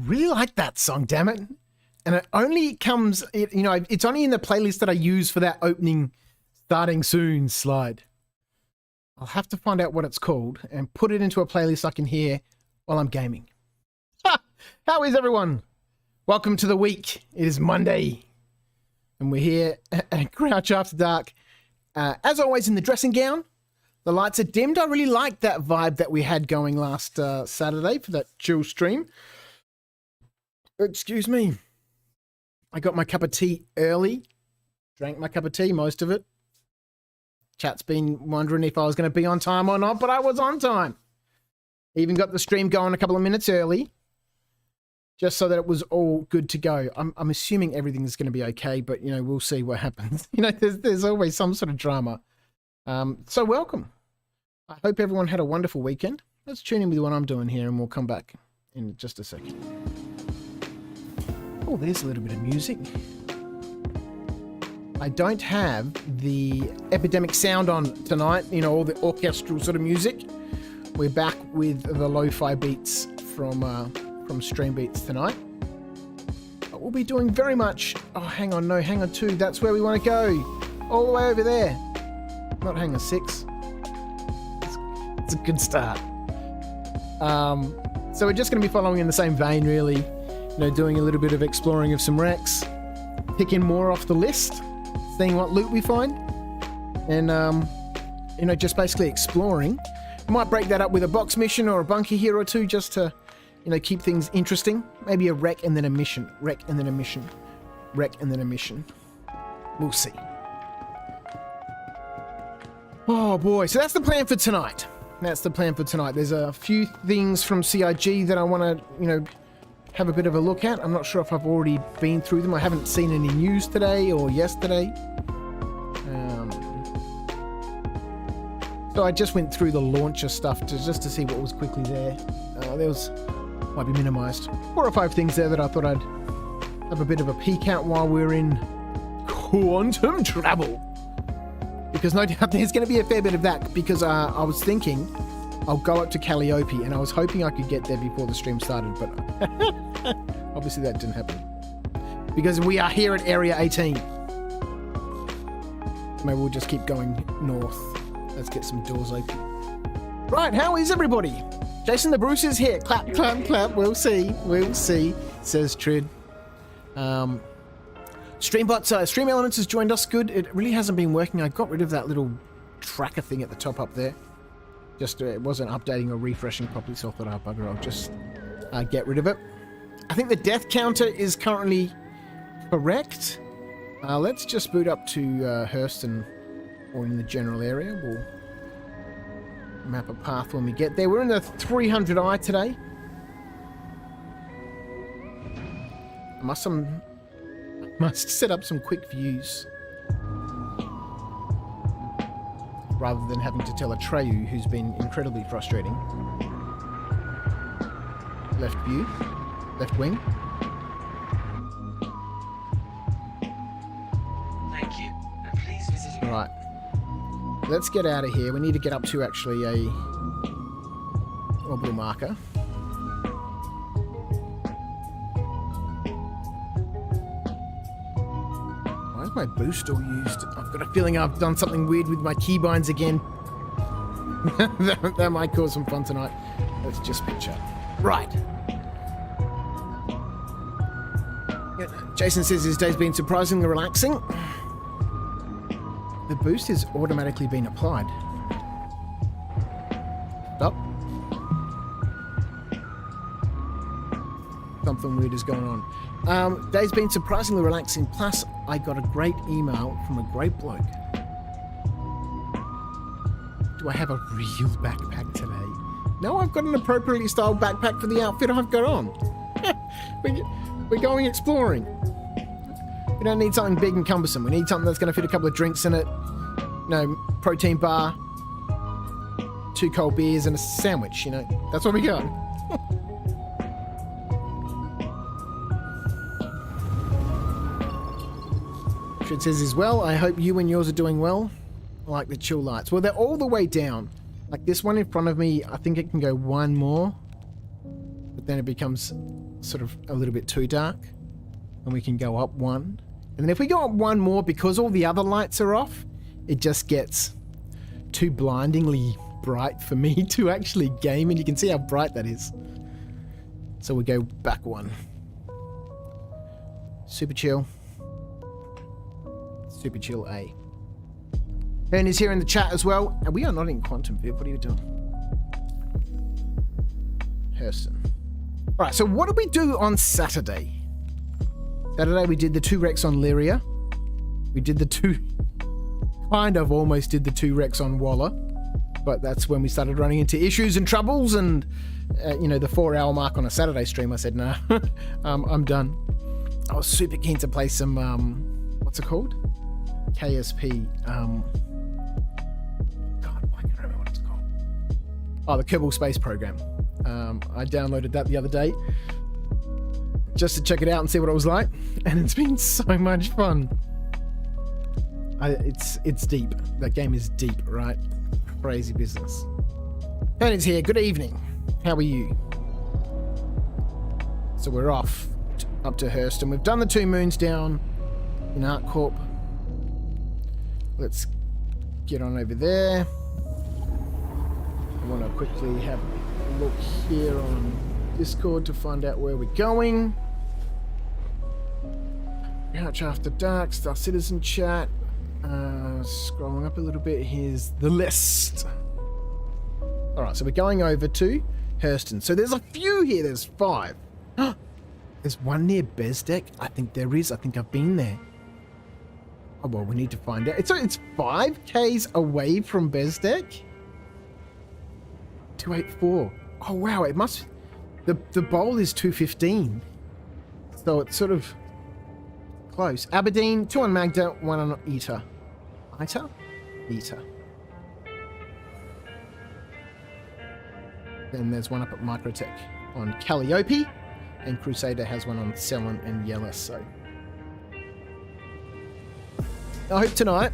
really like that song, damn it. And it only comes, it's only in the playlist that I use for that opening starting soon slide. I'll have to find out what it's called and put it into a playlist I can hear while I'm gaming. How is everyone? Welcome to the week. It is Monday. And we're here at Crouch After Dark. As always, in the dressing gown. The lights are dimmed. I really liked that vibe that we had going last Saturday for that chill stream. Excuse me. I got my cup of tea early. Drank my cup of tea, most of it. Chat's been wondering if I was going to be on time or not, but I was on time. Even got the stream going a couple of minutes early, just so that it was all good to go. I'm assuming everything's going to be okay, but, we'll see what happens. There's always some sort of drama. So welcome. I hope everyone had a wonderful weekend. Let's tune in with what I'm doing here, and we'll come back in just a second. Oh, there's a little bit of music. I don't have the epidemic sound on tonight, all the orchestral sort of music. We're back with the lo-fi beats from Stream Beats tonight. But we'll be doing very much... Oh, hang on 2. That's where we want to go. All the way over there. Not hang on 6. It's a good start. So we're just going to be following in the same vein, really. Doing a little bit of exploring of some wrecks. Picking more off the list. Seeing what loot we find. And, just basically exploring. Might break that up with a box mission or a bunker here or two just to, keep things interesting. Maybe a wreck and then a mission. Wreck and then a mission. Wreck and then a mission. We'll see. Oh boy, so that's the plan for tonight. There's a few things from CIG that I want to, have a bit of a look at. I'm not sure if I've already been through them. I haven't seen any news today or yesterday. So I just went through the launcher stuff just to see what was quickly there. Might be minimized. 4 or 5 things there that I thought I'd have a bit of a peek at while we're in quantum travel. Because no doubt there's going to be a fair bit of that, because I was thinking I'll go up to Calliope, and I was hoping I could get there before the stream started, but obviously that didn't happen. Because we are here at Area 18. Maybe we'll just keep going north. Let's get some doors open. Right, how is everybody? Jason the Bruce is here. Clap, clap, clap. We'll see, says Trid. Stream Elements has joined us. Good. It really hasn't been working. I got rid of that little tracker thing at the top up there. Just it wasn't updating or refreshing properly, so I thought, oh, bugger, I'll just get rid of it. I think the death counter is currently correct. Let's just boot up to Hurston, or in the general area. We'll map a path when we get there. We're in the 300i today. Must set up some quick views rather than having to tell Atreyu, who's been incredibly frustrating. Left view, left wing. Thank you, and please visit again. Right, let's get out of here. We need to get up to actually a orbital marker. My boost all used. I've got a feeling I've done something weird with my keybinds again. that might cause some fun tonight. Let's just picture. Right. Jason says his day's been surprisingly relaxing. The boost has automatically been applied. Stop. Something weird is going on. Day's been surprisingly relaxing. Plus, I got a great email from a great bloke. Do I have a real backpack today? No, I've got an appropriately styled backpack for the outfit I've got on. We're going exploring. We don't need something big and cumbersome. We need something that's going to fit a couple of drinks in it. Protein bar, 2 cold beers and a sandwich, That's what we got. It says as well, I hope you and yours are doing well. I like the chill lights. Well, they're all the way down. Like this one in front of me, I think it can go one more. But then it becomes sort of a little bit too dark. And we can go up one. And then if we go up one more, because all the other lights are off, it just gets too blindingly bright for me to actually game. And you can see how bright that is. So we go back one. Super chill. Super chill A. Ernie's here in the chat as well. And we are not in Quantum Viv. What are you doing? Hurston. Alright, so what did we do on Saturday? Saturday we did the 2 wrecks on Lyria. We did the 2... Kind of almost did the 2 wrecks on Waller. But that's when we started running into issues and troubles and... you know, the 4-hour mark on a Saturday stream, I said, nah, I'm done. I was super keen to play some, what's it called? KSP. God, why can't I remember what it's called? Oh, the Kerbal Space Program. I downloaded that the other day just to check it out and see what it was like, and it's been so much fun. It's deep. That game is deep, right? Crazy business. Tony's here. Good evening. How are you? So we're off up to Hurston. We've done the 2 moons down in ArcCorp. Let's get on over there. I want to quickly have a look here on Discord to find out where we're going. Couch After Dark, Star Citizen chat. Scrolling up a little bit, here's the list. Alright, so we're going over to Hurston. So there's a few here, there's 5. There's one near Bezdek. I think there is. I think I've been there. Oh, well, we need to find out. It's 5Ks away from Bezdek? 284. Oh, wow, it must... The bowl is 215. So it's sort of close. Aberdeen, 2 on Magda, 1 on Eta. Eta? Eta. Then there's one up at Microtech on Calliope, and Crusader has one on Cellon and Yella. So I hope tonight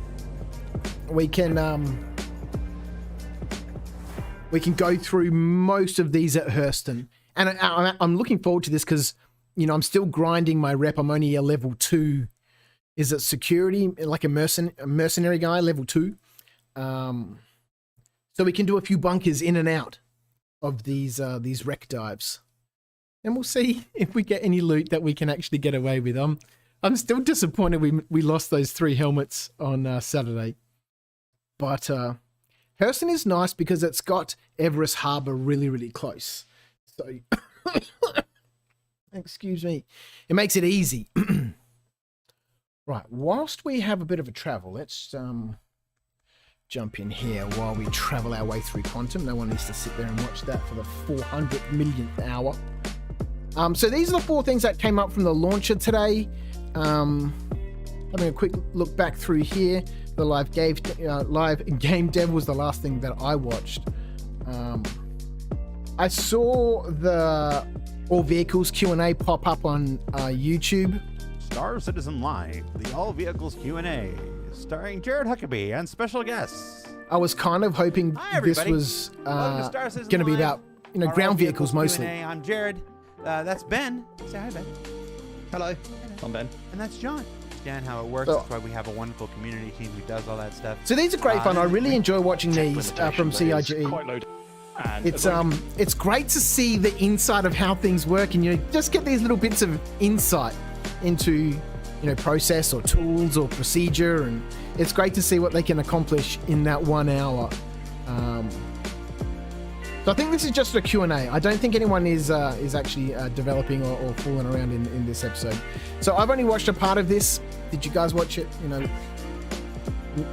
we can go through most of these at Hurston, and I'm looking forward to this because, you know, I'm still grinding my rep. I'm only a level 2. Is it security, like a mercenary guy, level 2? So we can do a few bunkers in and out of these wreck dives, and we'll see if we get any loot that we can actually get away with. I'm still disappointed we lost those 3 helmets on Saturday, but Hurston is nice because it's got Everest Harbour really, really close. So excuse me, it makes it easy. Right, whilst we have a bit of a travel, let's jump in here while we travel our way through Quantum. No one needs to sit there and watch that for the 400 millionth hour. So these are the 4 things that came up from the launcher today. Having a quick look back through here. The live game dev was the last thing that I watched. I saw the All Vehicles Q&A pop up on YouTube. Star Citizen Live, the All Vehicles Q&A, starring Jared Huckabee and special guests. I was kind of hoping this was going to be about, you know, ground vehicles mostly. Q&A. I'm Jared. That's Ben. Say hi, Ben. Hello. I'm Ben. And that's John. Understand how it works. That's why we have a wonderful community team who does all that stuff. So these are great fun. I really enjoy watching these from CIG. It's great to see the inside of how things work, and you just get these little bits of insight into, you know, process or tools or procedure, and it's great to see what they can accomplish in that 1 hour. So I think this is just a Q&A. I don't think anyone is actually developing or fooling around in this episode. So I've only watched a part of this. Did you guys watch it? You know,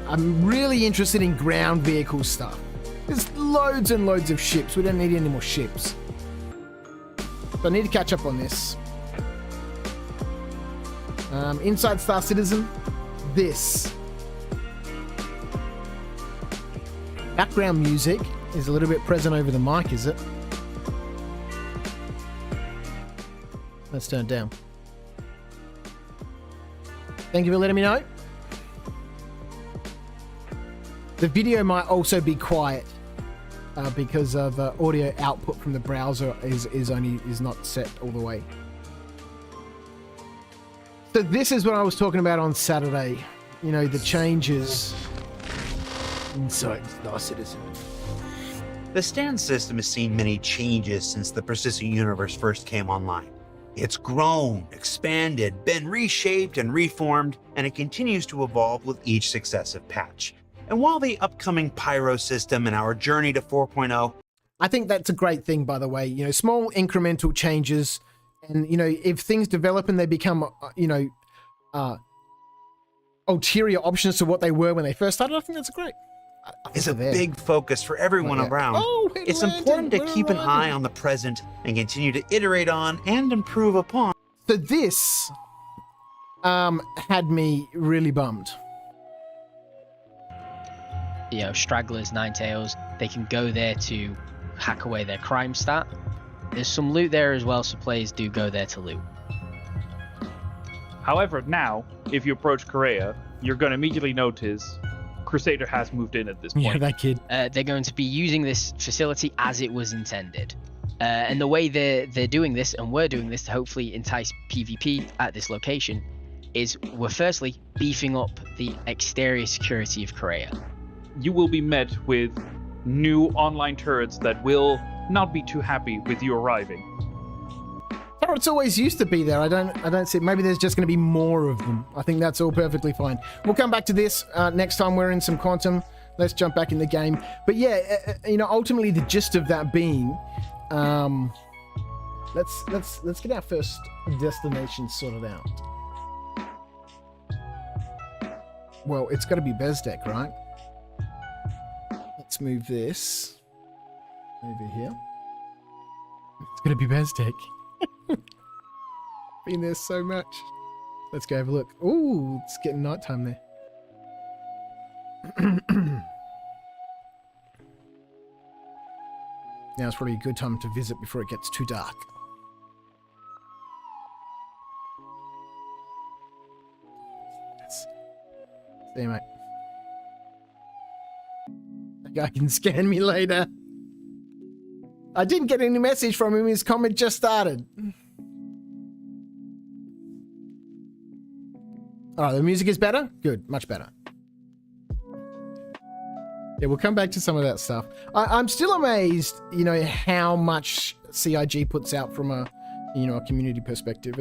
I'm really interested in ground vehicle stuff. There's loads and loads of ships. We don't need any more ships. So I need to catch up on this. Inside Star Citizen, this background music is a little bit present over the mic, is it? Let's turn it down. Thank you for letting me know. The video might also be quiet because of audio output from the browser is not set all the way. So this is what I was talking about on Saturday. You know, the changes inside Star Citizen. The stand system has seen many changes since the persistent universe first came online. It's grown, expanded, been reshaped and reformed, and it continues to evolve with each successive patch. And while the upcoming Pyro system and our journey to 4.0, I think that's a great thing, by the way. You know, small incremental changes, and you know, if things develop and they become, ulterior options to what they were when they first started, I think that's great. I think is a they're there. big focus for everyone Oh, yeah. around. Oh, it It's landed. important to We're keep an arriving. eye on the present and continue to iterate on and improve upon. So this had me really bummed. You know, stragglers, Ninetales, they can go there to hack away their crime stat. There's some loot there as well, so players do go there to loot. However, now, if you approach Korea, you're going to immediately notice Crusader has moved in at this point. Yeah, that kid. They're going to be using this facility as it was intended. And the way they're doing this, and we're doing this to hopefully entice PvP at this location, is we're firstly beefing up the exterior security of Korea. You will be met with new online turrets that will not be too happy with you arriving. Turrets always used to be there. I don't see. Maybe there's just going to be more of them. I think that's all perfectly fine. We'll come back to this next time we're in some Quantum. Let's jump back in the game. But yeah, you know, ultimately the gist of that being, let's get our first destination sorted out. Well, it's got to be Bezdek, right? Let's move this over here. It's going to be Bezdek. Been there so much. Let's go have a look. Ooh, it's getting nighttime there. Now it's probably a good time to visit before it gets too dark. See you, mate. That guy can scan me later. I didn't get any message from him. His comment just started. All right, the music is better? Good, much better. Yeah, we'll come back to some of that stuff. I'm still amazed, you know, how much CIG puts out from a, you know, a community perspective.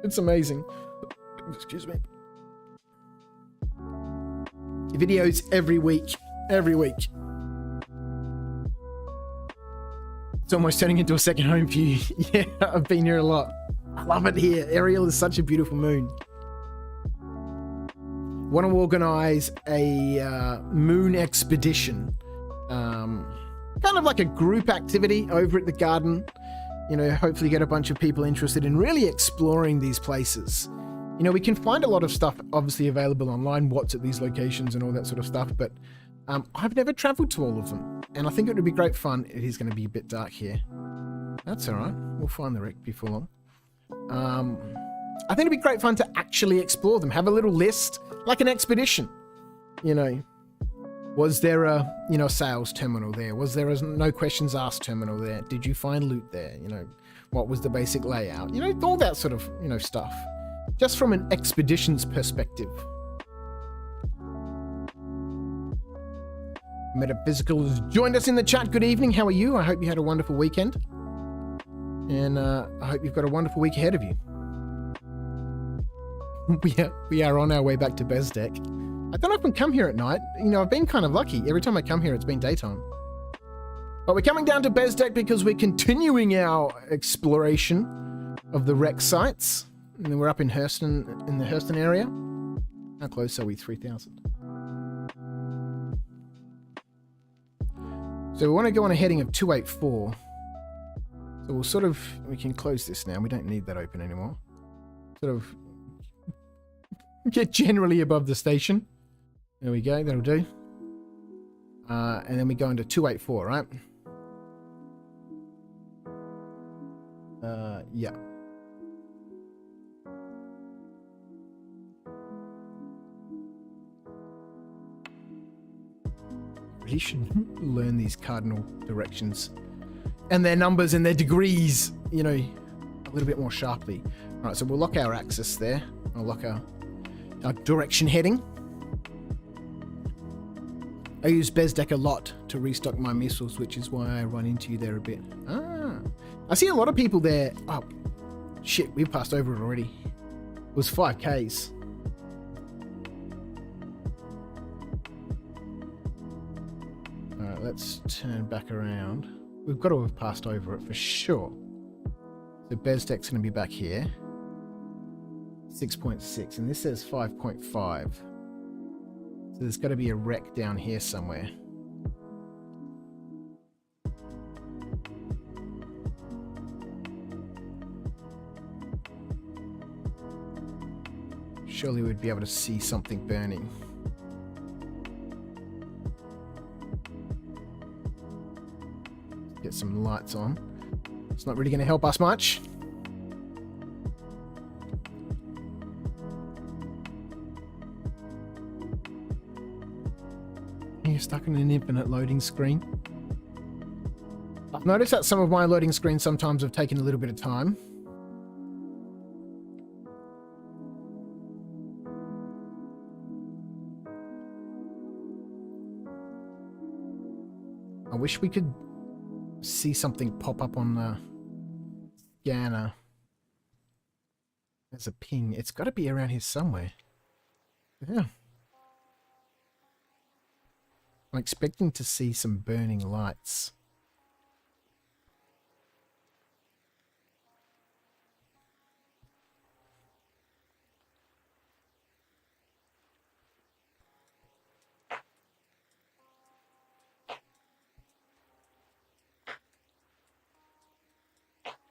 It's amazing. Excuse me. Videos every week. Every week. It's almost turning into a second home for you. Yeah, I've been here a lot. I love it here. Ariel is such a beautiful moon. Want to organize a moon expedition. Kind of like a group activity over at the garden. You know, hopefully get a bunch of people interested in really exploring these places. You know, we can find a lot of stuff obviously available online, what's at these locations and all that sort of stuff, but I've never traveled to all of them. And I think it would be great fun. It is going to be a bit dark here. That's all right. We'll find the wreck before long. I think it'd be great fun to actually explore them. Have a little list, like an expedition. You know, was there a, you know, sales terminal there? Was there a no questions asked terminal there? Did you find loot there? You know, what was the basic layout? You know, all that sort of, you know, stuff. Just from an expedition's perspective. Metaphysical has joined us in the chat. Good evening. How are you? I hope you had a wonderful weekend. And I hope you've got a wonderful week ahead of you. We are on our way back to Bezdek. I don't often come here at night. You know, I've been kind of lucky. Every time I come here, it's been daytime. But we're coming down to Bezdek because we're continuing our exploration of the wreck sites. And then we're up in Hurston, in the Hurston area. How close are we? 3,000. So we want to go on a heading of 284. So we'll sort of, we can close this now. We don't need that open anymore. Sort of get generally above the station. There we go, that'll do. And then we go into 284, right? Yeah. Really should learn these cardinal directions and their numbers and their degrees, you know, a little bit more sharply. Alright, so we'll lock our axis there. I'll lock our direction heading. I use Bezdek a lot to restock my missiles, which is why I run into you there a bit. Ah, I see a lot of people there. Oh, shit, we've passed over it already. It was 5Ks. Alright, let's turn back around. We've got to have passed over it for sure. So Bezdek's going to be back here. 6.6, and this says 5.5. So there's got to be a wreck down here somewhere. Surely we'd be able to see something burning. Get some lights on. It's not really going to help us much. You're stuck in an infinite loading screen. I've noticed that some of my loading screens sometimes have taken a little bit of time. I wish we could see something pop up on the scanner. There's a ping. It's got to be around here somewhere. Yeah. I'm expecting to see some burning lights.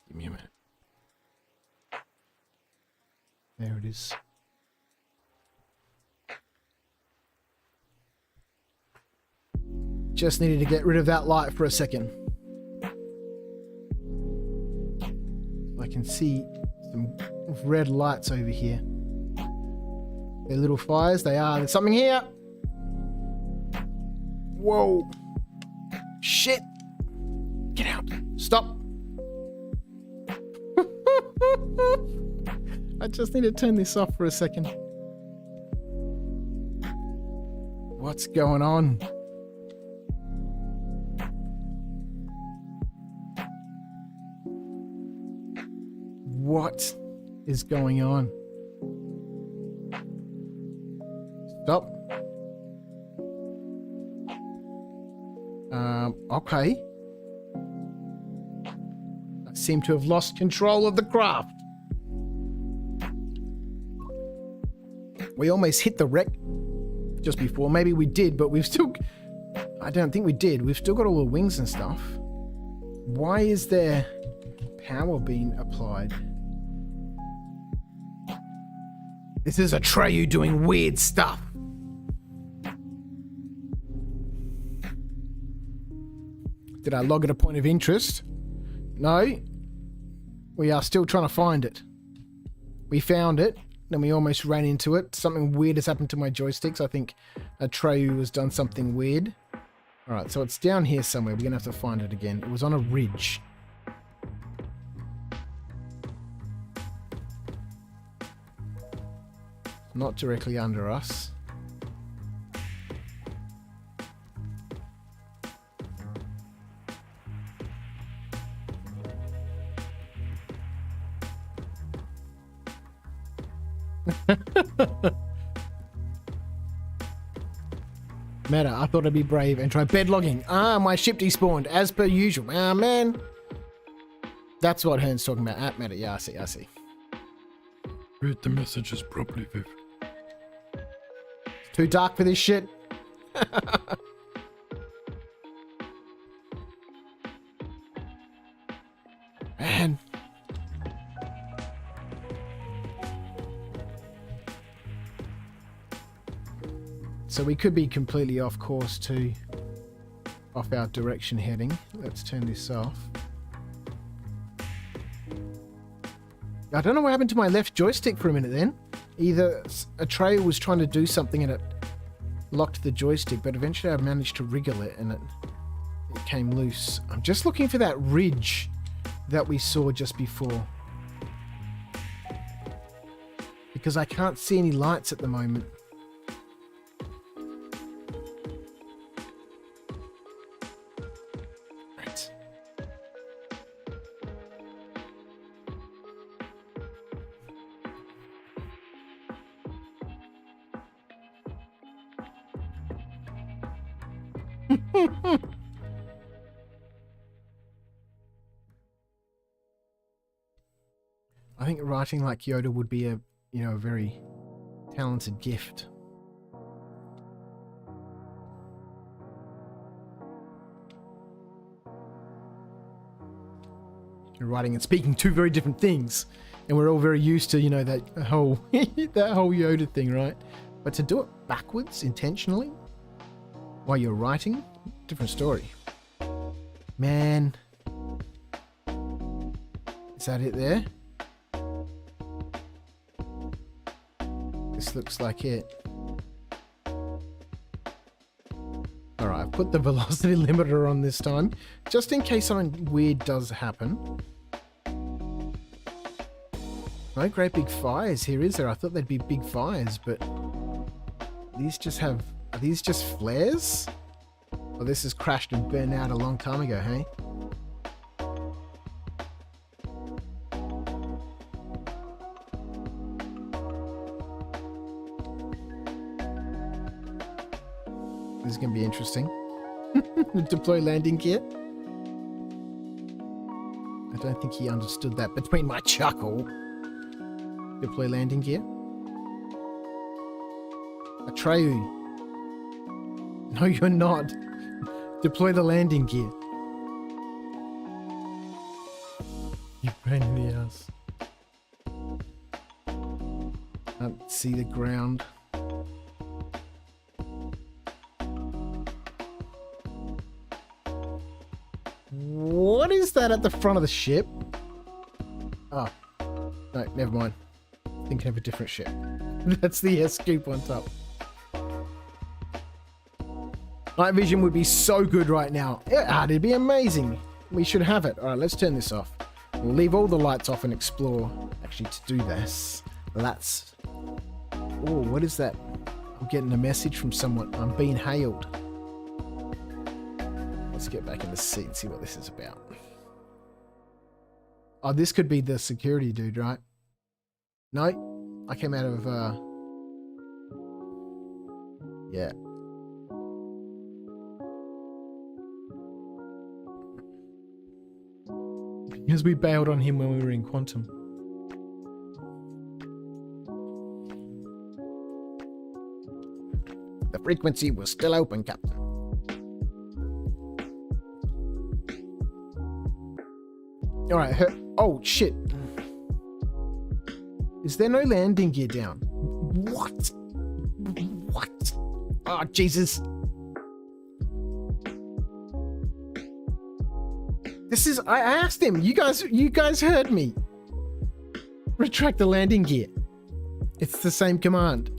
Give me a minute. There it is. Just needed to get rid of that light for a second. I can see some red lights over here. They're little fires. They are. There's something here. Whoa. Shit. Get out. Stop. I just need to turn this off for a second. What's going on? What is going on? Stop. Okay. I seem to have lost control of the craft. We almost hit the wreck just before. Maybe we did, but we've still... I don't think we did. We've still got all the wings and stuff. Why is there power being applied? This is Atreyu doing weird stuff. Did I log at a point of interest? No. We are still trying to find it. We found it, then we almost ran into it. Something weird has happened to my joysticks. I think Atreyu has done something weird. Alright, so it's down here somewhere. We're going to have to find it again. It was on a ridge. Not directly under us. Meta, I thought I'd be brave and try bed logging. Ah, my ship despawned as per usual. Ah, man. That's what Hearn's talking about. At Meta, yeah, I see. Read the messages properly, Viv. Too dark for this shit. Man. So we could be completely off course too. Off our direction heading. Let's turn this off. I don't know what happened to my left joystick for a minute then. Either Atreyu was trying to do something and it locked the joystick, but eventually I managed to wriggle it and it came loose. I'm just looking for that ridge that we saw just before. because I can't see any lights at the moment. Right. I think writing like Yoda would be a, you know, a very talented gift. You're writing and speaking two very different things, and we're all very used to, you know, that whole that whole Yoda thing, right? But to do it backwards intentionally while you're writing, different story. Man, is that it there? This looks like it. Alright, I've put the velocity limiter on this time, just in case something weird does happen. No great big fires here, is there? I thought there'd be big fires, but these just have... Are these just flares? Well, this has crashed and burned out a long time ago, hey? This is going to be interesting. Deploy landing gear. I don't think he understood that between my chuckle. Deploy landing gear. Atreyu. No, you're not. Deploy the landing gear. You pain in the ass. Can't see the ground. What is that at the front of the ship? Oh. No, never mind. Thinking of a different ship. That's the scoop on top. Night vision would be so good right now. It'd be amazing. We should have it. Alright, let's turn this off. We'll leave all the lights off and explore. Actually, to do this, let's... Oh, what is that? I'm getting a message from someone. I'm being hailed. Let's get back in the seat and see what this is about. Oh, this could be the security dude, right? No, I came out of, yeah. Because we bailed on him when we were in Quantum. The frequency was still open, Captain. Alright, oh shit. Is there no landing gear down? What? What? Oh, Jesus. This is, I asked him, you guys heard me. Retract the landing gear. It's the same command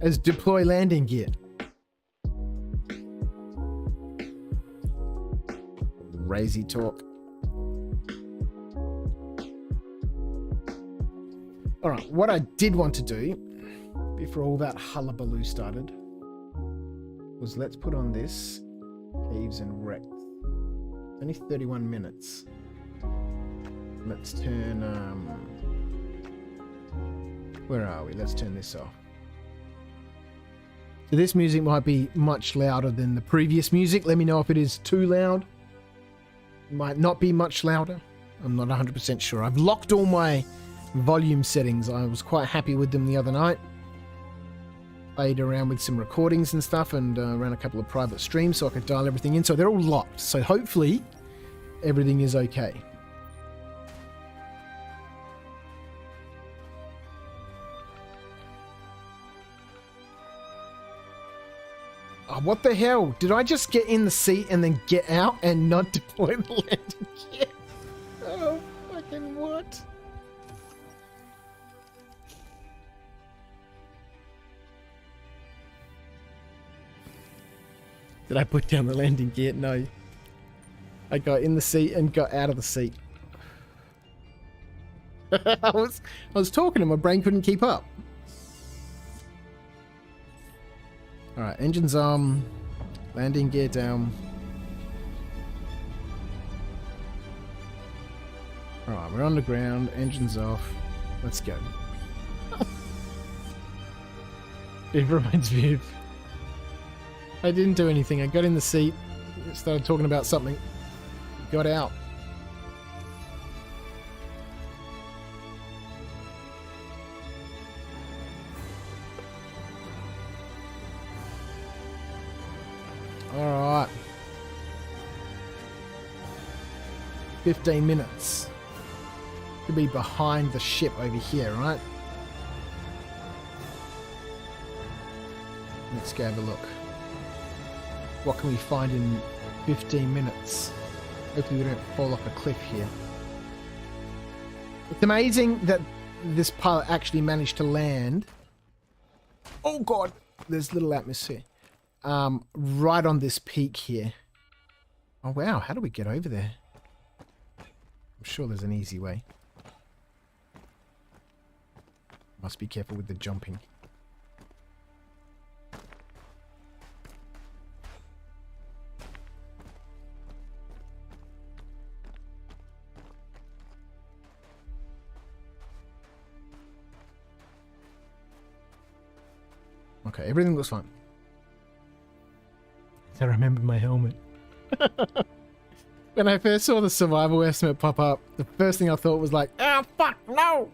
as deploy landing gear. Crazy talk. All right, what I did want to do before all that hullabaloo started was let's put on this Caves and Wrecks. Only 31 minutes. Let's turn, where are we? Let's turn this off. So this music might be much louder than the previous music. Let me know if it is too loud. Might not be much louder. I'm not 100% sure. I've locked all my volume settings. I was quite happy with them the other night. Played around with some recordings and stuff and ran a couple of private streams so I could dial everything in. So they're all locked. So hopefully everything is okay. Oh, what the hell? Did I just get in the seat and then get out and not deploy the landing gear? Oh, fucking what? Did I put down the landing gear? No. I got in the seat and got out of the seat. I was talking and my brain couldn't keep up. Alright, engines on. Landing gear down. Alright, we're on the ground. Engines off. Let's go. It reminds me of... I didn't do anything. I got in the seat, started talking about something, got out. Alright. 15 minutes. Could be behind the ship over here, right? Let's go have a look. What can we find in 15 minutes? Hopefully we don't fall off a cliff here. It's amazing that this pilot actually managed to land. Oh god, there's little atmosphere. Right on this peak here. Oh wow, how do we get over there? I'm sure there's an easy way. Must be careful with the jumping. Okay, everything looks fine. I remember my helmet. When I first saw the survival estimate pop up, the first thing I thought was like, oh fuck, no!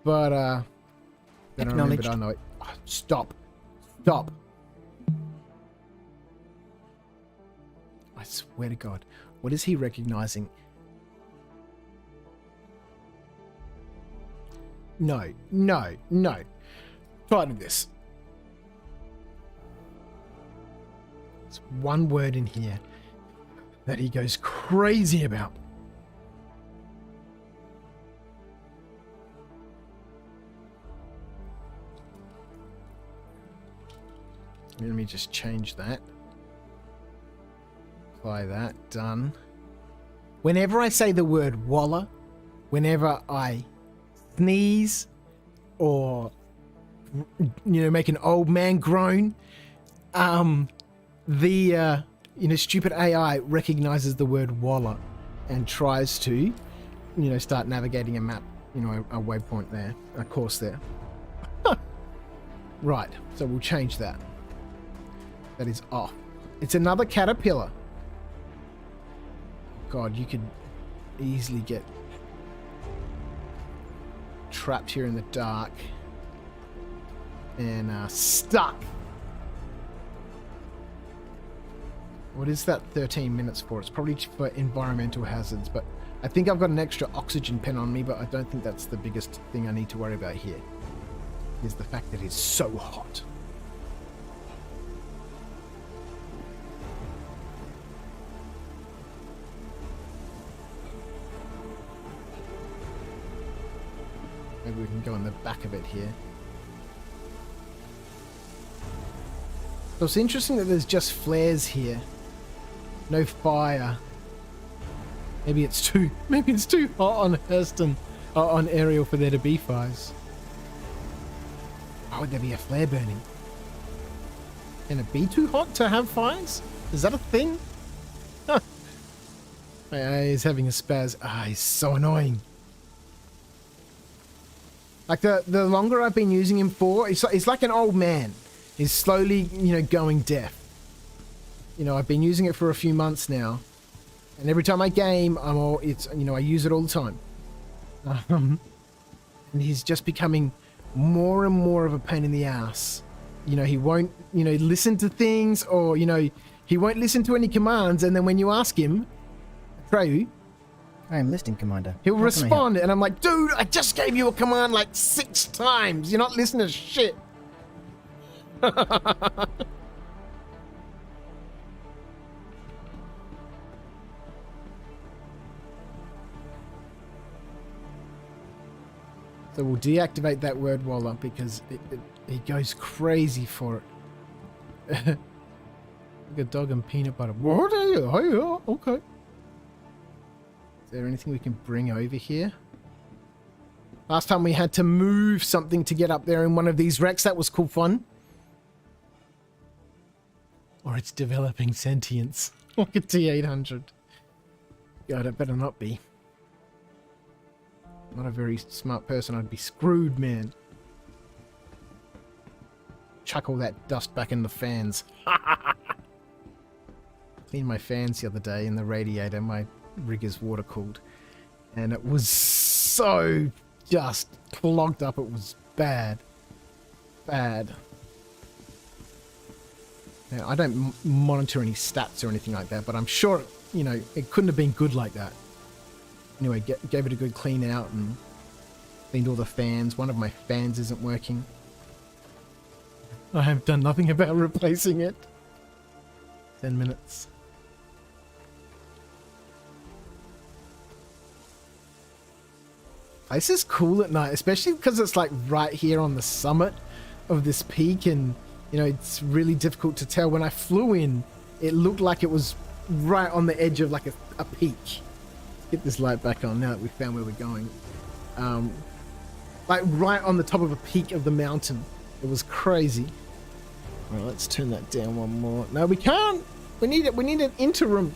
But, then I remembered, I know it. Oh, stop. Stop. I swear to God. What is he recognizing? No, no, no. Try to do this. There's one word in here that he goes crazy about. Let me just change that. Apply that. Done. Whenever I say the word walla, whenever I sneeze or, make an old man groan, the stupid AI recognizes the word walla and tries to, start navigating a map, a waypoint there, a course there. Right, so we'll change that. That is off. It's another caterpillar. God, you could easily get trapped here in the dark and stuck. What is that 13 minutes for? It's probably for environmental hazards, but I think I've got an extra oxygen pen on me, but I don't think that's the biggest thing I need to worry about here. Is the fact that it's so hot. Maybe we can go in the back of it here. So it's interesting that there's just flares here. No fire. Maybe it's too hot on Hurston, on Ariel for there to be fires. Why would there be a flare burning? Can it be too hot to have fires? Is that a thing? Huh. He's having a spaz. He's so annoying. Like the longer I've been using him for, it's like an old man. He's slowly, going deaf. I've been using it for a few months now, and every time I game, I use it all the time. And he's just becoming more and more of a pain in the ass. He won't, listen to things, or he won't listen to any commands. And then when you ask him, Atreyu, I am listening, Commander. He'll respond, and I'm like, dude, I just gave you a command like 6 times. You're not listening to shit. So we'll deactivate that word walla because he goes crazy for it. Like a dog and peanut butter. What are you? Oh, yeah, okay. Is there anything we can bring over here? Last time we had to move something to get up there in one of these wrecks. That was cool fun. Or it's developing sentience. Like a T-800. God, it better not be. Not a very smart person. I'd be screwed, man. Chuck all that dust back in the fans. Cleaned my fans the other day in the radiator. My rig is water cooled. And it was so just clogged up. It was bad. Bad. Now, I don't monitor any stats or anything like that, but I'm sure, you know, it couldn't have been good like that. Anyway, gave it a good clean out and cleaned all the fans. One of my fans isn't working. I have done nothing about replacing it. 10 minutes. This is cool at night, especially because it's like right here on the summit of this peak, and you know, it's really difficult to tell. When I flew in, it looked like it was right on the edge of like a peak. Get this light back on now that we found where we're going. Like right on the top of a peak of the mountain. It was crazy. All right, let's turn that down one more. No, we can't. We need it. We need an interim.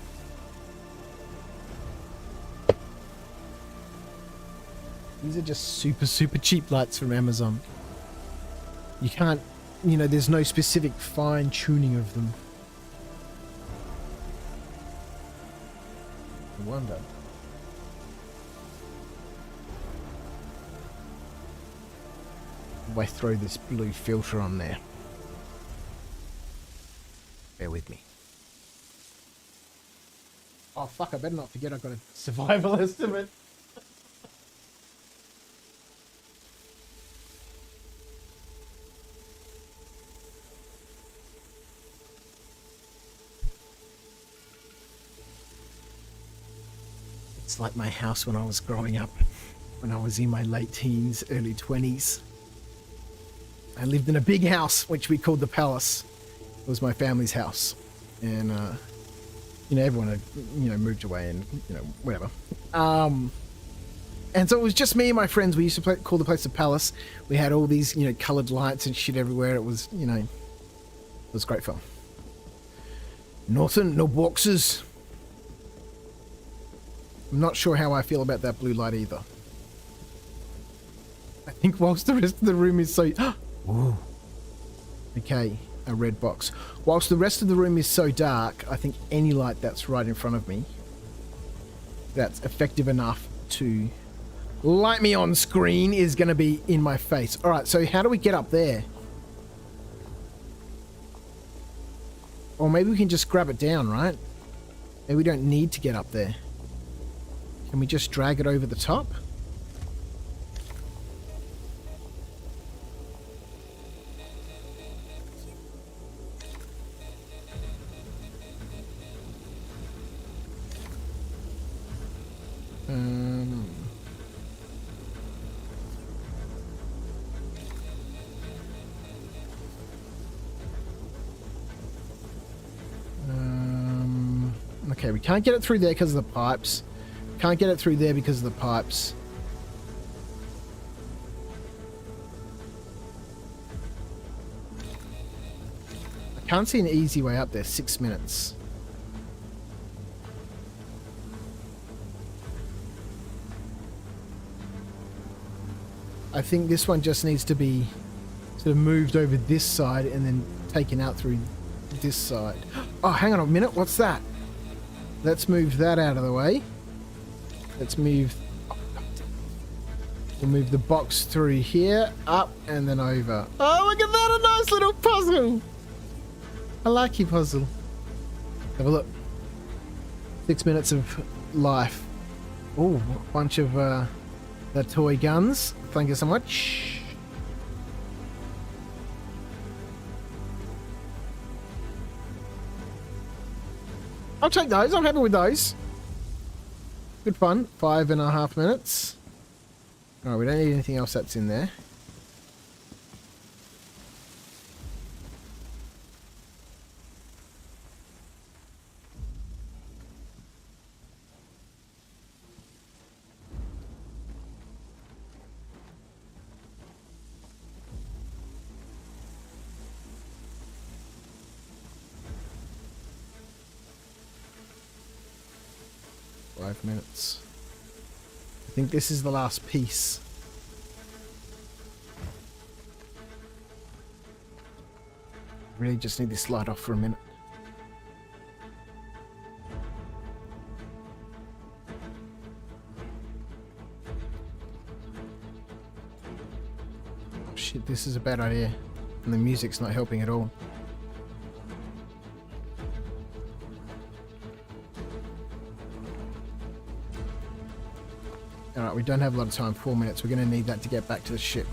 These are just super, super cheap lights from Amazon. You can't, you know, there's no specific fine tuning of them. I wonder. Why throw this blue filter on there? Bear with me. Oh fuck, I better not forget I've got a survival estimate. It's like my house when I was growing up, when I was in my late teens, early 20s. I lived in a big house, which we called the Palace. It was my family's house. And, you know, everyone had, you know, moved away and, you know, whatever. And so it was just me and my friends. We used to call the place the Palace. We had all these, you know, coloured lights and shit everywhere. It was, you know, it was great fun. Nothing, no boxes. I'm not sure how I feel about that blue light either. I think whilst the rest of the room is so... Ooh. Okay, a red box. Whilst the rest of the room is so dark, I think any light that's right in front of me that's effective enough to light me on screen is going to be in my face. Alright, so how do we get up there? Or maybe we can just grab it down, right? Maybe we don't need to get up there. Can we just drag it over the top? Okay, we can't get it through there because of the pipes. Can't get it through there because of the pipes. I can't see an easy way up there. 6 minutes. I think this one just needs to be sort of moved over this side and then taken out through this side. Oh, hang on a minute. What's that? Let's move that out of the way. Let's move... We'll move the box through here, up, and then over. Oh, look at that! A nice little puzzle! I like your puzzle. Have a look. 6 minutes of life. Oh, a bunch of the toy guns. Thank you so much. I'll take those. I'm happy with those. Good fun. 5.5 minutes. Alright, we don't need anything else that's in there. 5 minutes. I think this is the last piece. Really just need this light off for a minute. Shit, this is a bad idea. And the music's not helping at all. Alright, we don't have a lot of time. 4 minutes. We're going to need that to get back to the ship.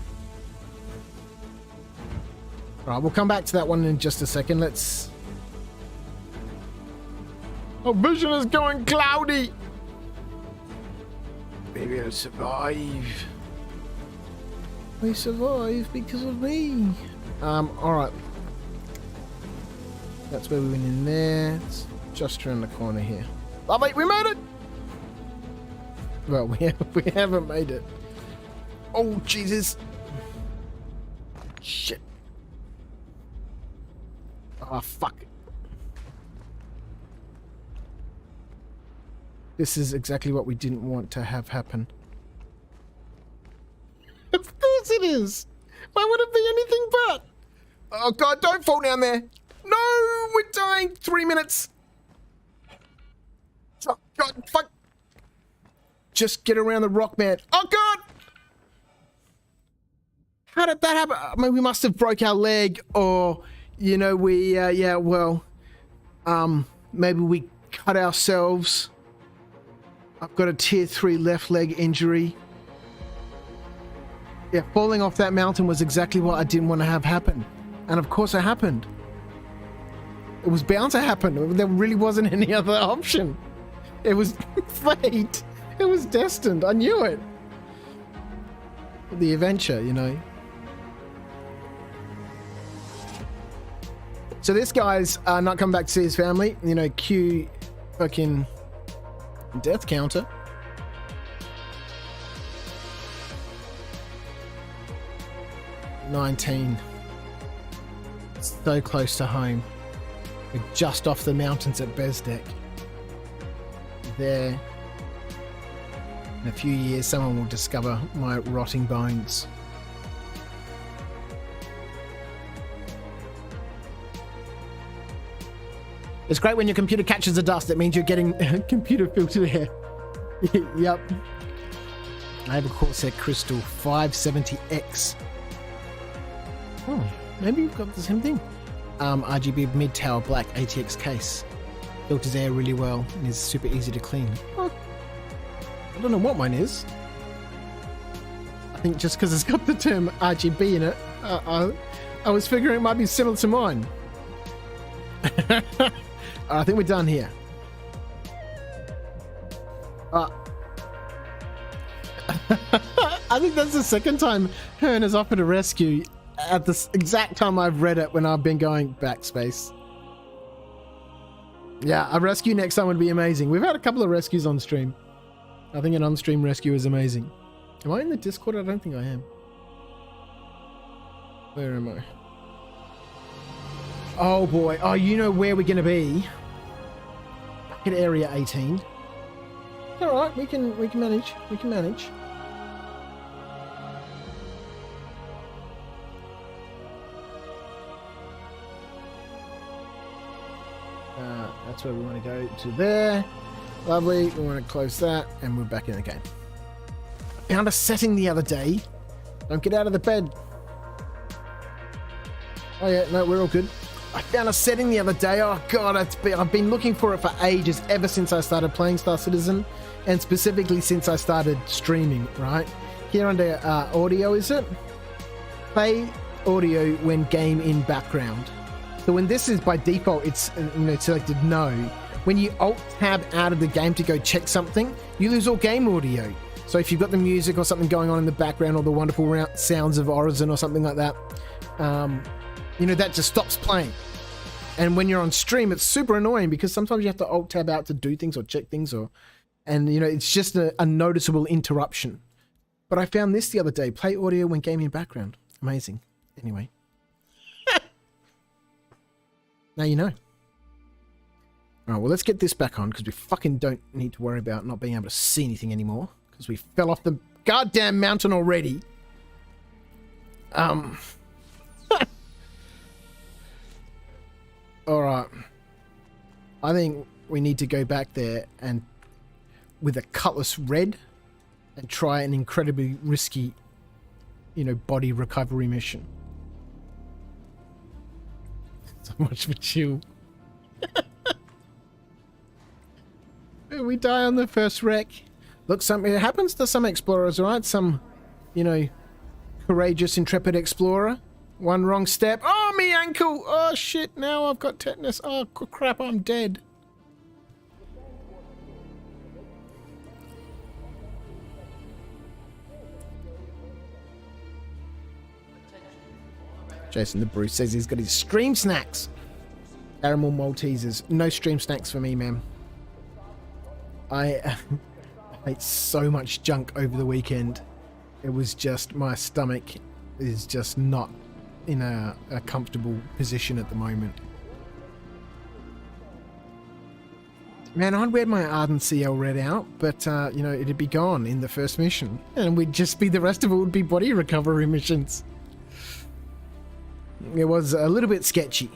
Alright, we'll come back to that one in just a second. Let's... Oh, vision is going cloudy! Maybe I'll survive. We survived because of me. Alright. That's where we went in there. It's just around the corner here. Lovely, we made it! Well, we haven't made it. Oh, Jesus. Shit. Oh, fuck. This is exactly what we didn't want to have happen. Of course it is. Why would it be anything but? Oh, God, don't fall down there. No, we're dying. 3 minutes. Oh, God, fuck. Just get around the rock, man. Oh, God! How did that happen? I mean, we must have broke our leg, or, you know, we, yeah, well, maybe we cut ourselves. I've got a tier 3 left leg injury. Yeah, falling off that mountain was exactly what I didn't want to have happen. And of course it happened. It was bound to happen. There really wasn't any other option. It was fate. It was destined. I knew it. The adventure, you know. So this guy's not coming back to see his family. You know, cue fucking death counter. $19. So close to home. We're just off the mountains at Bezdek. There. In a few years, someone will discover my rotting bones. It's great when your computer catches the dust. It means you're getting computer filtered air. Yep. I have a Corsair Crystal 570X. Oh, maybe you've got the same thing. RGB mid-tower black ATX case. Filters air really well and is super easy to clean. Oh, I don't know what mine is. I think just because it's got the term RGB in it, I was figuring it might be similar to mine. I think we're done here. I think that's the second time Hearn has offered a rescue at the exact time I've read it when I've been going backspace. Yeah, a rescue next time would be amazing. We've had a couple of rescues on stream. I think an on-stream rescue is amazing. Am I in the Discord? I don't think I am. Where am I? Oh boy. Oh, you know where we're going to be. Back at Area 18. It's alright, we can manage. We can manage. That's where we want to go to there. Lovely. We want to close that and we're back in the game. I found a setting the other day. Don't get out of the bed. Oh yeah, no, we're all good. I found a setting the other day. Oh god, I've been looking for it for ages, ever since I started playing Star Citizen, and specifically since I started streaming, right? Here under audio, is it? Play audio when game in background. So when this is by default, it's selected no. When you alt-tab out of the game to go check something, you lose all game audio. So if you've got the music or something going on in the background, or the wonderful sounds of Horizon or something like that, that just stops playing. And when you're on stream, it's super annoying because sometimes you have to alt-tab out to do things or check things, it's just a noticeable interruption. But I found this the other day. Play audio when game in background. Amazing. Anyway. Now you know. All right, well, let's get this back on because we fucking don't need to worry about not being able to see anything anymore because we fell off the goddamn mountain already. All right. I think we need to go back there and with a cutlass red and try an incredibly risky, body recovery mission. So much for chill. We die on the first wreck. Look, it happens to some explorers, right? Some, courageous, intrepid explorer. One wrong step. Oh, me ankle! Oh, shit, now I've got tetanus. Oh, crap, I'm dead. Jason the Bruce says he's got his stream snacks. Caramel Maltesers. No stream snacks for me, man. I ate so much junk over the weekend. It was just, my stomach is just not in a comfortable position at the moment. Man, I'd wear my Ardent CL red out, but, it'd be gone in the first mission. And the rest of it would be body recovery missions. It was a little bit sketchy.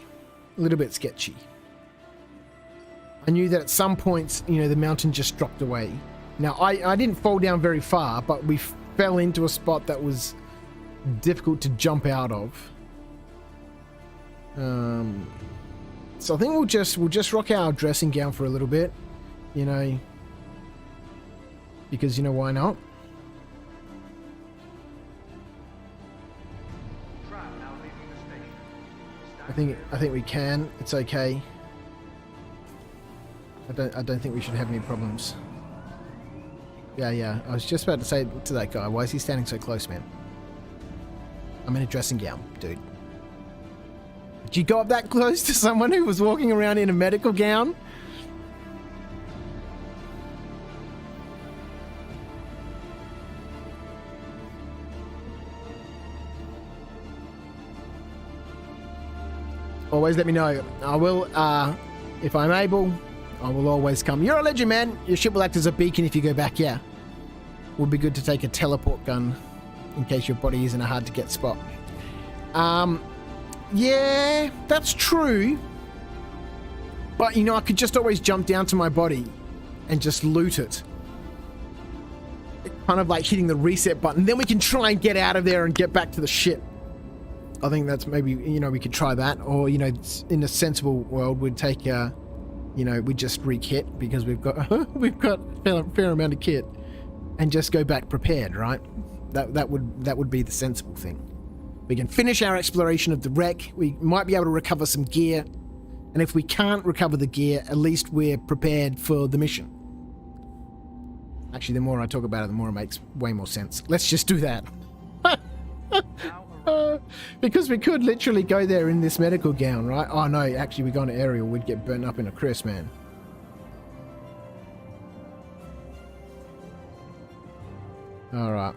I knew that at some points, the mountain just dropped away. Now, I didn't fall down very far, but we fell into a spot that was difficult to jump out of. So I think we'll just rock our dressing gown for a little bit, because why not? I think we can. It's okay. I don't think we should have any problems. Yeah. I was just about to say to that guy, why is he standing so close, man? I'm in a dressing gown, dude. Did you go up that close to someone who was walking around in a medical gown? Always let me know. I will, if I'm able, I will always come. You're a legend, man. Your ship will act as a beacon if you go back, yeah. Would be good to take a teleport gun in case your body is in a hard-to-get spot. Yeah, that's true. But, I could just always jump down to my body and just loot it. Kind of like hitting the reset button. Then we can try and get out of there and get back to the ship. I think that's maybe, we could try that. Or, in a sensible world, we'd take, we'd just re-kit because we've got a fair amount of kit and just go back prepared, right? That would be the sensible thing. We can finish our exploration of the wreck. We might be able to recover some gear. And if we can't recover the gear, at least we're prepared for the mission. Actually, the more I talk about it, the more it makes way more sense. Let's just do that. Because we could literally go there in this medical gown, right? Oh no, actually we go on aerial, we'd get burnt up in a crisp, man. Alright.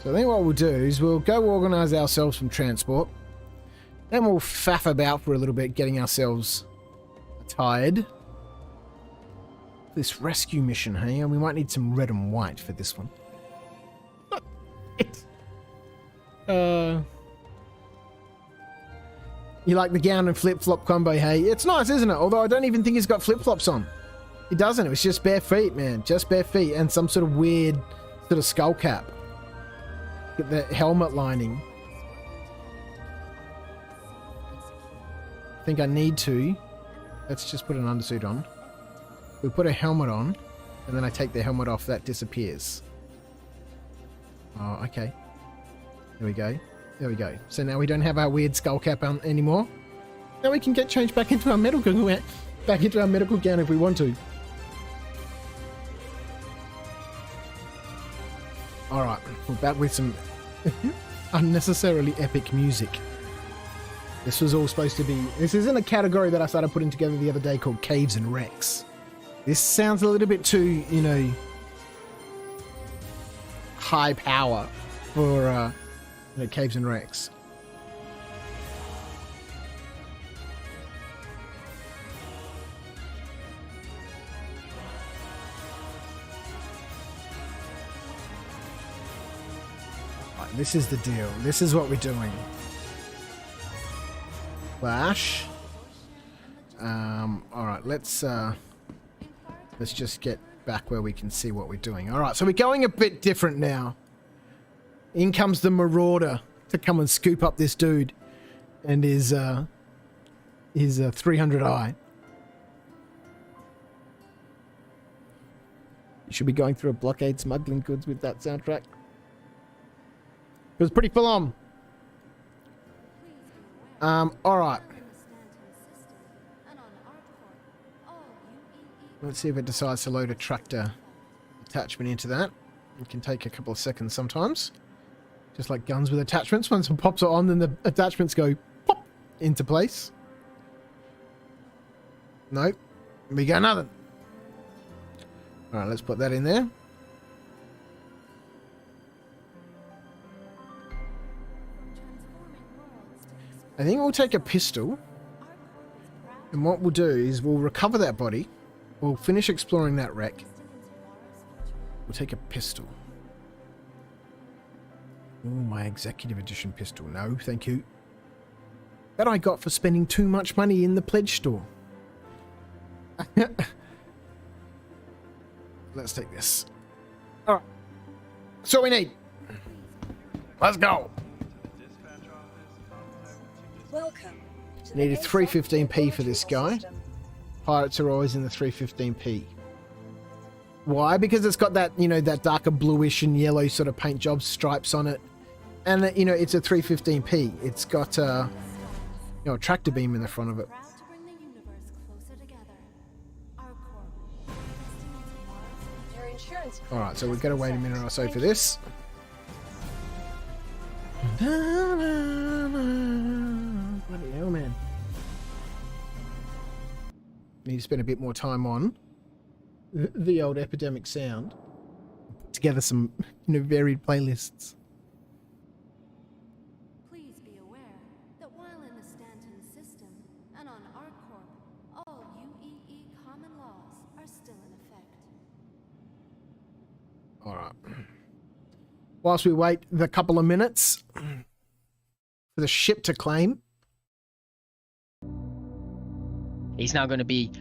So I think what we'll do is we'll go organise ourselves some transport. Then we'll faff about for a little bit, getting ourselves attired. This rescue mission, hey? And we might need some red and white for this one. You like the gown and flip-flop combo, hey? It's nice, isn't it? Although I don't even think he's got flip-flops on. He doesn't. It was just bare feet, man. Just bare feet and some sort of weird sort of skull cap. Get the helmet lining. I think I need to. Let's just put an undersuit on. We put a helmet on, and then I take the helmet off, that disappears. Oh, okay. There we go. There we go. So now we don't have our weird skull cap on anymore. Now we can get changed back into our medical gown if we want to. Alright, we're back with some unnecessarily epic music. This was all supposed to be... This isn't a category that I started putting together the other day called Caves and Wrecks. This sounds a little bit too, high power for, Caves and Wrecks. this is the deal. This is what we're doing. Flash. All right, let's just get back where we can see what we're doing. All right, so we're going a bit different now. In comes the Marauder to come and scoop up this dude and his 300i. You should be going through a blockade smuggling goods with that soundtrack. It was pretty full on. All right. Let's see if it decides to load a tractor attachment into that. It can take a couple of seconds sometimes. Just like guns with attachments. Once it pops it on, then the attachments go pop into place. Nope. We got nothing. All right, let's put that in there. I think we'll take a pistol. And what we'll do is we'll recover that body. We'll finish exploring that wreck. We'll take a pistol. Oh, my executive edition pistol. No, thank you. That I got for spending too much money in the pledge store. Let's take this. All right. So we need. Let's go. Welcome. Need a 315p for this guy. Pirates are always in the 315p. Why? Because it's got that, you know, that darker bluish and yellow sort of paint job stripes on it. And, you know, it's a 315p. It's got, you know, a tractor beam in the front of it. Alright, so we've got to wait a minute or so for this. Bloody hell, man. Need to spend a bit more time on the old Epidemic Sound. Put together some, you know, varied playlists. Please be aware that while in the Stanton system and on ArcCorp, all UEE common laws are still in effect. Alright. Whilst we wait the couple of minutes for the ship to claim. It's now going to be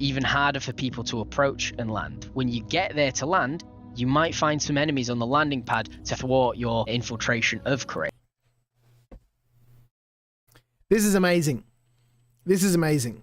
even harder for people to approach and land. When you get there to land, you might find some enemies on the landing pad to thwart your infiltration of Korea. This is amazing. This is amazing.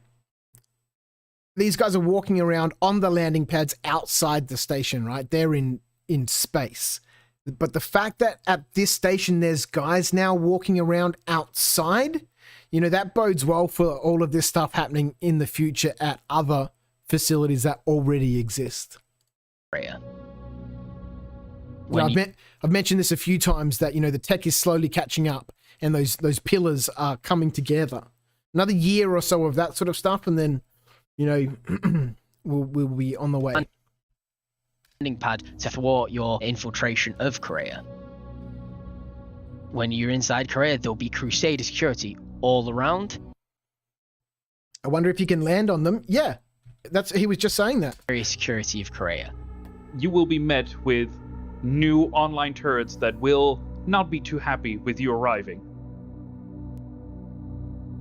These guys are walking around on the landing pads outside the station, right? They're in space. But the fact that at this station there's guys now walking around outside, you know, that bodes well for all of this stuff happening in the future at other facilities that already exist. Korea. Well, I've mentioned this a few times that, you know, the tech is slowly catching up and those pillars are coming together. Another year or so of that sort of stuff, and then, you know, we'll be on the way. Landing pad to thwart your infiltration of Korea. When you're inside Korea, there'll be Crusader security all around. I wonder if you can land on them. Yeah, he was just saying that. Area security of Korea. You will be met with new online turrets that will not be too happy with you arriving.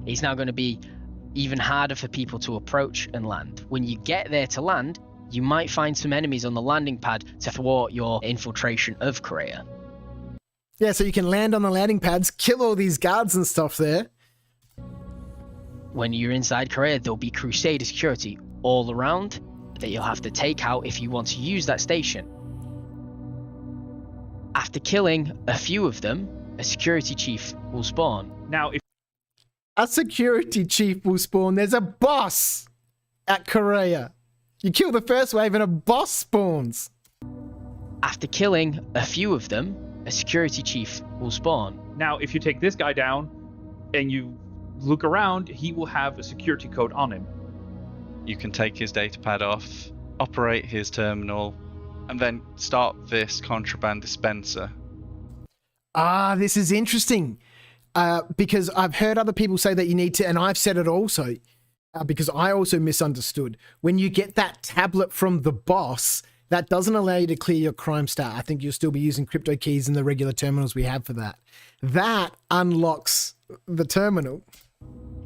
It's now going to be even harder for people to approach and land. When you get there to land, you might find some enemies on the landing pad to thwart your infiltration of Korea. Yeah, so you can land on the landing pads, kill all these guards and stuff there. When you're inside Korea, there'll be Crusader security all around that you'll have to take out if you want to use that station. After killing a few of them, a security chief will spawn. Now, if A security chief will spawn. There's a boss at Korea. You kill the first wave and a boss spawns. After killing a few of them, a security chief will spawn. Now, if you take this guy down and you look around, he will have a security code on him. You can take his datapad off, operate his terminal, and then start this contraband dispenser. Ah, this is interesting. Because I've heard other people say that you need to, and I've said it also, because I also misunderstood. When you get that tablet from the boss, That doesn't allow you to clear your crime stat. I think you'll still be using crypto keys in the regular terminals we have for that. That unlocks the terminal.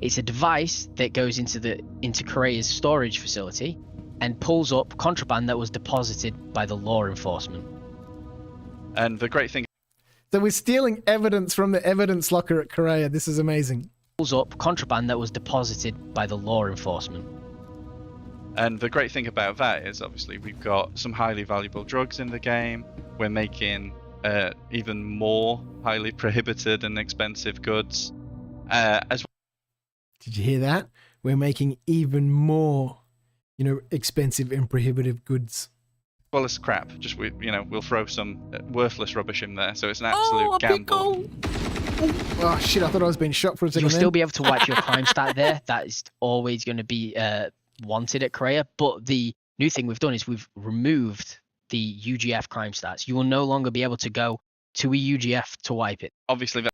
It's a device that goes into Korea's storage facility and pulls up contraband that was deposited by the law enforcement. And the great thing So we're stealing evidence from the evidence locker at Korea. This is amazing. Pulls up contraband that was deposited by the law enforcement. And the great thing about that is obviously we've got some highly valuable drugs in the game. We're making even more highly prohibited and expensive goods. As Did you hear that? We're making even more, expensive and prohibitive goods. well as crap. Just we'll throw some worthless rubbish in there. So it's an absolute gamble. Oh shit! I thought I was being shot for a second. You'll still be able to wipe your crime stat there. That is always going to be wanted at Korea. But the new thing we've done is we've removed the UGF crime stats. You will no longer be able to go to a UGF to wipe it. Obviously,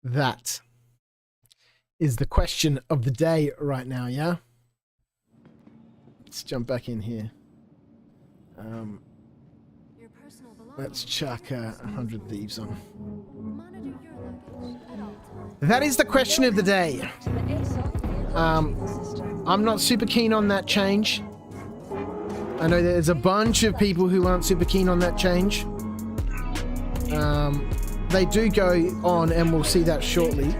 That is the question of the day right now, yeah? Let's jump back in here. Your personal Let's belongings chuck 100 thieves on. monitor your luggage at all times. That is the question of the day. I'm not super keen on that change. I know there's a bunch of people who aren't super keen on that change. They do go on, and we'll see that shortly.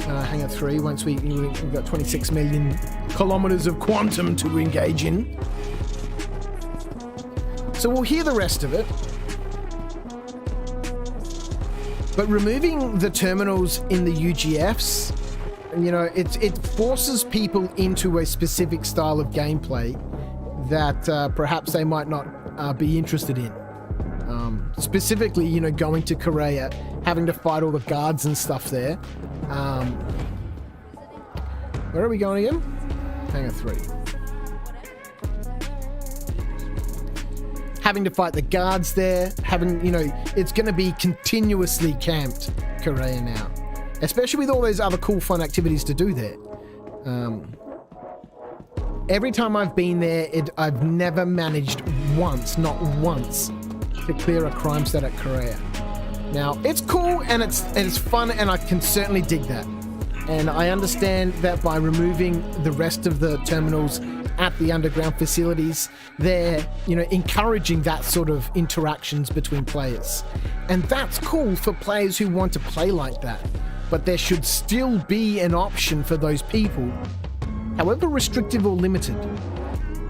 Hangar 3, once we've got 26 million kilometers of quantum to engage in. So we'll hear the rest of it. But removing the terminals in the UGFs, it forces people into a specific style of gameplay that perhaps they might not be interested in. Specifically, going to Korea, having to fight all the guards and stuff there. Where are we going again? Hangar 3. Having to fight the guards there, it's going to be continuously camped Korea now. Especially with all those other cool fun activities to do there. Every time I've been there, I've never managed not once, to clear a crime stat at Korea. Now, it's cool and it's fun, and I can certainly dig that. And I understand that by removing the rest of the terminals at the underground facilities, they're, encouraging that sort of interactions between players. And that's cool for players who want to play like that. But there should still be an option for those people, however restrictive or limited,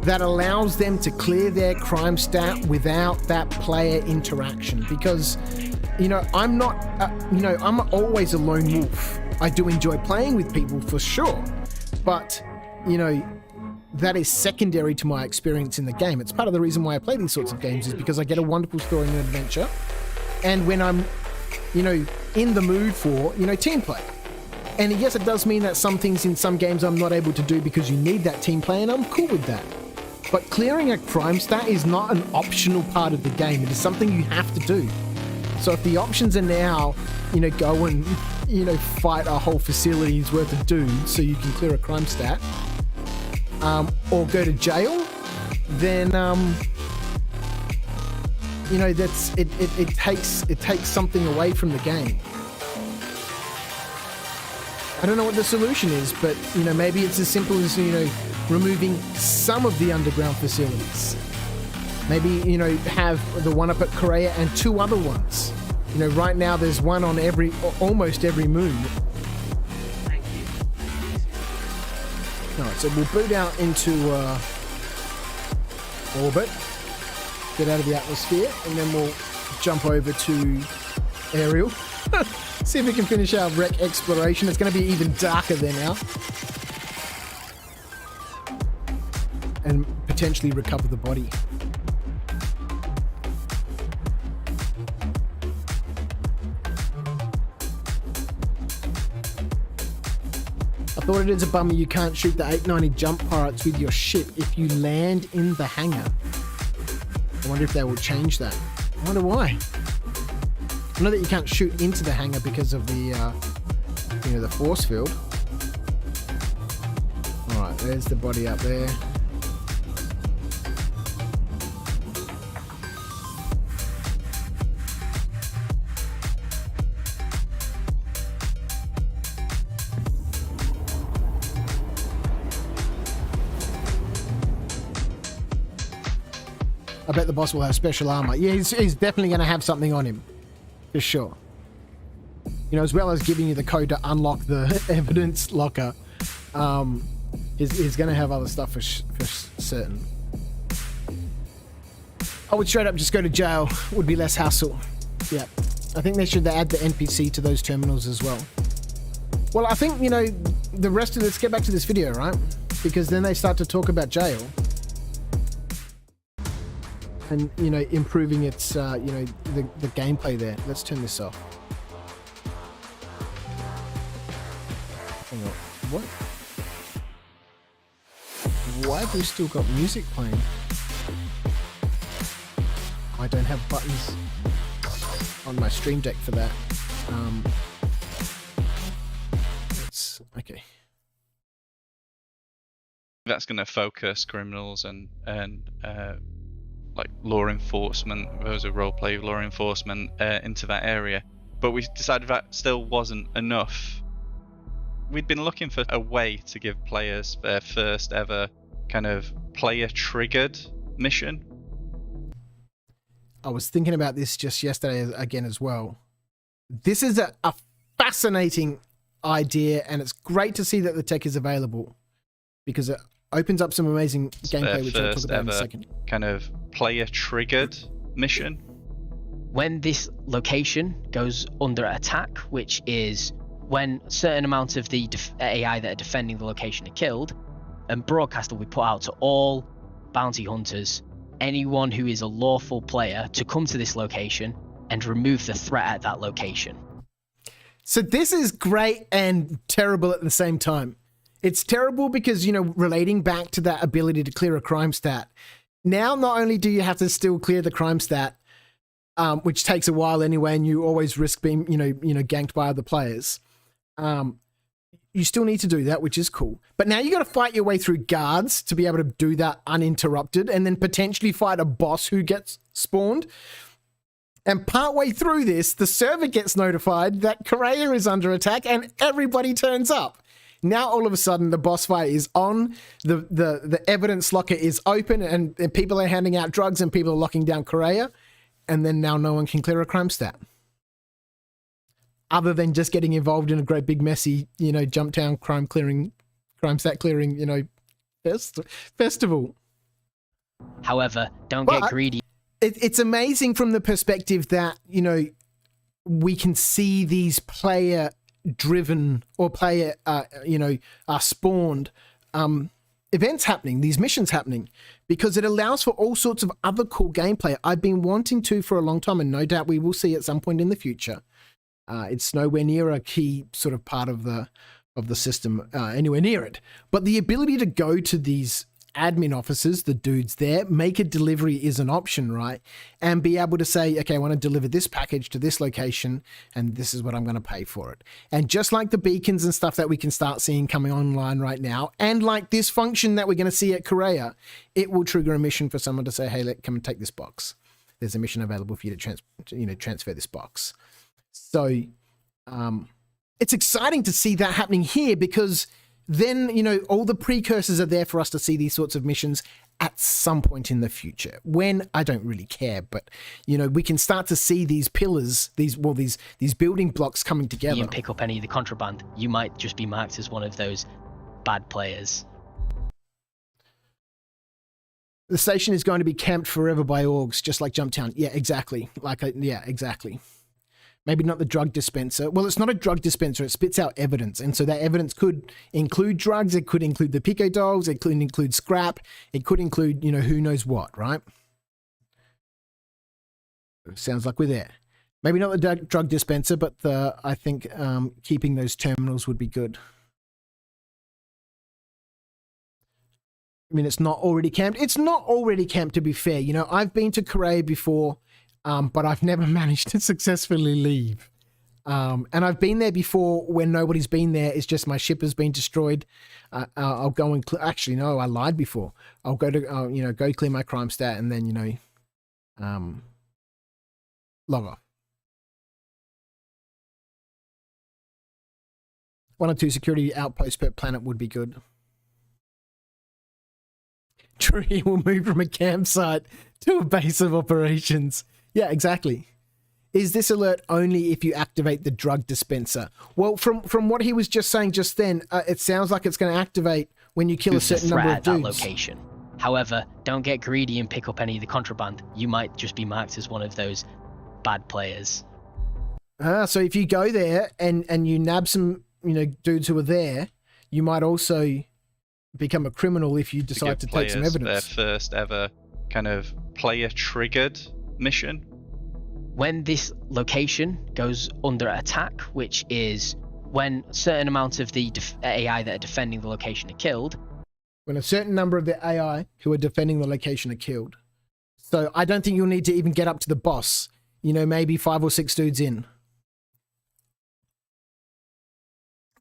that allows them to clear their crime stat without that player interaction. Because, I'm not, I'm always a lone wolf. I do enjoy playing with people for sure, but, that is secondary to my experience in the game. It's part of the reason why I play these sorts of games, is because I get a wonderful story and adventure. And when I'm, in the mood for, team play. And yes, it does mean that some things in some games I'm not able to do because you need that team play, and I'm cool with that. But clearing a crime stat is not an optional part of the game. It is something you have to do. So if the options are now, go and, fight a whole facility's worth of dudes so you can clear a crime stat, or go to jail, then, that's it takes something away from the game. I don't know what the solution is, but maybe it's as simple as removing some of the underground facilities. Maybe have the one up at Korea and 2 other ones. Right now there's one on almost every moon. All right, so we'll boot out into orbit, get out of the atmosphere, and then we'll jump over to aerial. See if we can finish our wreck exploration. It's going to be even darker there now. And potentially recover the body. I thought it is a bummer you can't shoot the 890 jump pirates with your ship if you land in the hangar. I wonder if they will change that. I wonder why. I know that you can't shoot into the hangar because of the, the force field. Alright, there's the body up there. I bet the boss will have special armor. Yeah, he's definitely going to have something on him. For sure. You know, as well as giving you the code to unlock the evidence locker, he's going to have other stuff for certain. I would straight up just go to jail. Would be less hassle. Yeah. I think they should add the NPC to those terminals as well. Well, I think, you know, the rest of let's get back to this video, right? Because then they start to talk about jail. And, you know, improving its, you know, the gameplay there. Let's turn this off. Hang on. What? Why have we still got music playing? I don't have buttons on my stream deck for that. Okay. That's going to focus criminals and like law enforcement, those who roleplay law enforcement into that area. But we decided that still wasn't enough. We'd been looking for a way to give players their first ever kind of player-triggered mission. I was thinking about this just yesterday again as well. This is a fascinating idea, and it's great to see that the tech is available because it opens up some amazing gameplay, which I'll talk about in a second. Kind of player-triggered mission. When this location goes under attack, which is when a certain amount of the AI that are defending the location are killed, and broadcast will be put out to all bounty hunters, anyone who is a lawful player, to come to this location and remove the threat at that location. So this is great and terrible at the same time. It's terrible because, you know, relating back to that ability to clear a crime stat, now not only do you have to still clear the crime stat, which takes a while anyway, and you always risk being, you know, ganked by other players. You still need to do that, which is cool. But now you got to fight your way through guards to be able to do that uninterrupted, and then potentially fight a boss who gets spawned. And partway through this, the server gets notified that Korea is under attack, and everybody turns up. Now all of a sudden the boss fight is on, the evidence locker is open, and people are handing out drugs, and people are locking down Korea, and then now no one can clear a crime stat. Other than just getting involved in a great big messy, you know, jump down crime stat clearing, you know, festival. However, don't get greedy. It's amazing from the perspective that, you know, we can see these player driven or player, you know, spawned events happening, these missions happening, because it allows for all sorts of other cool gameplay. I've been wanting to for a long time, and no doubt we will see at some point in the future. It's nowhere near a key sort of part of the system, anywhere near it. But the ability to go to these admin offices, the dudes there, make a delivery is an option, right? And be able to say, okay, I want to deliver this package to this location, and this is what I'm going to pay for it. And just like the beacons and stuff that we can start seeing coming online right now, and like this function that we're going to see at Korea, it will trigger a mission for someone to say, hey, come and take this box. There's a mission available for you to transfer this box. So it's exciting to see that happening here, because then, you know, all the precursors are there for us to see these sorts of missions at some point in the future. When, I don't really care, but, you know, we can start to see these pillars, these building blocks coming together. You pick up any of the contraband, you might just be marked as one of those bad players. The station is going to be camped forever by orgs, just like Jumptown. Yeah, exactly. Yeah, exactly. Maybe not the drug dispenser. Well, it's not a drug dispenser. It spits out evidence. And so that evidence could include drugs. It could include the pico dolls. It could include scrap. It could include, you know, who knows what, right? Sounds like we're there. Maybe not the drug dispenser, but I think keeping those terminals would be good. I mean, it's not already camped. It's not already camped, to be fair. You know, I've been to Korea before, but I've never managed to successfully leave. And I've been there before when nobody's been there. It's just my ship has been destroyed. I'll go and actually, no, I lied before. I'll go to, you know, go clear my crime stat and then, you know, log off. 1 or 2 security outposts per planet would be good. Tree will move from a campsite to a base of operations. Yeah, exactly. Is this alert only if you activate the drug dispenser? Well, from what he was just saying just then, it sounds like it's going to activate when you kill a Who's the certain threat number of at that dudes. location. However, don't get greedy and pick up any of the contraband. You might just be marked as one of those bad players. So if you go there and you nab some, dudes who are there, you might also become a criminal if you decide to take some players evidence. their first ever kind of player-triggered mission. When this location goes under attack, which is when a certain amount of the AI that are defending the location are killed. When a certain number of the AI who are defending the location are killed. So I don't think you'll need to even get up to the boss. Maybe 5 or 6 dudes in.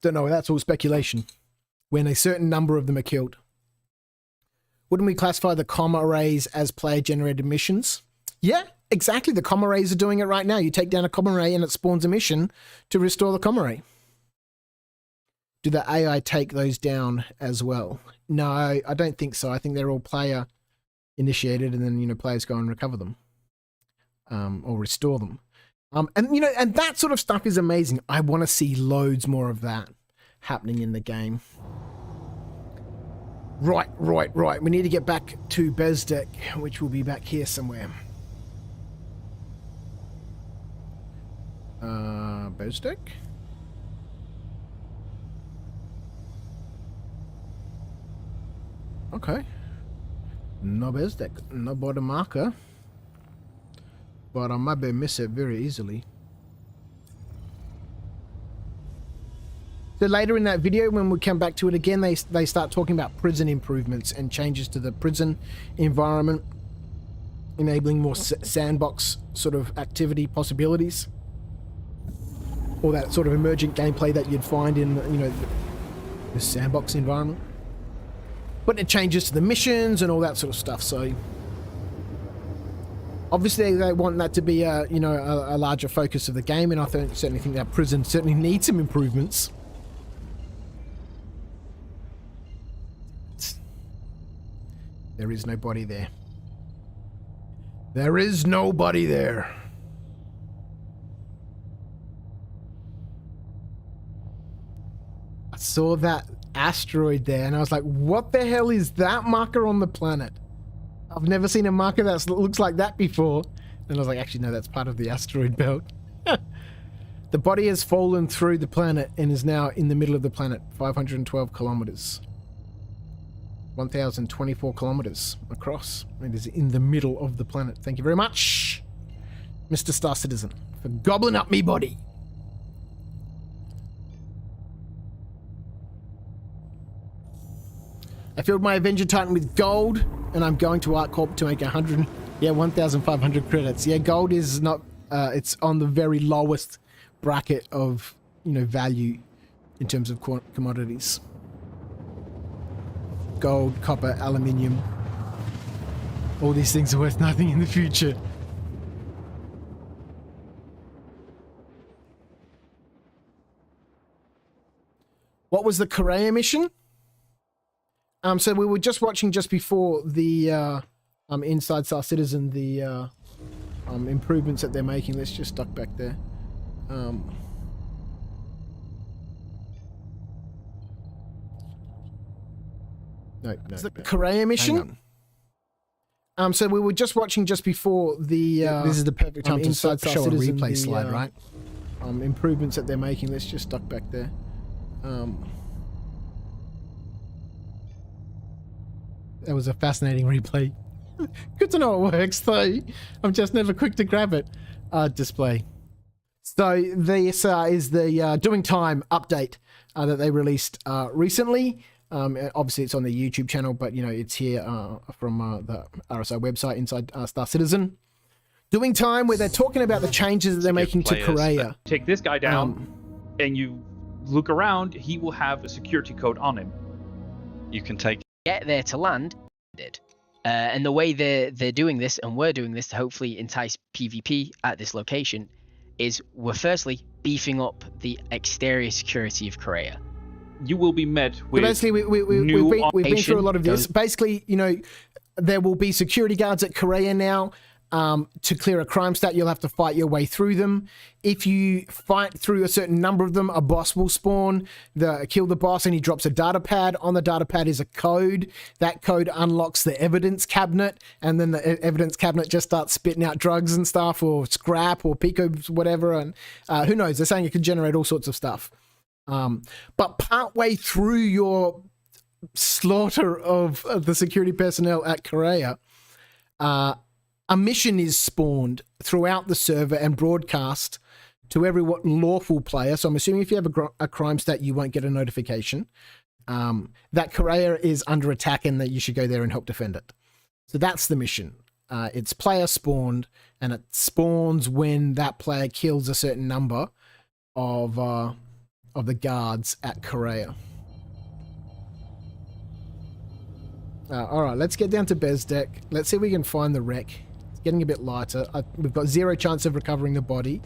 Don't know, that's all speculation. When a certain number of them are killed. Wouldn't we classify the comma arrays as player-generated missions? Yeah, exactly. The comma arrays are doing it right now. You take down a comma array and it spawns a mission to restore the comma array. Do the AI take those down as well? No, I don't think so. I think they're all player initiated, and then players go and recover them, or restore them. And that sort of stuff is amazing. I want to see loads more of that happening in the game. Right. We need to get back to Bezdek, which will be back here somewhere. Bezdek? Okay. No Bezdek. No border marker. But I might be miss it very easily. So later in that video, when we come back to it again, they start talking about prison improvements and changes to the prison environment, enabling more sandbox sort of activity possibilities. All that sort of emergent gameplay that you'd find in, the sandbox environment. But it changes to the missions and all that sort of stuff, so... Obviously, they want that to be a larger focus of the game, and I certainly think that prison certainly needs some improvements. There is nobody there. There is nobody there. I saw that asteroid there, and I was like, what the hell is that marker on the planet? I've never seen a marker that looks like that before. And I was like, actually, no, that's part of the asteroid belt. The body has fallen through the planet and is now in the middle of the planet, 512 kilometers. 1,024 kilometers across. It is in the middle of the planet. Thank you very much, Mr. Star Citizen, for gobbling up me body. I filled my Avenger Titan with gold, and I'm going to ArtCorp to make 1,500 credits. Yeah, gold is not, it's on the very lowest bracket of, value in terms of commodities. Gold, copper, aluminium. All these things are worth nothing in the future. What was the Korea mission? So we were just watching just before the Inside Star Citizen, the improvements that they're making. Let's just duck back there. No. The Korea mission. So we were just watching just before the. This is the perfect time to show a replay slide, right? Improvements that they're making. Let's just duck back there. That was a fascinating replay. Good to know it works, though. I'm just never quick to grab it. Display. So this is the Doing Time update that they released recently. Obviously, it's on the YouTube channel, but it's here from the RSI website, Inside Star Citizen. Doing Time, where they're talking about the changes that they're making to Korea. Take this guy down, and you look around. He will have a security code on him. You can take. Get there to land. And the way they're doing this, and we're doing this to hopefully entice PvP at this location, is we're firstly beefing up the exterior security of Korea. You will be met with so basically we've been through a lot of this. Basically, there will be security guards at Korea now. To clear a crime stat, you'll have to fight your way through them. If you fight through a certain number of them, a boss will spawn. Kill the boss and he drops a data pad. On the data pad is a code. That code unlocks the evidence cabinet, and then the evidence cabinet just starts spitting out drugs and stuff, or scrap, or pico, whatever. And who knows? They're saying it could generate all sorts of stuff. But partway through your slaughter of the security personnel at Korea, a mission is spawned throughout the server and broadcast to every lawful player. So I'm assuming if you have a crime stat, you won't get a notification that Korea is under attack and that you should go there and help defend it. So that's the mission. It's player spawned, and it spawns when that player kills a certain number of the guards at Korea. All right, let's get down to Bezdek. Let's see if we can find the wreck. Getting a bit lighter. We've got 0 chance of recovering the body.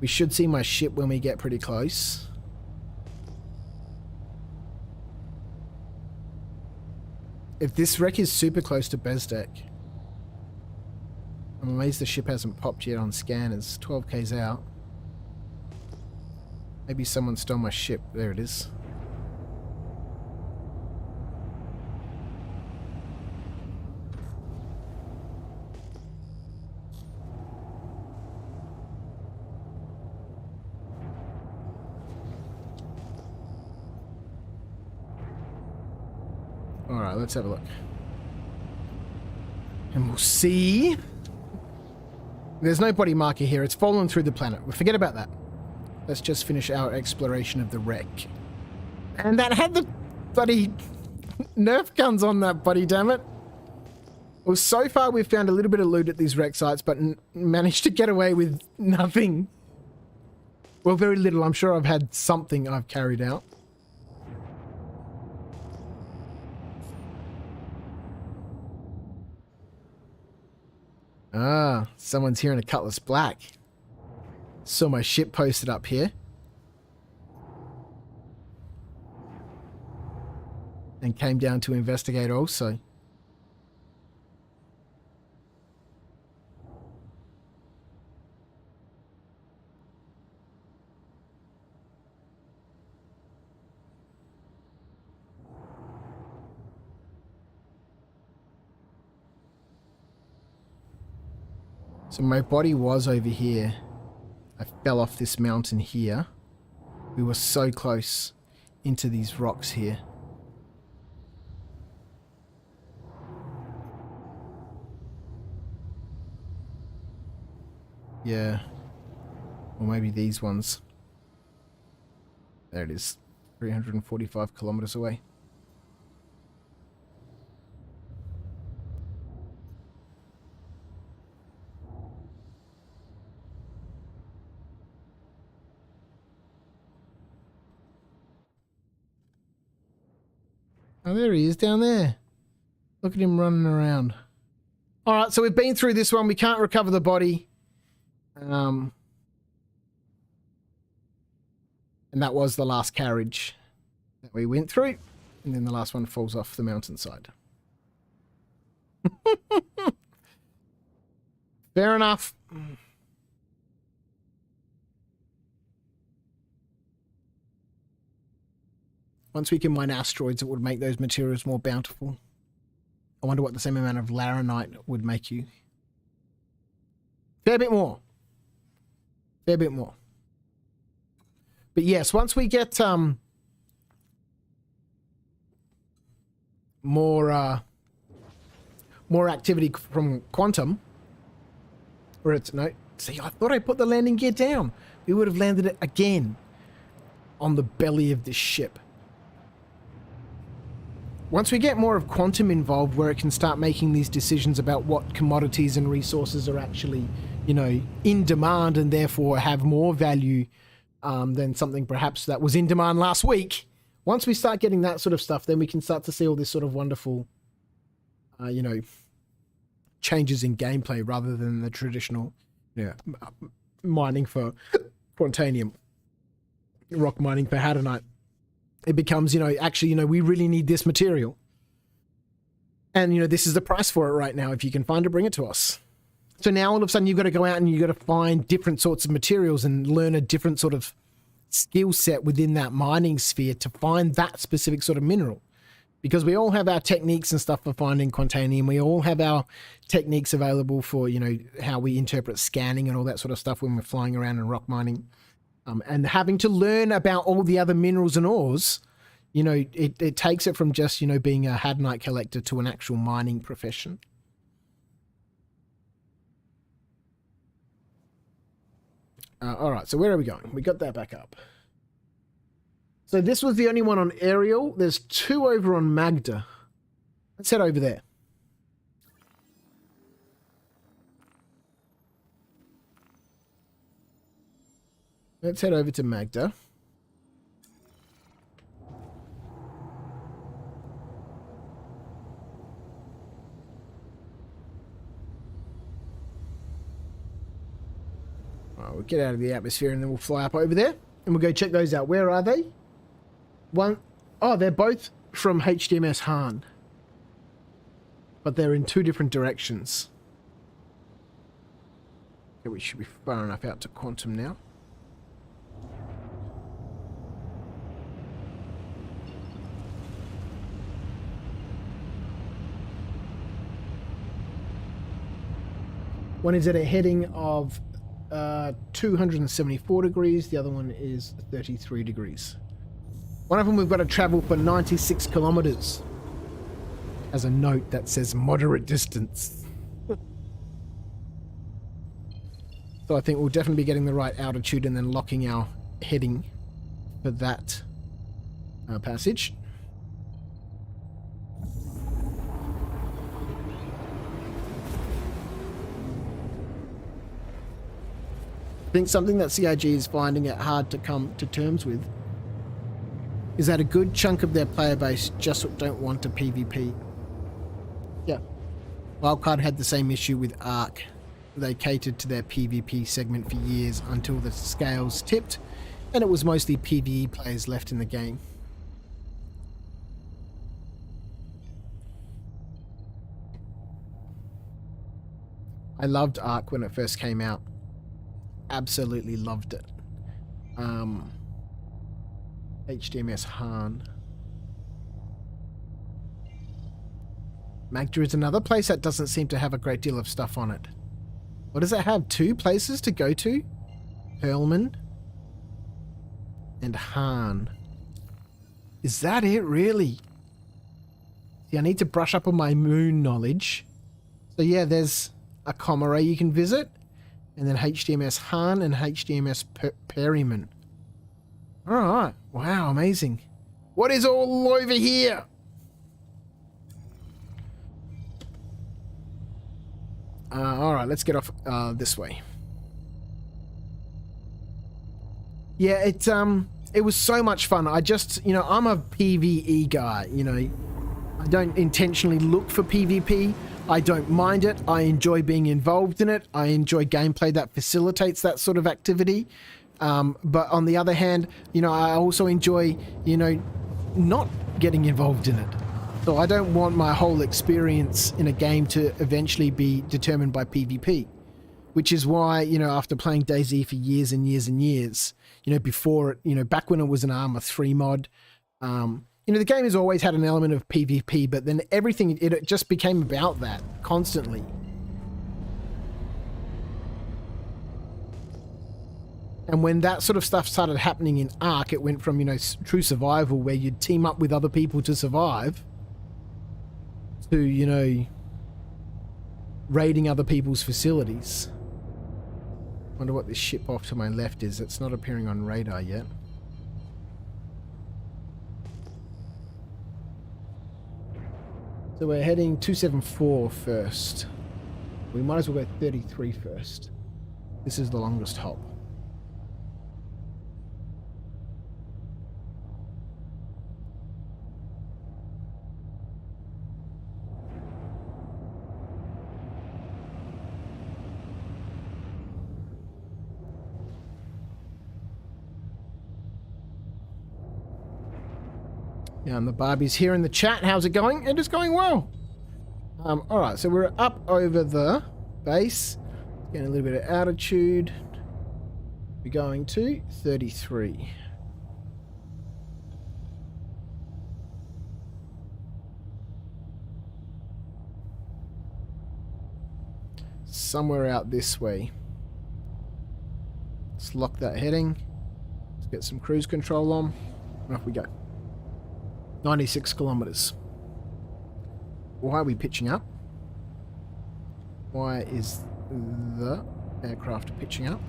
We should see my ship when we get pretty close. If this wreck is super close to Bezdek, I'm amazed the ship hasn't popped yet on scan. It's 12k's out. Maybe someone stole my ship. There it is. Alright, let's have a look. And we'll see. There's no body marker here. It's fallen through the planet. We'll forget about that. Let's just finish our exploration of the wreck. And that had the bloody Nerf guns on that, buddy, damn it. Well, so far we've found a little bit of loot at these wreck sites, but managed to get away with nothing. Well, very little. I'm sure I've had something I've carried out. Ah, someone's here in a Cutlass Black. Saw my ship posted up here. And came down to investigate also. So my body was over here. I fell off this mountain here. We were so close into these rocks here. Yeah. Or maybe these ones. There it is. 345 kilometers away. Oh, there he is down there. Look at him running around. All right, so we've been through this one. We can't recover the body. And that was the last carriage that we went through. And then the last one falls off the mountainside. Fair enough. Once we can mine asteroids, it would make those materials more bountiful. I wonder what the same amount of laranite would make you. Fair bit more. Fair bit more. But yes, once we get more activity from Quantum, or it's no. See, I thought I put the landing gear down. We would have landed it again on the belly of this ship. Once we get more of Quantum involved, where it can start making these decisions about what commodities and resources are actually, you know, in demand and therefore have more value than something perhaps that was in demand last week. Once we start getting that sort of stuff, then we can start to see all this sort of wonderful, you know, changes in gameplay rather than the traditional, mining for Quantanium, rock mining for Hadonite. It becomes, actually, we really need this material. And, you know, this is the price for it right now. If you can find it, bring it to us. So now all of a sudden you've got to go out and you've got to find different sorts of materials and learn a different sort of skill set within that mining sphere to find that specific sort of mineral. Because we all have our techniques and stuff for finding quantanium. We all have our techniques available for, you know, how we interpret scanning and all that sort of stuff when we're flying around and rock mining. And having to learn about all the other minerals and ores, you know, it takes it from just, you know, being a hadnite collector to an actual mining profession. All right, so where are we going? We got that back up. So this was the only one on Ariel. There's 2 over on Magda. Let's head over there. Let's head over to Magda. Right, we'll get out of the atmosphere and then we'll fly up over there and we'll go check those out. Where are they? Oh, they're both from HDMS Han, but they're in 2 different directions. Okay, we should be far enough out to quantum now. One is at a heading of 274 degrees. The other one is 33 degrees. One of them we've got to travel for 96 kilometers. As a note that says moderate distance. So I think we'll definitely be getting the right altitude and then locking our heading for that passage. I think something that CIG is finding it hard to come to terms with is that a good chunk of their player base just don't want to PvP. Yeah. Wildcard had the same issue with Ark. They catered to their PvP segment for years until the scales tipped, and it was mostly PvE players left in the game. I loved Ark when it first came out. Absolutely loved it. HDMS Han. Magda is another place that doesn't seem to have a great deal of stuff on it. What does it have? 2 places to go to? Perlman and Han. Is that it, really? See, I need to brush up on my moon knowledge. So yeah, there's a Comare you can visit. And then HDMS Han and HDMS Perryman. Alright. Wow, amazing. What is all over here? Alright, let's get off this way. Yeah, it was so much fun. I just, you know, I'm a PvE guy, you know. I don't intentionally look for PvP. I don't mind it. I enjoy being involved in it. I enjoy gameplay that facilitates that sort of activity. But on the other hand, you know, I also enjoy, you know, not getting involved in it. So I don't want my whole experience in a game to eventually be determined by PvP. Which is why, you know, after playing DayZ for years and years and years, you know, before it, you know, back when it was an Arma 3 mod, you know, the game has always had an element of PvP, but then everything, it just became about that constantly. And when that sort of stuff started happening in Ark, it went from, you know, true survival where you'd team up with other people to survive to, you know, raiding other people's facilities. Wonder what this ship off to my left is. It's not appearing on radar yet. So we're heading 274 first. We might as well go 33 first. This is the longest hop. Yeah, and the Barbie's here in the chat. How's it going? It is going well. All right, so we're up over the base, getting a little bit of altitude. We're going to 33. Somewhere out this way. Let's lock that heading. Let's get some cruise control on. And off we go. 96 kilometers. Why are we pitching up? Why is the aircraft pitching up?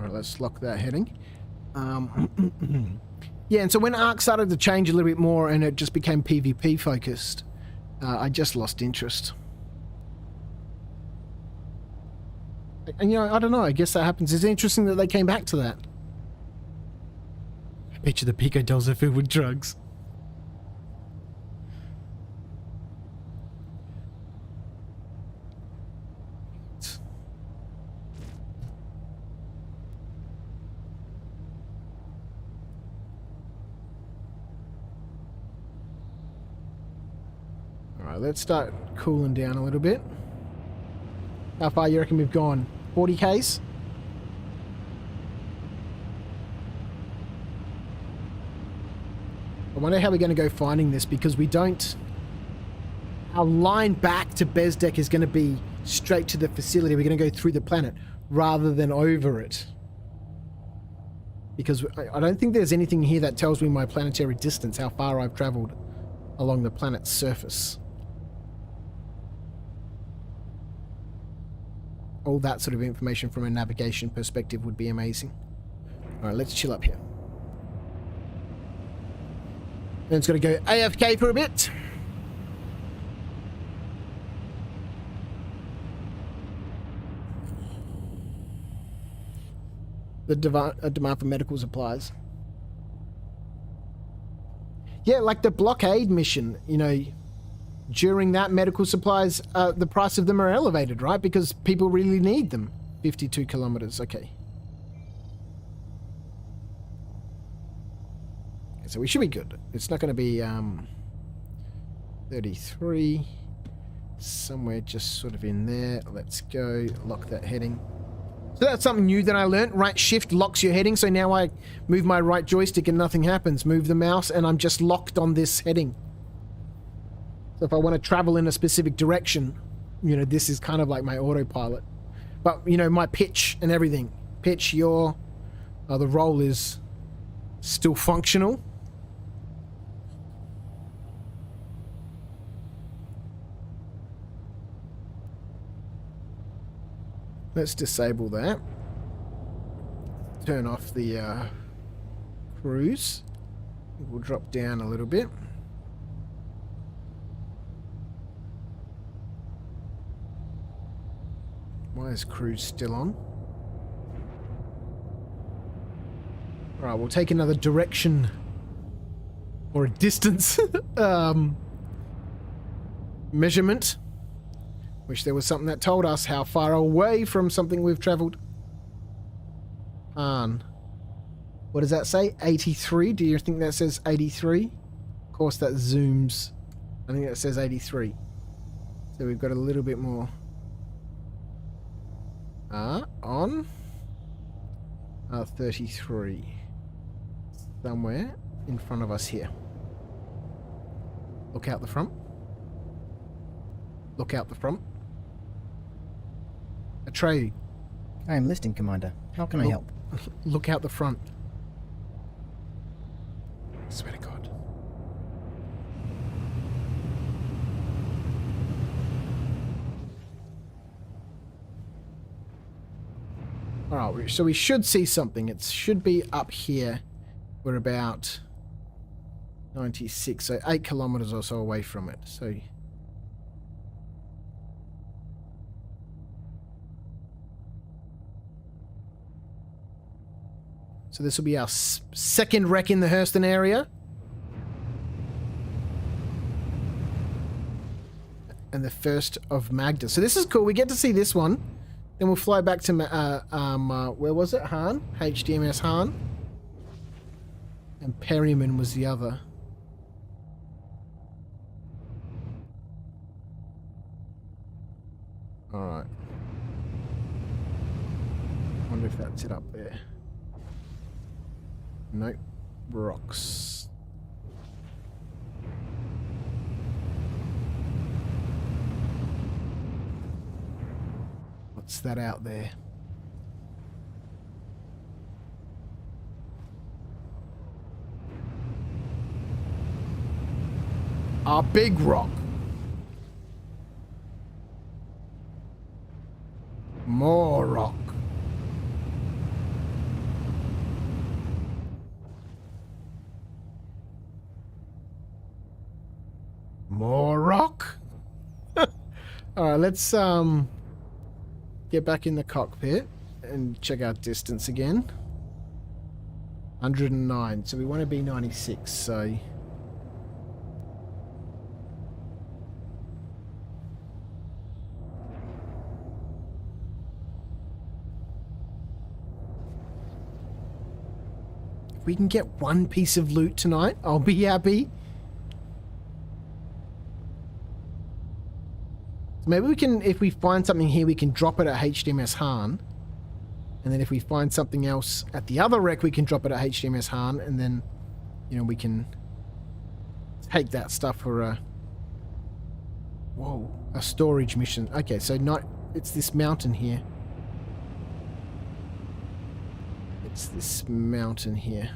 Alright, let's lock that heading. Yeah, and so when Ark started to change a little bit more and it just became PvP focused, I just lost interest. And, you know, I don't know, I guess that happens. It's interesting that they came back to that. I bet you the Pico dolls are filled with drugs. Alright, let's start cooling down a little bit. How far you reckon we've gone? 40 Ks? I wonder how we're going to go finding this, because we don't... Our line back to Bezdek is going to be straight to the facility. We're going to go through the planet rather than over it. Because I don't think there's anything here that tells me my planetary distance, how far I've traveled along the planet's surface. All that sort of information from a navigation perspective would be amazing. Alright, let's chill up here. Then it's got to go AFK for a bit. The demand for medical supplies. Yeah, like the blockade mission, you know, during that medical supplies, the price of them are elevated, right? Because people really need them. 52 kilometers, okay. So we should be good. It's not going to be 33. Somewhere just sort of in there. Let's go. Lock that heading. So that's something new that I learned. Right shift locks your heading. So now I move my right joystick and nothing happens. Move the mouse and I'm just locked on this heading. So if I want to travel in a specific direction, you know, this is kind of like my autopilot. But, you know, my pitch and everything. Pitch, yaw, the roll is still functional. Let's disable that. Turn off the cruise. We'll drop down a little bit. Why is cruise still on? Alright, we'll take another direction or a distance measurement. Wish there was something that told us how far away from something we've traveled. What does that say? 83? Do you think that says 83? Of course that zooms. I think that says 83. So we've got a little bit more. On 33. Somewhere in front of us here. Look out the front. Look out the front. Atreyu. I am listening, Commander. How can I help? Look out the front. I swear to God. Alright, so we should see something. It should be up here. We're about 96, so 8 kilometers or so away from it. So this will be our second wreck in the Hurston area. And the first of Magda. So this is cool. We get to see this one. Then we'll fly back to where was it? Han, HDMS Han, and Perryman was the other. All right. Wonder if that's it up there. Nope. Rocks. What's that out there? A big rock. More rock. More rock. All right, let's get back in the cockpit and check our distance again. 109. So we want to be 96. So if we can get one piece of loot tonight, I'll be happy. Maybe we can, if we find something here, we can drop it at HDMS Han. And then if we find something else at the other wreck, we can drop it at HDMS Han. And then, you know, we can take that stuff for a... Whoa, a storage mission. Okay, so not... It's this mountain here. It's this mountain here.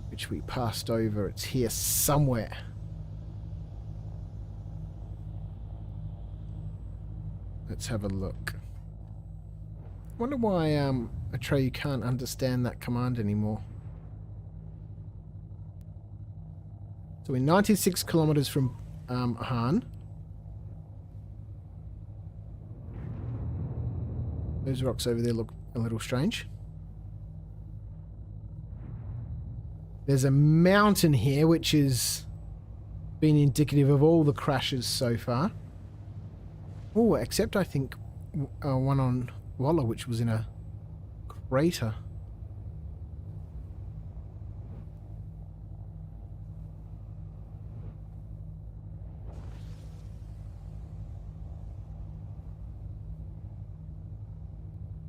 Which we passed over. It's here somewhere. Let's have a look. Wonder why Atreyu can't understand that command anymore. So we're 96 kilometers from Han. Those rocks over there look a little strange. There's a mountain here which has been indicative of all the crashes so far. Oh, except I think one on Walla, which was in a crater.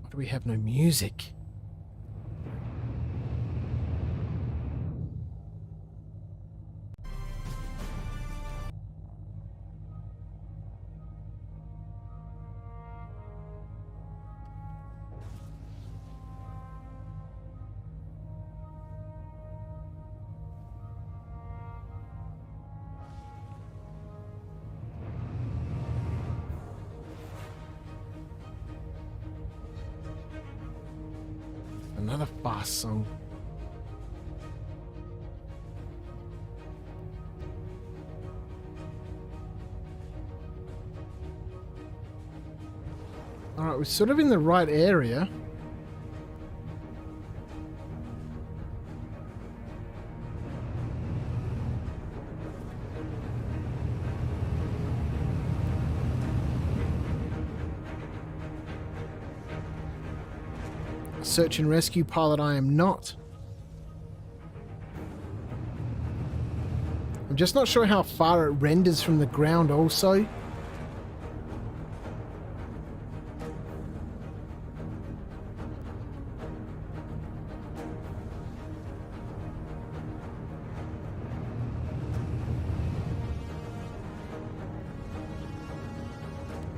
Why do we have no music? Another fast song. Alright, we're sort of in the right area. Search and rescue pilot I am not. I'm just not sure how far it renders from the ground also.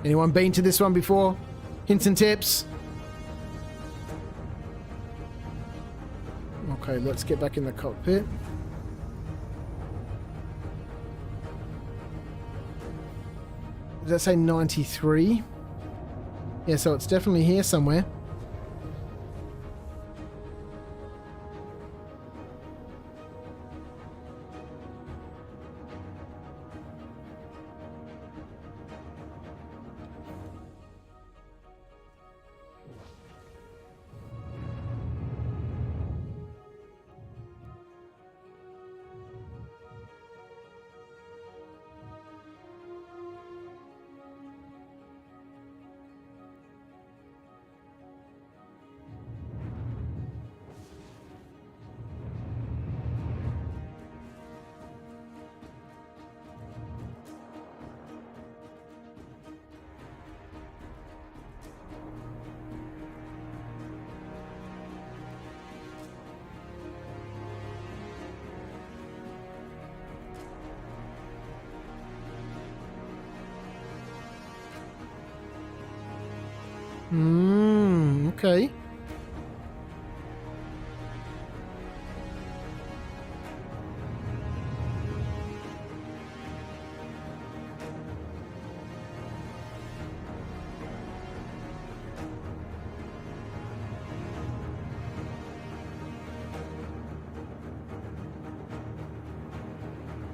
Anyone been to this one before? Hints and tips? Okay, let's get back in the cockpit. Does that say 93? Yeah, so it's definitely here somewhere. Okay.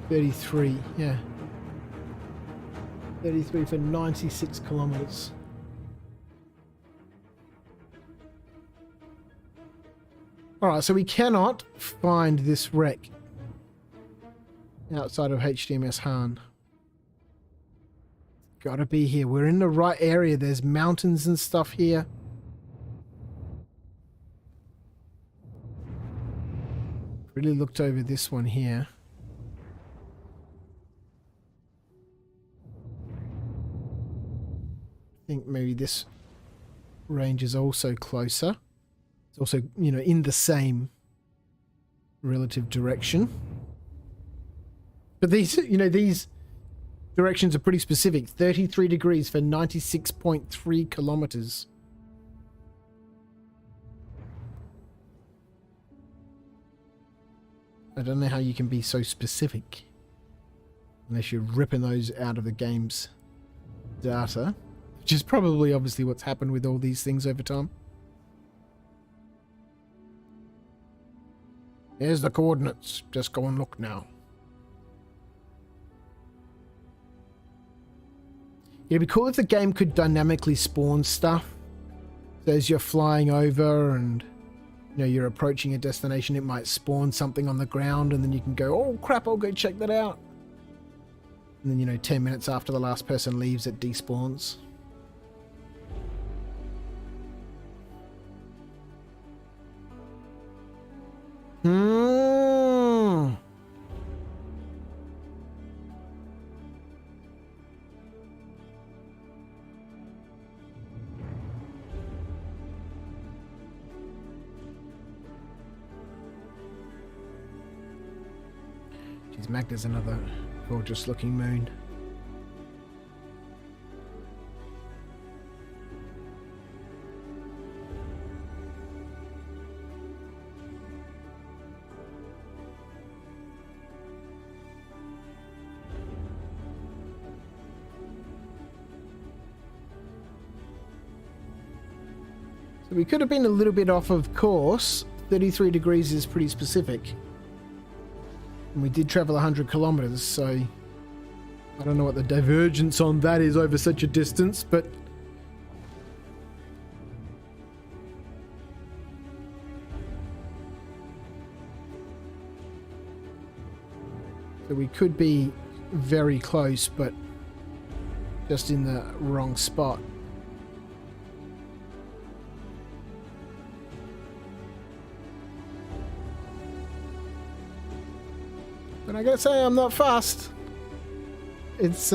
$33, yeah. 33 for 96 kilometers. Alright, so we cannot find this wreck outside of HDMS Han. Gotta be here. We're in the right area. There's mountains and stuff here. Really looked over this one here. I think maybe this range is also closer. It's also, you know, in the same relative direction. But these, you know, these directions are pretty specific. 33 degrees for 96.3 kilometers. I don't know how you can be so specific. Unless you're ripping those out of the game's data. Which is probably obviously what's happened with all these things over time. Here's the coordinates. Just go and look now. It'd be cool if the game could dynamically spawn stuff. So as you're flying over and you know you're approaching a destination, it might spawn something on the ground and then you can go, oh crap, I'll go check that out. And then, you know, 10 minutes after the last person leaves, it despawns. Geez, Magda's another gorgeous looking moon. So we could have been a little bit off of course. 33 degrees is pretty specific. And we did travel 100 kilometers, so I don't know what the divergence on that is over such a distance, but so we could be very close, but just in the wrong spot. But I gotta say, I'm not fast. It's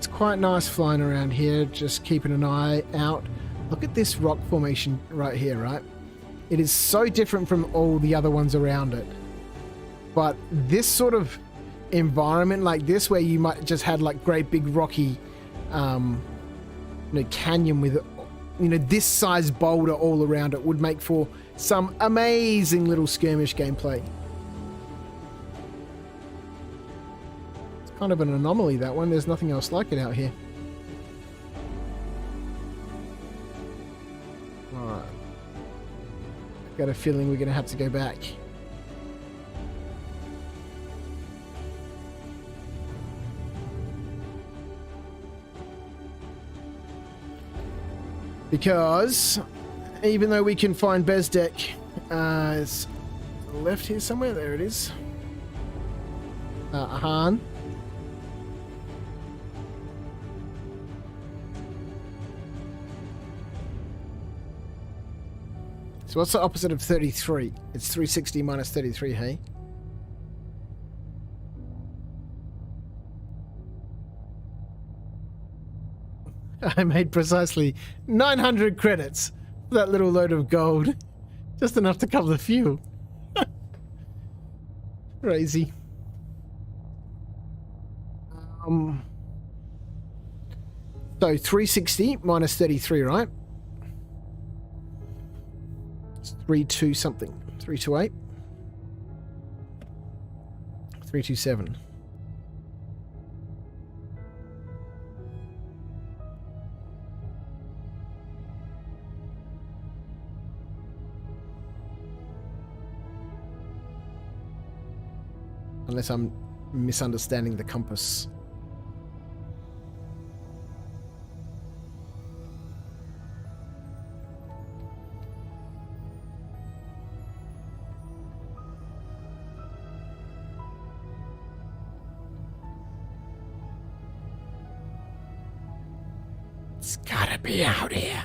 quite nice flying around here, just keeping an eye out. Look at this rock formation right here, right? It is so different from all the other ones around it. But this sort of environment like this, where you might just had like great big rocky, you know, canyon with, you know, this size boulder all around it, would make for some amazing little skirmish gameplay. Kind of an anomaly, that one. There's nothing else like it out here. Alright. I've got a feeling we're going to have to go back. Because even though we can find Bezdek, it's left here somewhere. There it is. Han. So what's the opposite of 33? It's 360 minus 33, hey? I made precisely 900 credits for that little load of gold. Just enough to cover the fuel. Crazy. So 360 minus 33, right? It's 32 something. 328. 327. Unless I'm misunderstanding the compass. It's gotta be out here.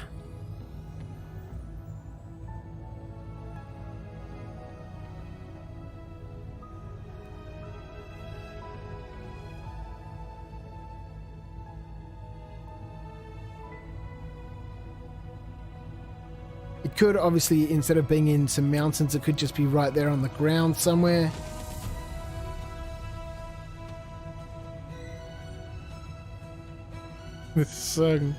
It could obviously, instead of being in some mountains, it could just be right there on the ground somewhere. With sun.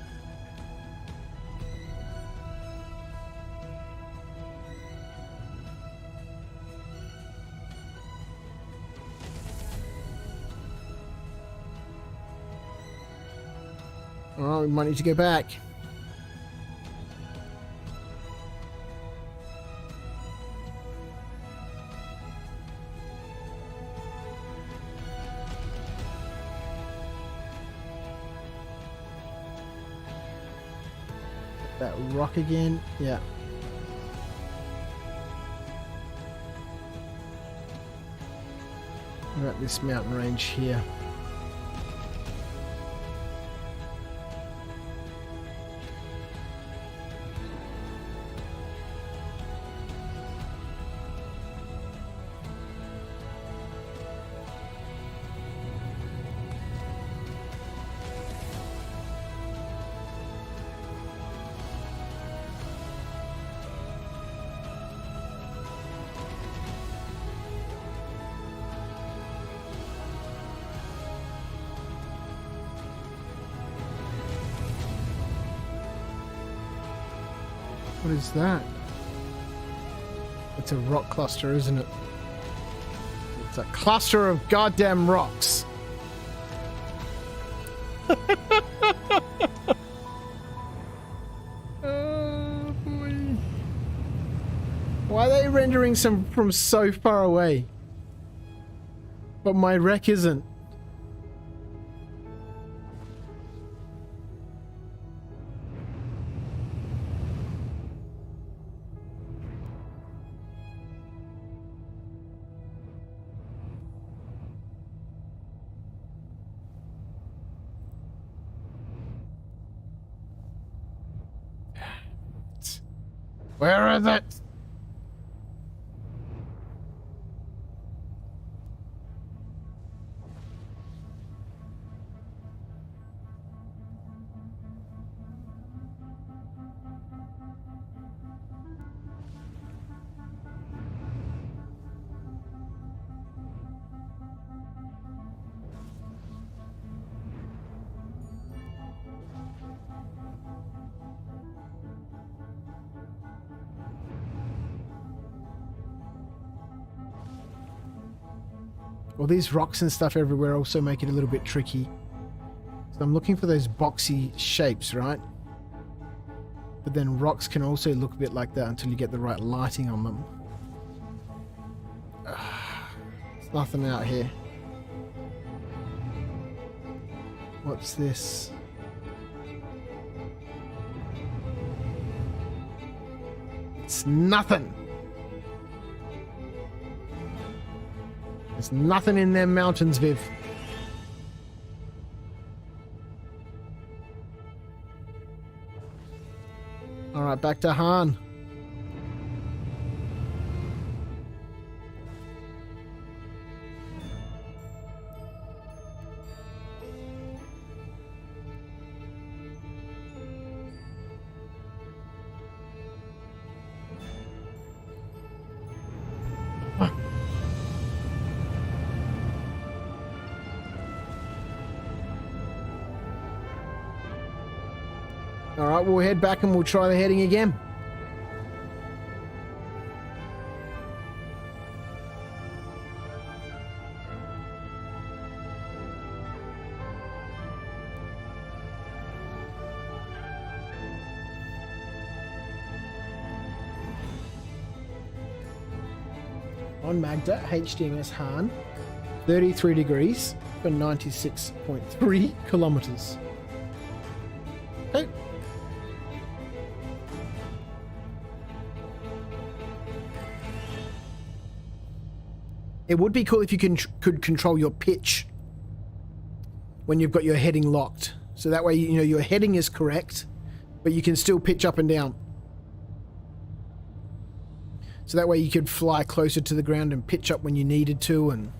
Oh, we might need to go back. That rock again, yeah. We're at this mountain range here. What is that? It's a rock cluster, isn't it? It's a cluster of goddamn rocks. Oh boy. Why are they rendering some from so far away? But my wreck isn't. Where is it? Well, these rocks and stuff everywhere also make it a little bit tricky. So I'm looking for those boxy shapes, right? But then rocks can also look a bit like that until you get the right lighting on them. There's nothing out here. What's this? It's nothing. There's nothing in them mountains, Viv. Alright, back to Han. All right, we'll head back and we'll try the heading again. On Magda, HDMS Han, 33 degrees for 96.3 kilometers. Okay. It would be cool if you could control your pitch when you've got your heading locked. So that way, you know, your heading is correct, but you can still pitch up and down. So that way you could fly closer to the ground and pitch up when you needed to, and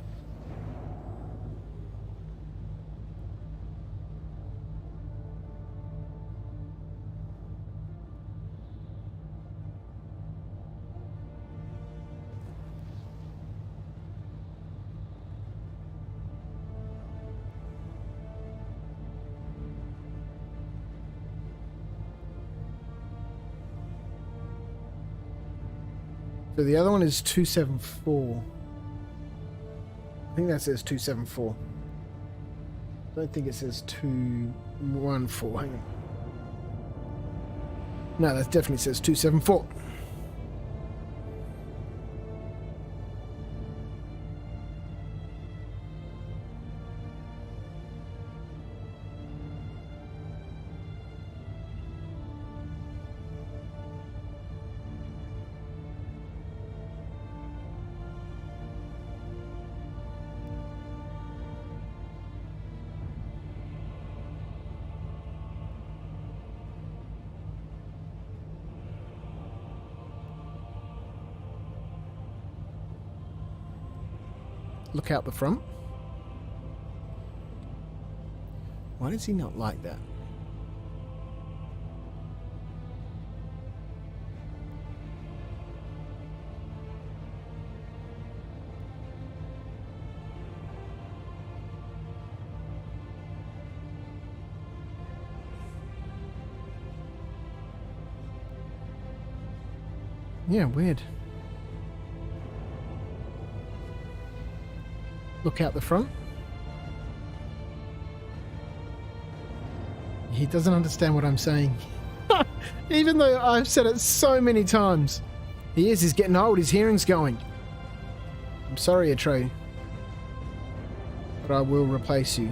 so the other one is 274. I think that says 274. I don't think it says 214. Hang on. No, that definitely says 274. Look out the front. Why does he not like that? Yeah, weird. Look out the front. He doesn't understand what I'm saying. Even though I've said it so many times. He's getting old, his hearing's going. I'm sorry, Atro. But I will replace you.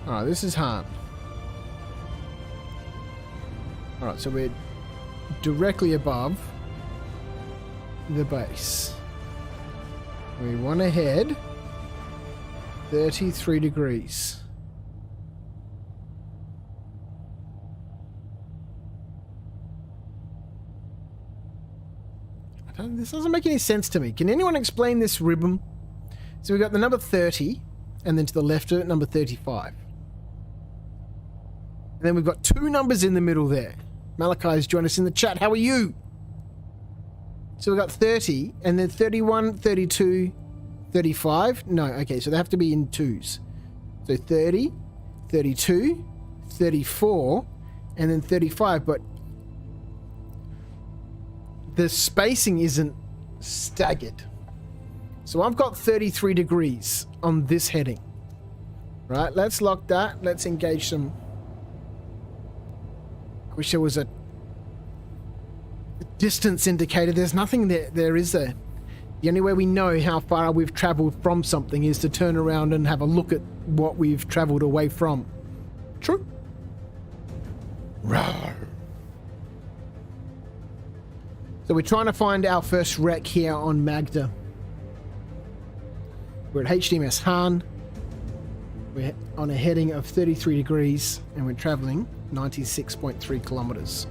Alright, this is Han. Alright, so we're directly above the base. We want to head 33 degrees. This doesn't make any sense to me. Can anyone explain this ribbon? So we've got the number 30, and then to the left of it, number 35. And then we've got two numbers in the middle there. Malachi's joined us in the chat. How are you? So we've got 30, and then 31, 32, 35. No, okay, so they have to be in twos. So 30, 32, 34, and then 35, but the spacing isn't staggered. So I've got 33 degrees on this heading. Right, let's lock that. Let's engage some... I wish there was a distance indicator. There's nothing there, is there? The only way we know how far we've traveled from something is to turn around and have a look at what we've traveled away from. True. Rawr. So we're trying to find our first wreck here on Magda. We're at HDMS Han. We're on a heading of 33 degrees and we're traveling 96.3 kilometers.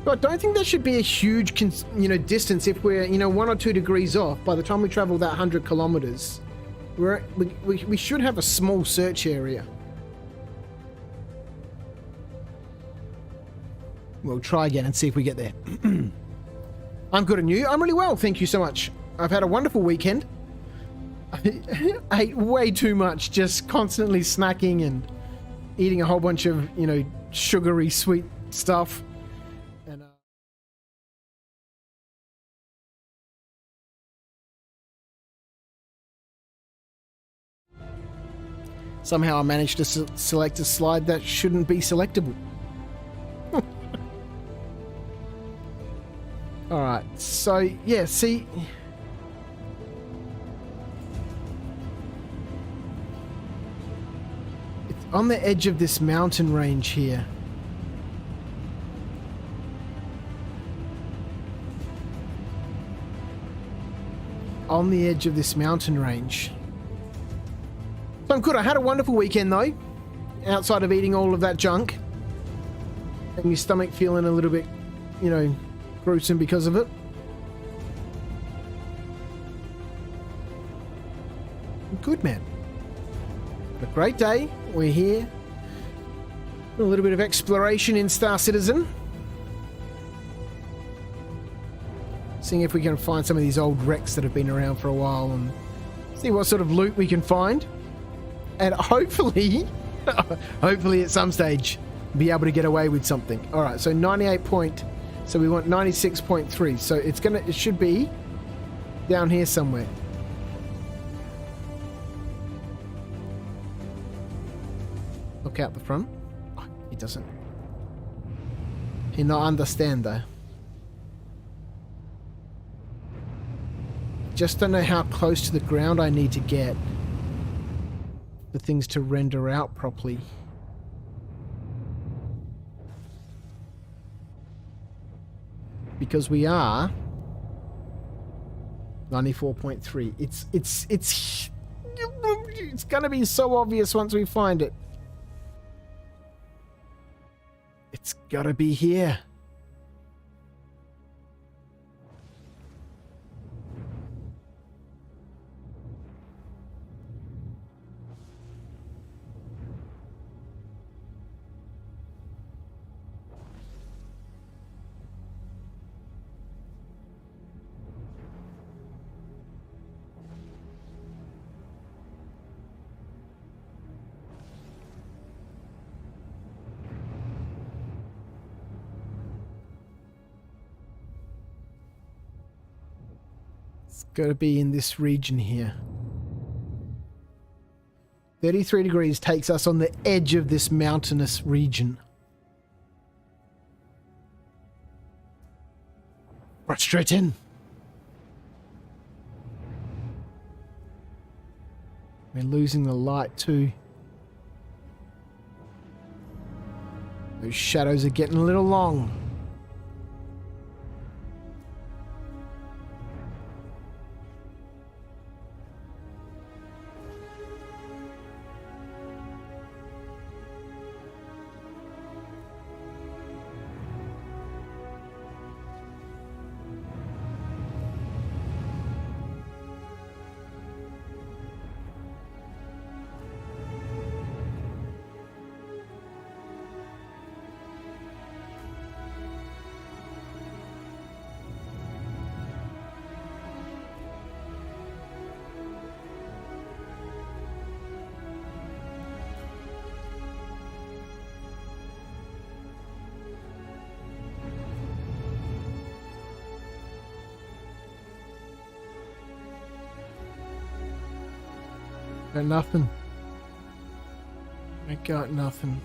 But I don't think there should be a huge, distance if we're, 1 or 2 degrees off. By the time we travel that 100 kilometers, we should have a small search area. We'll try again and see if we get there. I'm good, and you? I'm really well, thank you so much. I've had a wonderful weekend. I ate way too much, just constantly snacking and eating a whole bunch of, sugary, sweet stuff. And somehow I managed to select a slide that shouldn't be selectable. Alright, so yeah, see... It's on the edge of this mountain range here. On the edge of this mountain range. So I'm good. I had a wonderful weekend though. Outside of eating all of that junk. And your stomach feeling a little bit, gruesome because of it. Good, man. A great day. We're here. A little bit of exploration in Star Citizen. Seeing if we can find some of these old wrecks that have been around for a while and see what sort of loot we can find. And hopefully, hopefully at some stage, be able to get away with something. All right, so 98 point. So we want 96.3. So it should be down here somewhere. Look out the front. Oh, he doesn't. He not understand though. Just don't know how close to the ground I need to get for things to render out properly. Because we are 94.3. It's gonna be so obvious once we find it. It's gotta be here. Got to be in this region here. 33 degrees takes us on the edge of this mountainous region. Frustrating. We're losing the light too. Those shadows are getting a little long. Got nothing. I got nothing.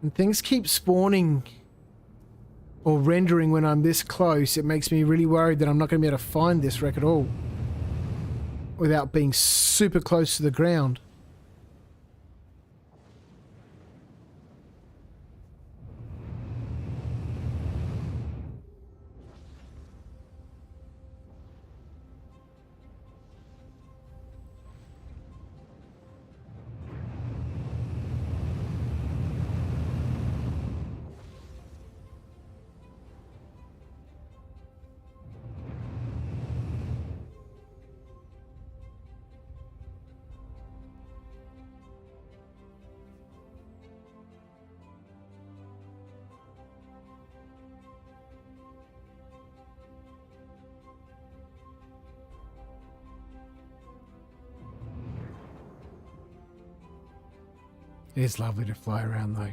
And things keep spawning or rendering when I'm this close, it makes me really worried that I'm not going to be able to find this wreck at all without being super close to the ground. It is lovely to fly around though.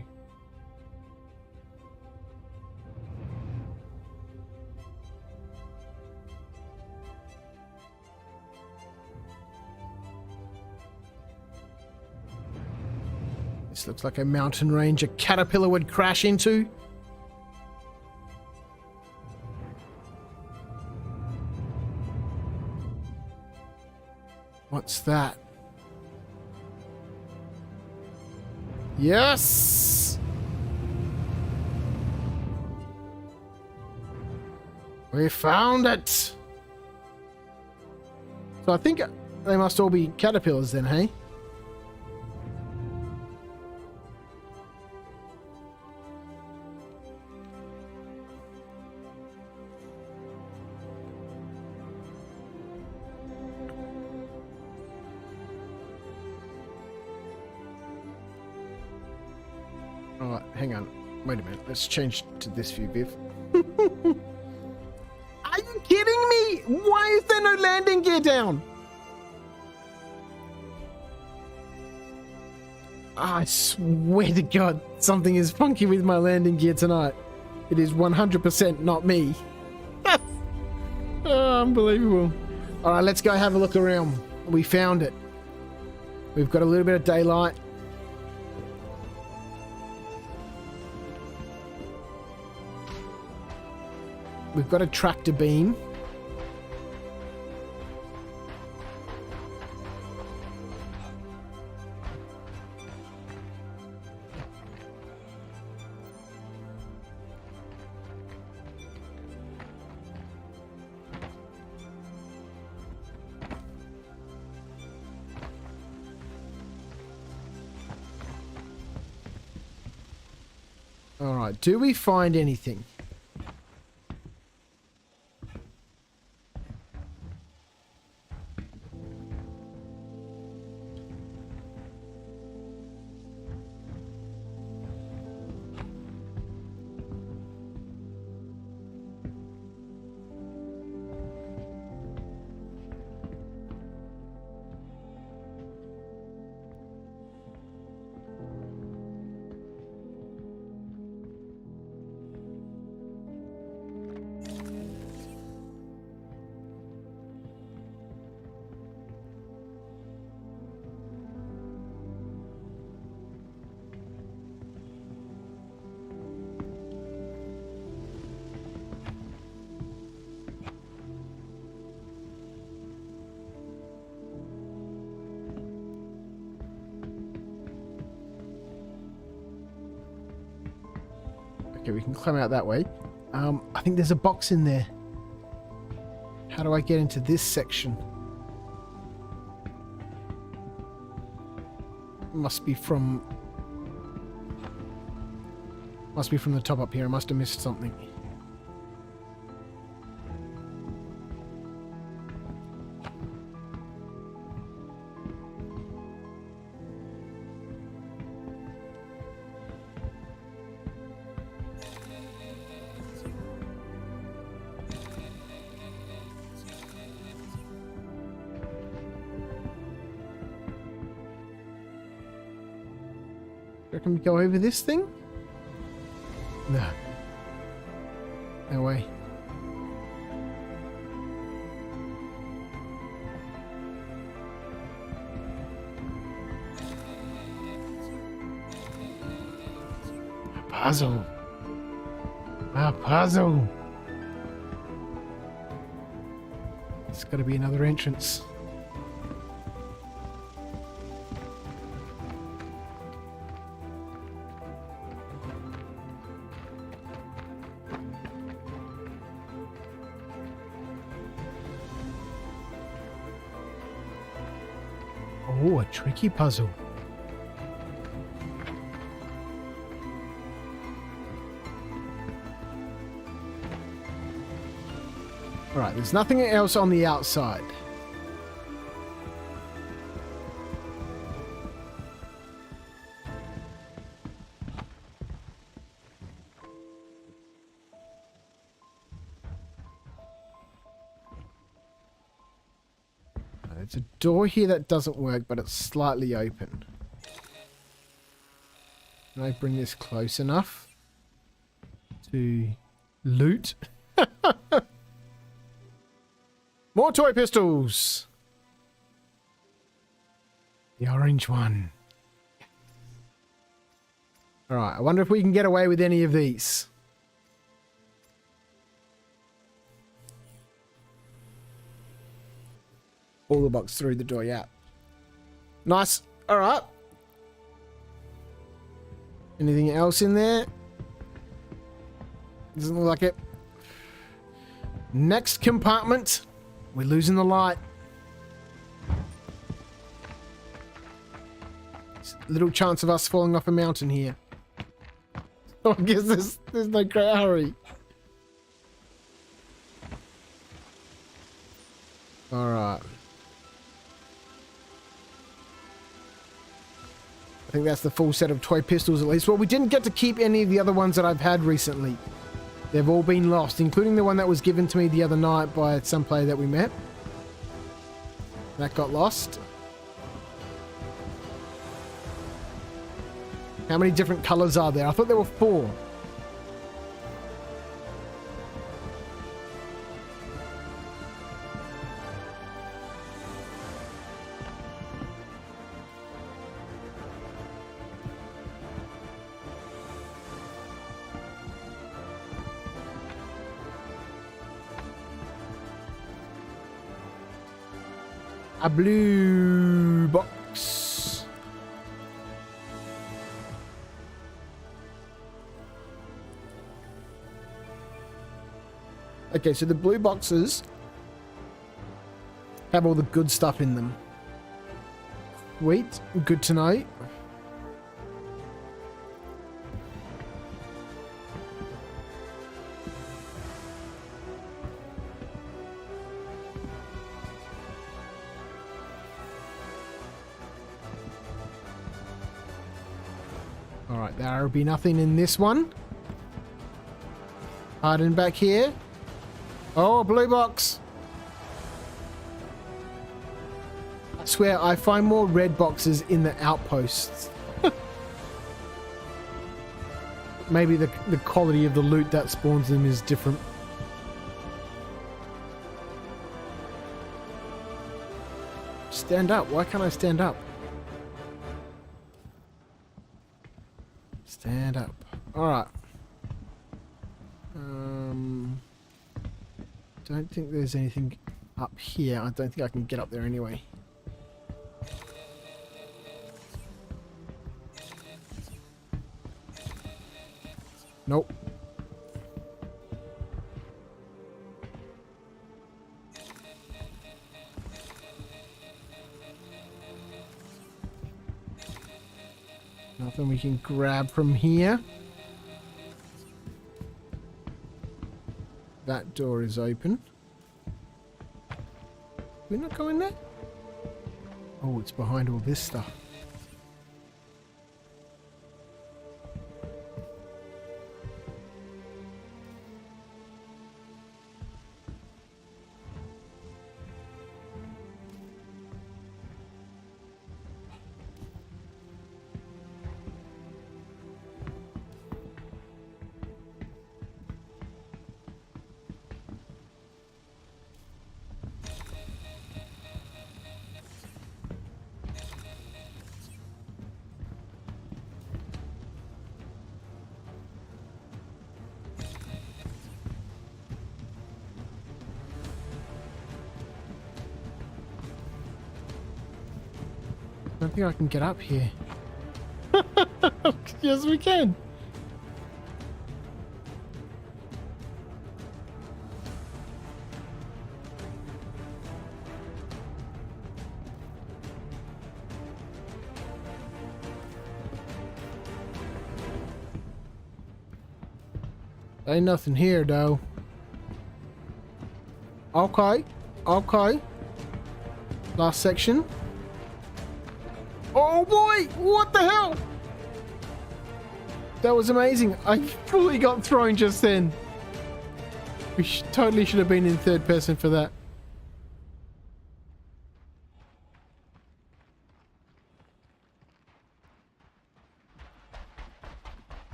This looks like a mountain range a caterpillar would crash into. What's that? Yes! We found it! So I think they must all be caterpillars then, hey? Alright, hang on. Wait a minute. Let's change to this view, Viv. Are you kidding me? Why is there no landing gear down? I swear to God, something is funky with my landing gear tonight. It is 100% not me. Oh, unbelievable. Alright, let's go have a look around. We found it. We've got a little bit of daylight. We've got a tractor beam. All right, do we find anything? Okay, we can climb out that way. I think there's a box in there. How do I get into this section? Must be from the top up here. I must have missed something. Reckon we go over this thing? No. No way. A puzzle. A puzzle. It's got to be another entrance. Oh, a tricky puzzle. Alright, there's nothing else on the outside. There's a door here that doesn't work, but it's slightly open. Can I bring this close enough to loot? More toy pistols! The orange one. Alright, I wonder if we can get away with any of these. Pull the box through the door, yeah. Nice. Alright. Anything else in there? Doesn't look like it. Next compartment. We're losing the light. Little chance of us falling off a mountain here. I guess there's no great hurry. Alright. I think that's the full set of toy pistols at least. Well, we didn't get to keep any of the other ones that I've had recently. They've all been lost, including the one that was given to me the other night by some player that we met. That got lost. How many different colors are there? I thought there were 4. A blue box. Okay, so the blue boxes have all the good stuff in them. Sweet, good to know. Alright, there'll be nothing in this one. Hiding back here. Oh, a blue box. I swear, I find more red boxes in the outposts. Maybe the quality of the loot that spawns them is different. Stand up. Why can't I stand up? Stand up. Alright. Don't think there's anything up here. I don't think I can get up there anyway. Nope. Nothing we can grab from here. That door is open. We're not going there? Oh, it's behind all this stuff. don't think I can get up here. Yes, we can. Ain't nothing here, though. Okay. Okay. Last section. Oh boy! What the hell? That was amazing. I fully got thrown just then. We totally should have been in third person for that.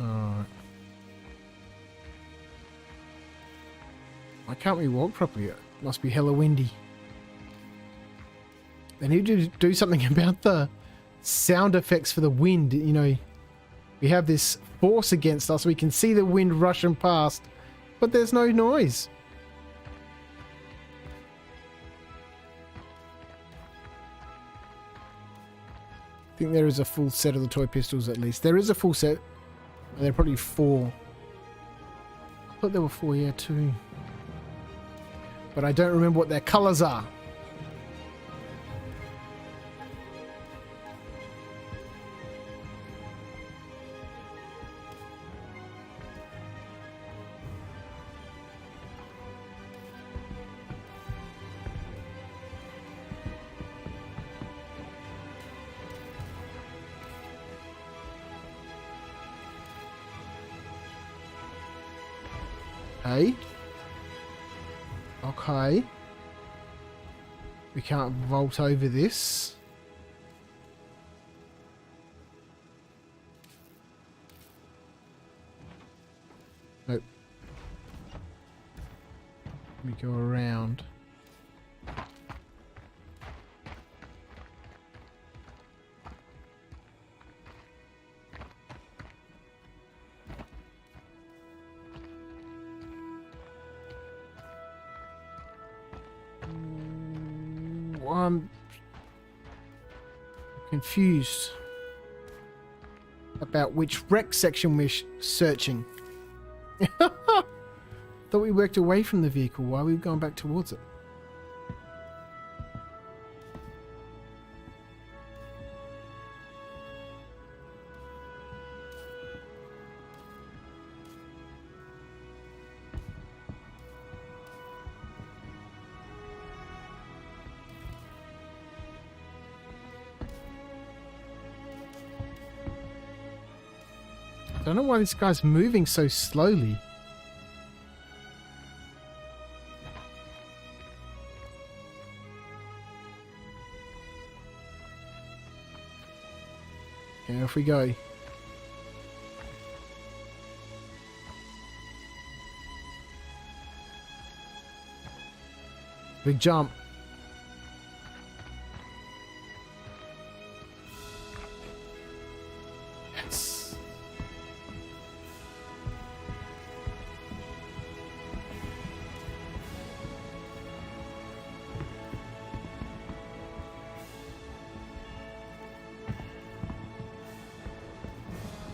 Alright. Why can't we walk properly? It must be hella windy. They need to do something about the sound effects for the wind. You know, we have this force against us. We can see the wind rushing past, but there's no noise. I think there is a full set of the toy pistols at least. There is a full set. There are probably 4. I thought there were 4 here too. But I don't remember what their colours are. Okay. Okay. We can't vault over this. Nope. We go around. I'm confused about which wreck section we're searching. Thought we worked away from the vehicle. Why are we going back towards it? I don't know why this guy's moving so slowly. Okay, off we go. Big jump. Yes.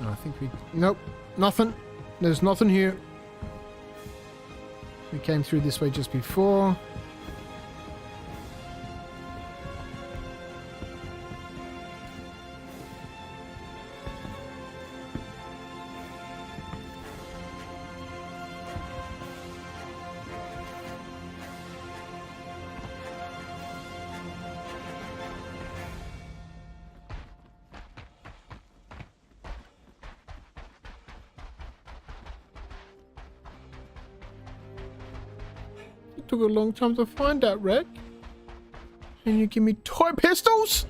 No, I think we... Nope. Nothing. There's nothing here. We came through this way just before. It took a long time to find that wreck. And you give me toy pistols?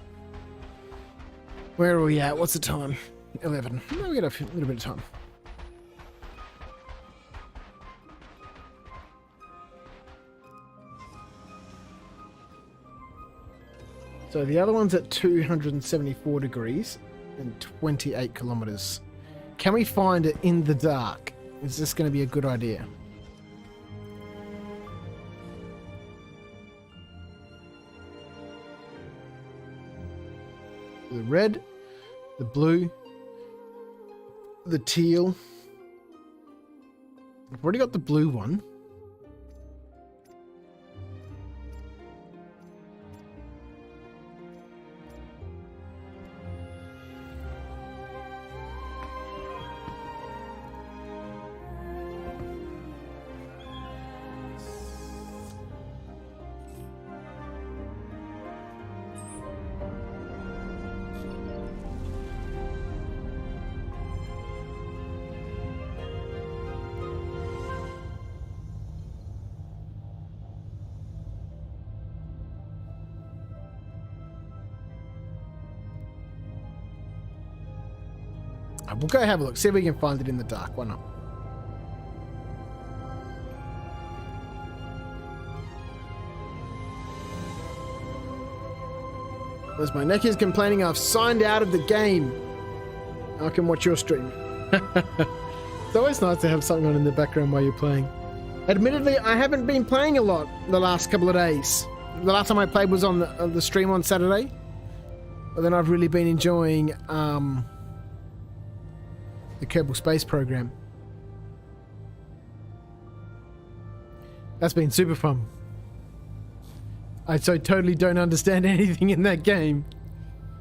Where are we at? What's the time? 11. No, we got a little bit of time. So the other one's at 274 degrees and 28 kilometers. Can we find it in the dark? Is this going to be a good idea? The red, the blue, the teal. I've already got the blue one. We'll go have a look. See if we can find it in the dark. Why not? As my neck is complaining, I've signed out of the game. I can watch your stream. It's always nice to have something on in the background while you're playing. Admittedly, I haven't been playing a lot the last couple of days. The last time I played was on the stream on Saturday. But then I've really been enjoying the Kerbal Space Program. That's been super fun. I so totally don't understand anything in that game.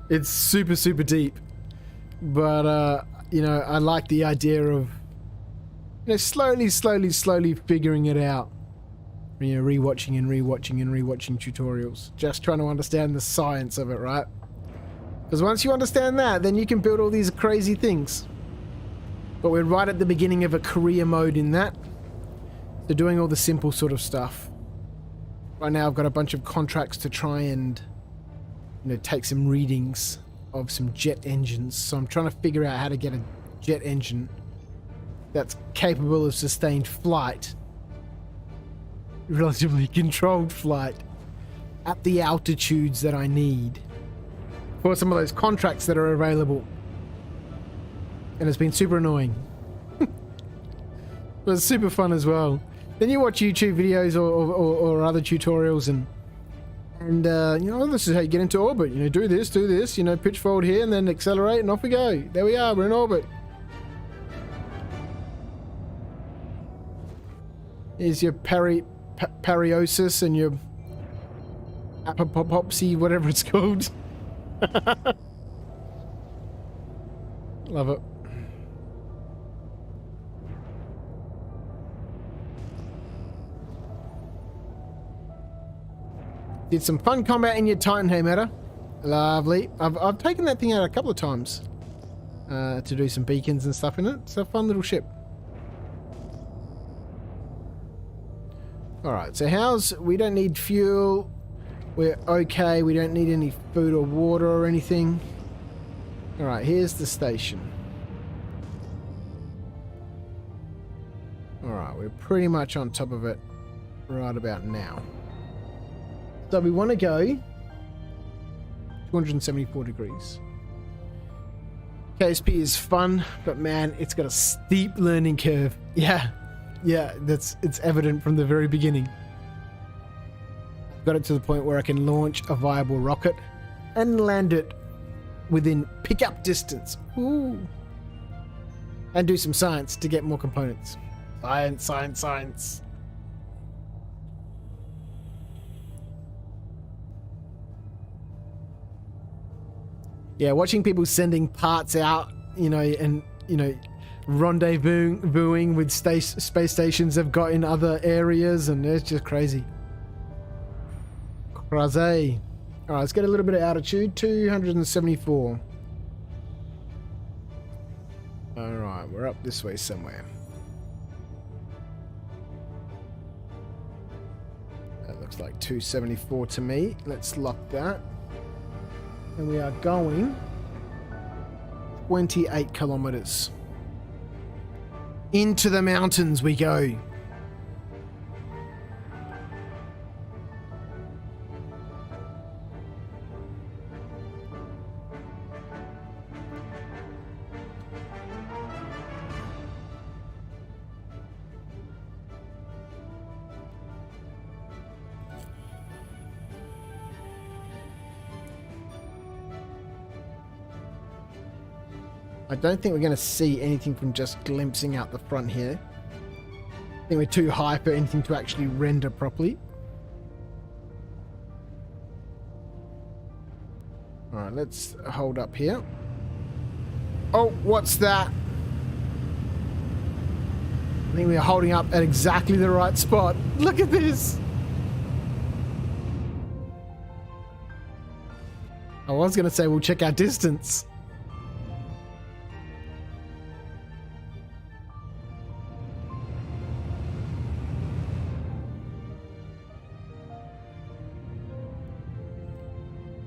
It's super, super deep. But, you know, I like the idea of, you know, slowly figuring it out. You know, rewatching and rewatching tutorials. Just trying to understand the science of it, right? Because once you understand that, then you can build all these crazy things. But we're right at the beginning of a career mode in that. So doing all the simple sort of stuff. Right now I've got a bunch of contracts to try and, you know, take some readings of some jet engines. So I'm trying to figure out how to get a jet engine that's capable of sustained flight. Relatively controlled flight. At the altitudes that I need. For some of those contracts that are available. And it's been super annoying. But it's super fun as well. Then you watch YouTube videos or other tutorials and you know, this is how you get into orbit. You know, do this, you know, pitch forward here and then accelerate and off we go. There we are, we're in orbit. Here's your pariosis and your apopopsy, whatever it's called. Love it. Did some fun combat in your Titan, hey Meta. Lovely. I've taken that thing out a couple of times to do some beacons and stuff in it. It's a fun little ship. Alright, so we don't need fuel. We're okay. We don't need any food or water or anything. Alright, here's the station. Alright, we're pretty much on top of it right about now. So we want to go 274 degrees. KSP is fun, but man, it's got a steep learning curve. Yeah, it's evident from the very beginning. Got it to the point where I can launch a viable rocket and land it within pickup distance. Ooh. And do some science to get more components. Science. Yeah, watching people sending parts out, you know, and, you know, rendezvousing with space stations they've got in other areas, and it's just crazy. Crazy. Alright, let's get a little bit of altitude. 274. Alright, we're up this way somewhere. That looks like 274 to me. Let's lock that. And we are going 28 kilometers. Into the mountains we go. I don't think we're going to see anything from just glimpsing out the front here. I think we're too high for anything to actually render properly. Alright, let's hold up here. Oh, what's that? I think we're holding up at exactly the right spot. Look at this! I was going to say we'll check our distance.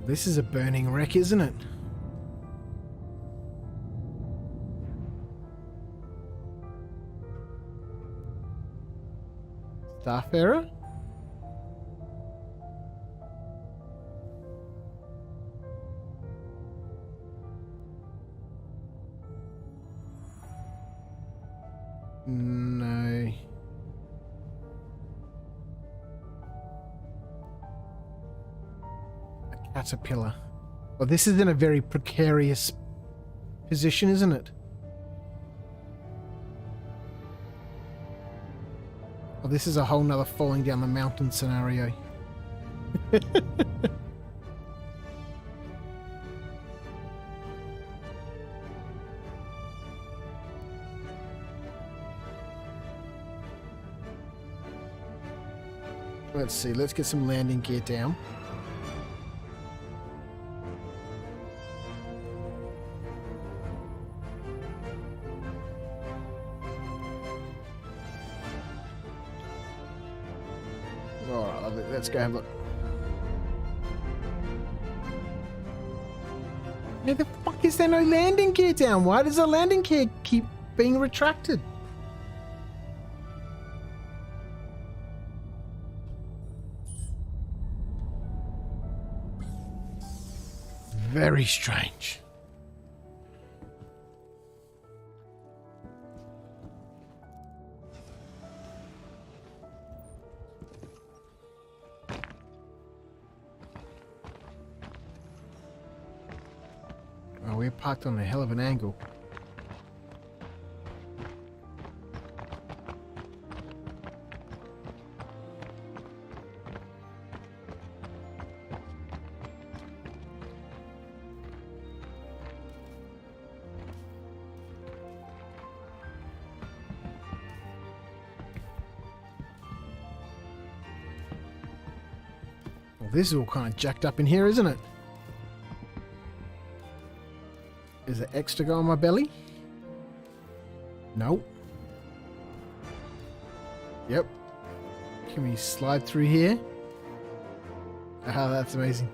This is a burning wreck, isn't it? Starfarer? No. A caterpillar. Well, this is in a very precarious position, isn't it? Oh, this is a whole nother falling down the mountain scenario. Let's see, let's get some landing gear down. Alright, let's go have a look. Why the fuck is there no landing gear down? Why does the landing gear keep being retracted? Very strange. Oh, we're parked on a hell of an angle. Well, this is all kind of jacked up in here, isn't it? Is there X to go on my belly? No. Yep. Can we slide through here? Ah, that's amazing.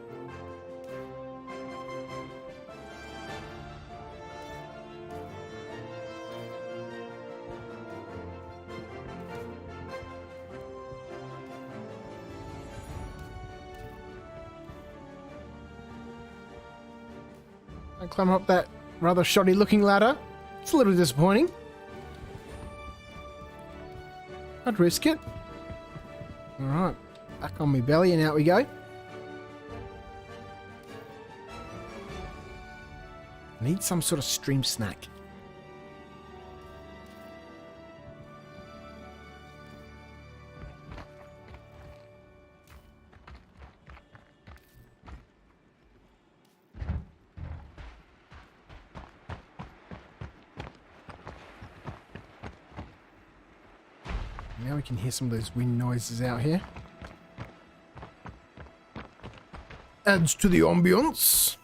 I climb up that rather shoddy looking ladder. It's a little disappointing. I'd risk it. Alright, back on my belly and out we go. Need some sort of stream snack. Now we can hear some of those wind noises out here. Adds to the ambience.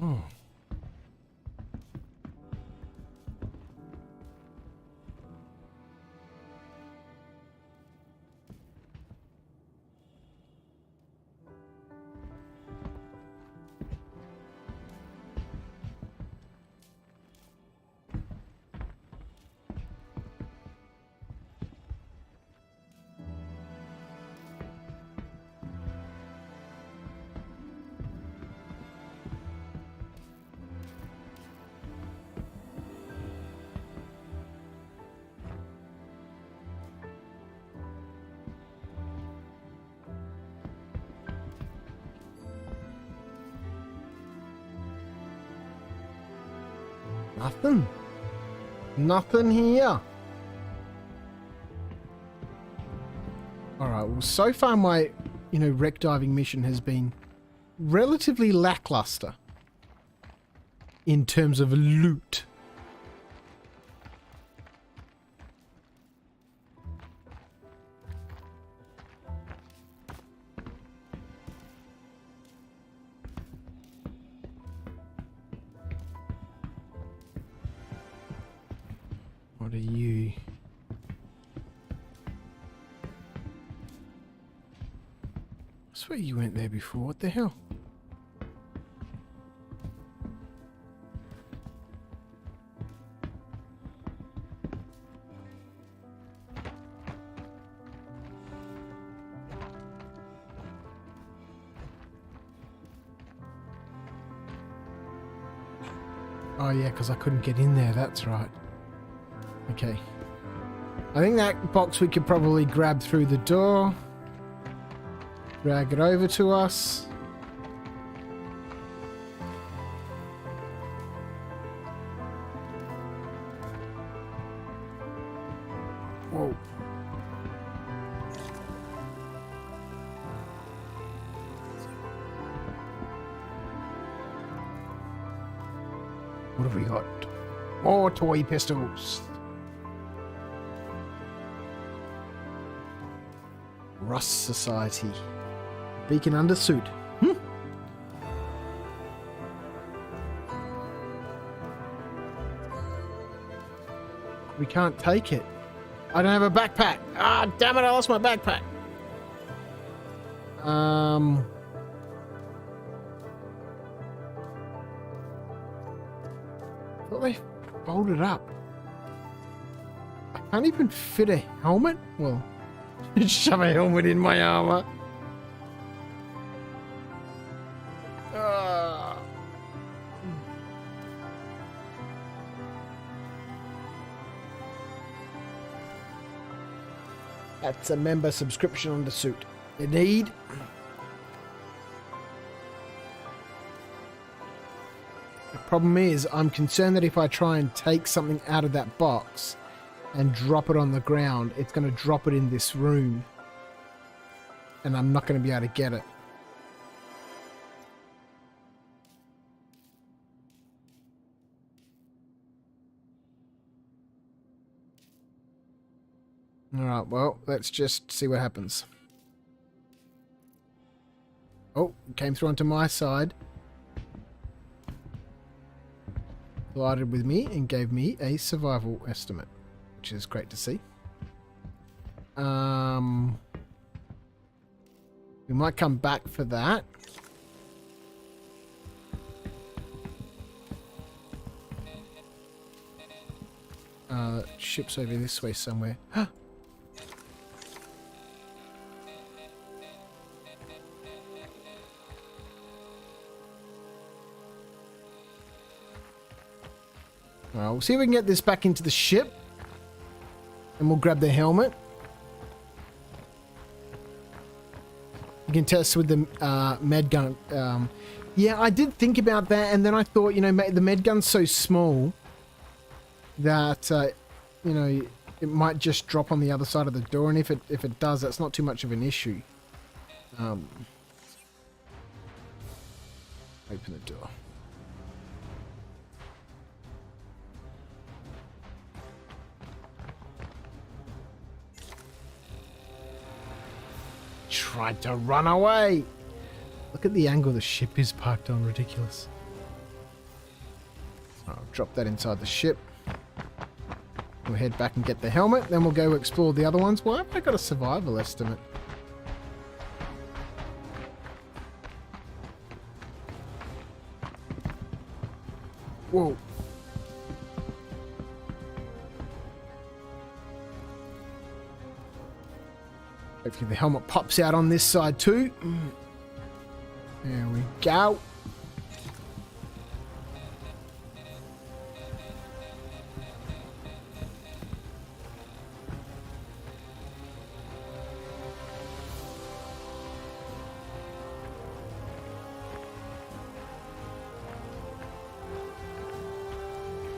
Oh. Nothing. Nothing here. Alright, well, so far my, wreck diving mission has been relatively lackluster in terms of loot. What are you? I swear you went there before. What the hell? Oh yeah, because I couldn't get in there. That's right. Okay. I think that box we could probably grab through the door. Drag it over to us. Whoa. What have we got? More toy pistols. Rust Society. Beacon under suit. We can't take it. I don't have a backpack. Ah, damn it, I lost my backpack. Thought they folded up. I can't even fit a helmet? Well, shove a helmet in my armor. That's a member subscription on the suit. Indeed. The problem is, I'm concerned that if I try and take something out of that box and drop it on the ground, it's going to drop it in this room. And I'm not going to be able to get it. Alright, well, let's just see what happens. Oh, it came through onto my side. Collided with me and gave me a survival estimate, which is great to see. We might come back for that. Ship's over this way somewhere. Alright, we'll see if we can get this back into the ship. And we'll grab the helmet. You can test with the med gun. Yeah, I did think about that, and then I thought, the med gun's so small that, it might just drop on the other side of the door, and if it does, that's not too much of an issue. Open the door. Tried to run away. Look at the angle the ship is parked on. Ridiculous. I'll drop that inside the ship. We'll head back and get the helmet. Then we'll go explore the other ones. Why have I got a survival estimate? Whoa. Hopefully the helmet pops out on this side too. There we go.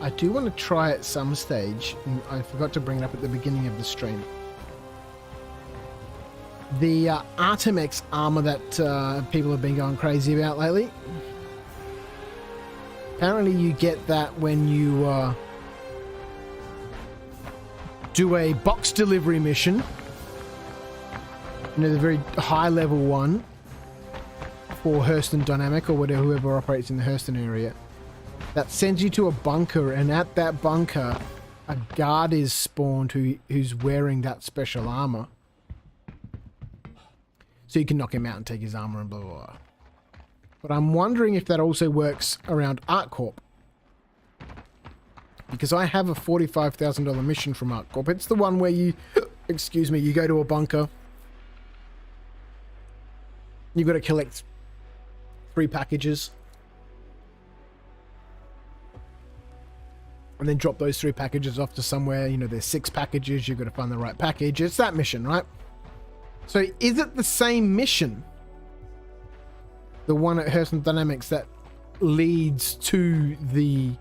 I do want to try at some stage, and I forgot to bring it up at the beginning of the stream. The Artemex armor that people have been going crazy about lately. Apparently you get that when you do a box delivery mission. You know, the very high level one for Hurston Dynamic or whatever, whoever operates in the Hurston area. That sends you to a bunker, and at that bunker, a guard is spawned who's wearing that special armor. So you can knock him out and take his armor and blah, blah, blah. But I'm wondering if that also works around ArtCorp. Because I have a $45,000 mission from ArtCorp. It's the one where you, excuse me, you go to a bunker. You've got to collect 3 packages. And then drop those 3 packages off to somewhere. You know, there's 6 packages. You've got to find the right package. It's that mission, right? So is it the same mission? The one at Hurston Dynamics that leads to the...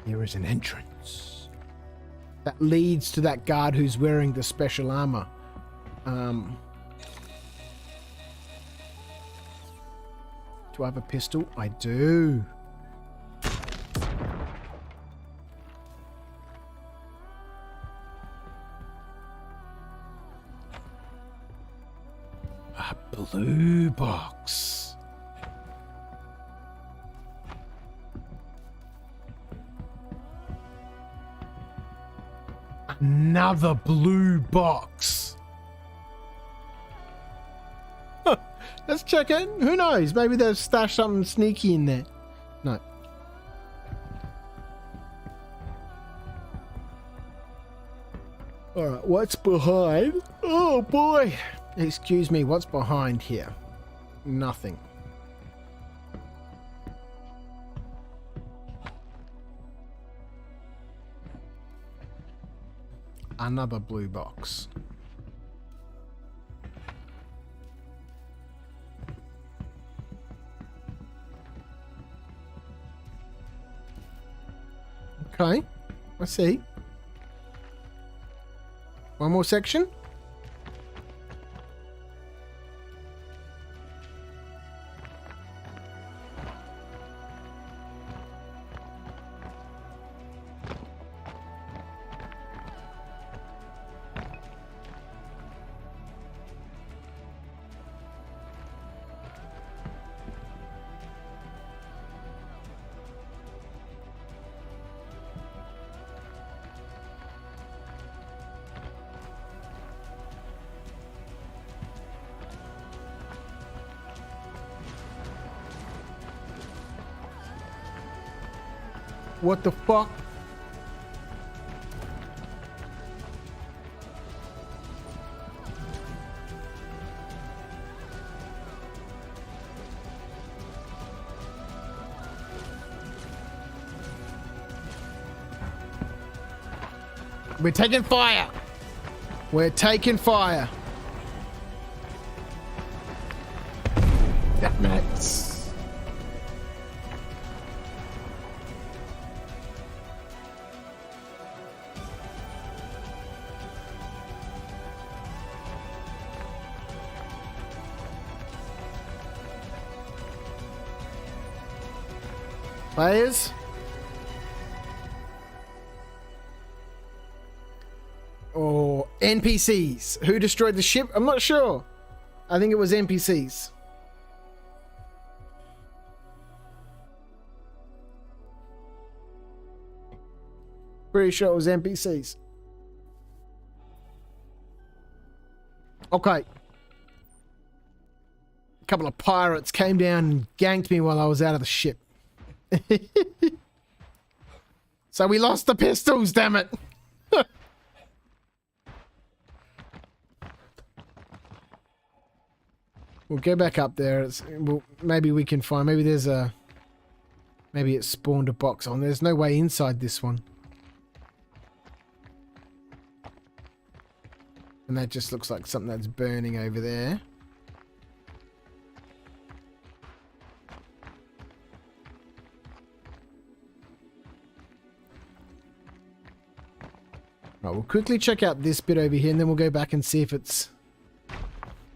There is an entrance. That leads to that guard who's wearing the special armor. Do I have a pistol? I do. A blue box. Another blue box. Huh. Let's check it. Who knows? Maybe they've stashed something sneaky in there. No. Alright, what's behind? Oh boy! Excuse me, what's behind here? Nothing. Another blue box. Okay, I see. One more section. What the fuck? We're taking fire. We're taking fire. Damn it. Players? Or NPCs? Who destroyed the ship? I'm not sure. I think it was NPCs. Pretty sure it was NPCs. Okay. A couple of pirates came down and ganked me while I was out of the ship. So we lost the pistols, damn it. We'll go back up there. Maybe we can find, maybe there's a, maybe it spawned a box on. There's no way inside this one. And that just looks like something that's burning over there. Right, we'll quickly check out this bit over here and then we'll go back and see if it's...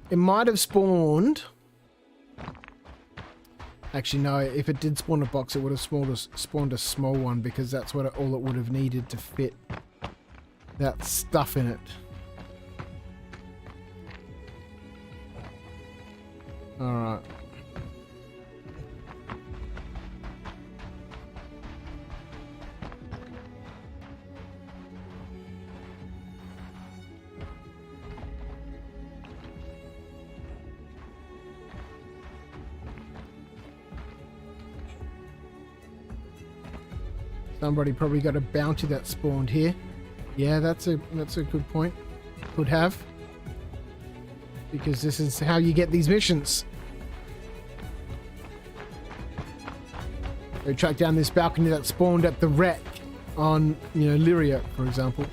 It might have spawned... Actually, no, if it did spawn a box, it would have spawned a small one because that's what all it would have needed to fit that stuff in it. Alright. Somebody probably got a bounty that spawned here. Yeah, that's a good point. Could have. Because this is how you get these missions. Go track down this balcony that spawned at the wreck on, Lyria, for example.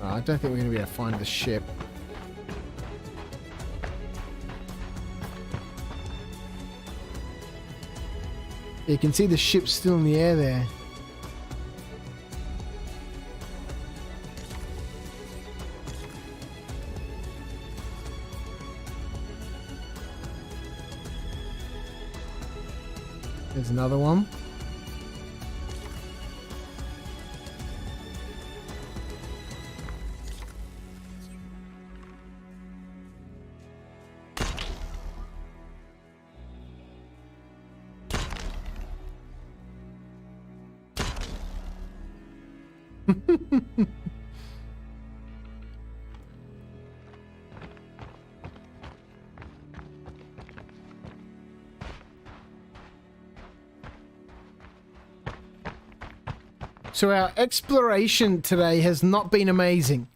Oh, I don't think we're going to be able to find the ship. You can see the ship still in the air there. There's another one. So our exploration today has not been amazing.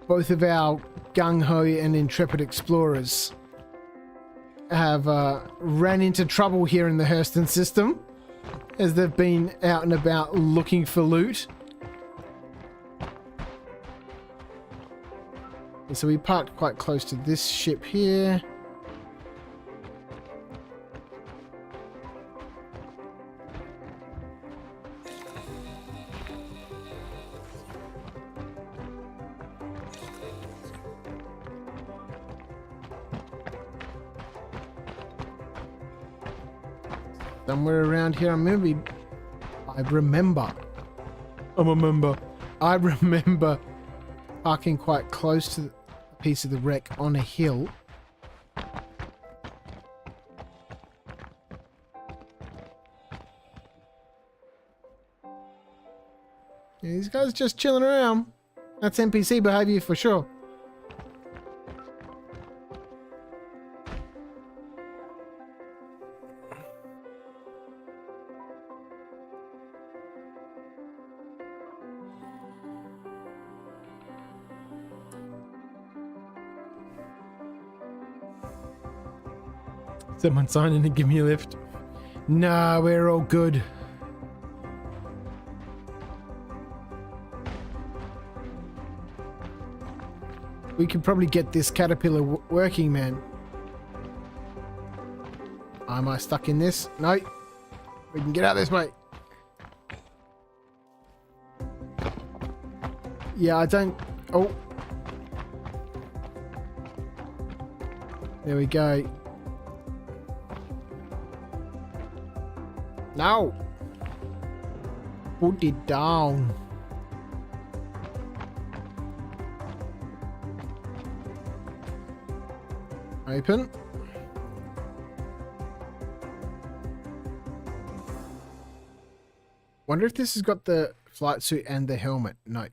Both of our gung-ho and intrepid explorers have ran into trouble here in the Hurston system as they've been out and about looking for loot. And so we parked quite close to this ship here. Somewhere around here, I remember parking quite close to a piece of the wreck on a hill. Yeah, these guys just chilling around. That's NPC behavior for sure. Someone sign in and give me a lift. Nah, we're all good. We could probably get this caterpillar working, man. Am I stuck in this? No. We can get out this way. Yeah, I don't... Oh. There we go. No! Put it down. Open. Wonder if this has got the flight suit and the helmet. No.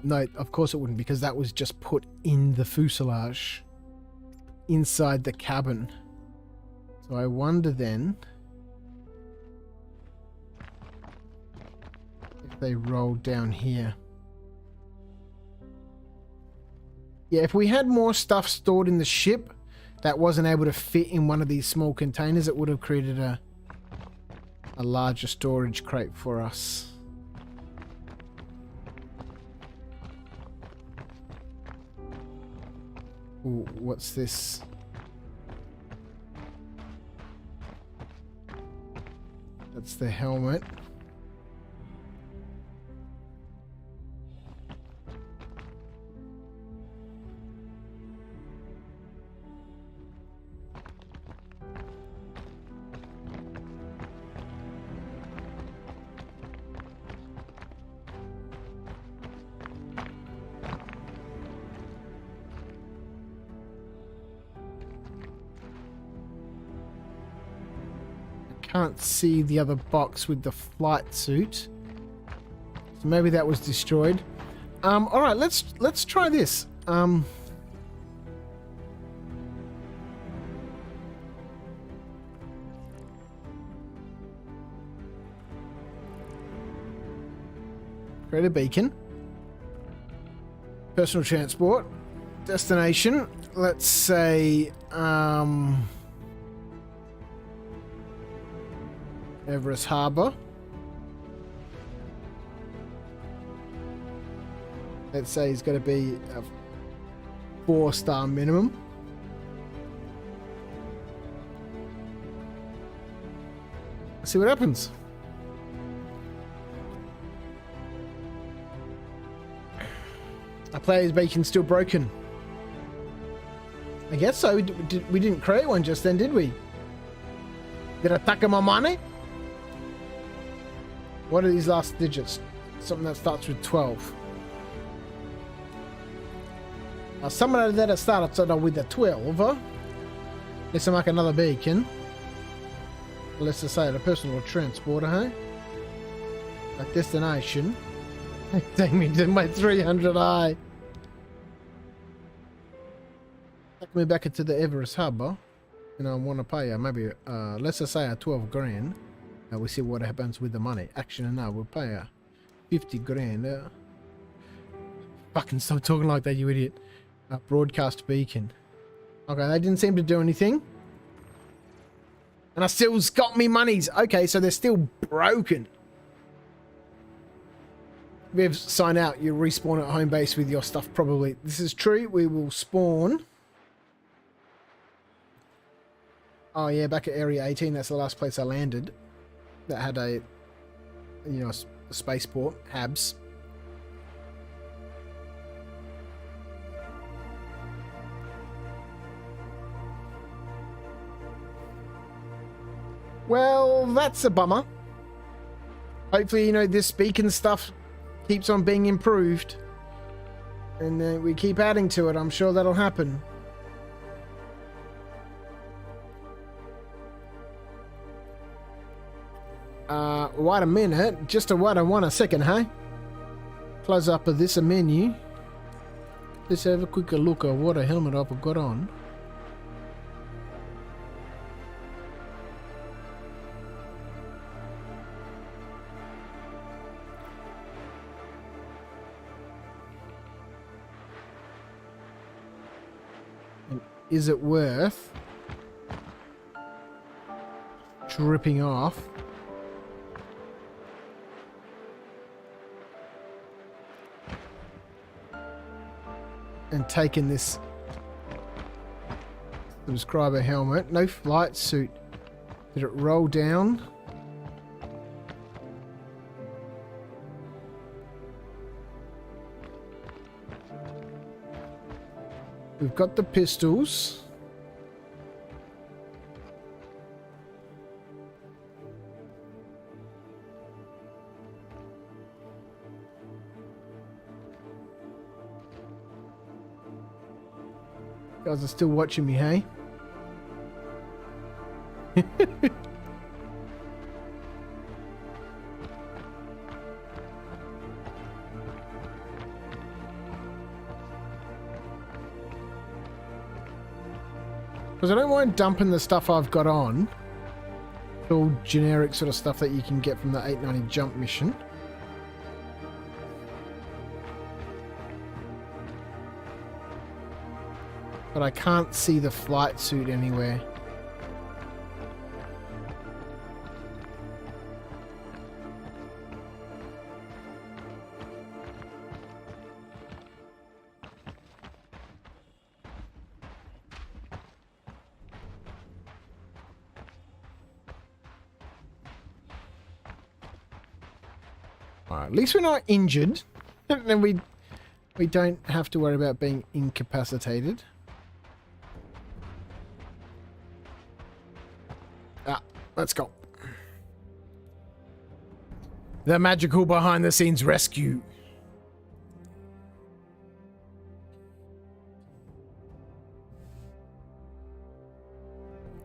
No, of course it wouldn't, because that was just put in the fuselage. Inside the cabin. So I wonder then... if they roll down here. Yeah, if we had more stuff stored in the ship that wasn't able to fit in one of these small containers, it would have created a larger storage crate for us. Ooh, what's this? That's the helmet. Can't see the other box with the flight suit. So maybe that was destroyed. All right, let's try this. Create a beacon. Personal transport. Destination. Let's say Everest Harbour. Let's say he's got to be a 4-star minimum. Let's see what happens. Our player's beacon's still broken. I guess so. We didn't create one just then, did we? Did I tuck my money? What are these last digits? Something that starts with 12. Something that starts with a 12. Let's make another beacon. Let's just say the personal transporter, huh? A destination. Take me to my 300i. Take me back into the Everest Harbour. And I want to pay maybe, let's just say 12 grand. We see what happens with the money. Actually, no, we'll pay 50 grand. Fucking stop talking like that, you idiot. Broadcast beacon. Okay, they didn't seem to do anything. And I still got me monies. Okay, so they're still broken. We've signed out. You respawn at home base with your stuff probably. This is true. We will spawn. Oh yeah, back at Area 18. That's the last place I landed. That had a spaceport, Habs. Well, that's a bummer. Hopefully, this beacon stuff keeps on being improved. And we keep adding to it. I'm sure that'll happen. Wait a minute. Just wait a second, hey? Close up of this menu. Let's have a quick look at what a helmet I've got on. And is it worth dripping off? And taking this subscriber helmet. No flight suit. Did it roll down? We've got the pistols. You guys are still watching me, hey? Because I don't mind dumping the stuff I've got on. It's all generic sort of stuff that you can get from the 890 jump mission. But I can't see the flight suit anywhere. Alright, at least we're not injured. And we don't have to worry about being incapacitated. Ah, let's go. The magical behind the scenes rescue.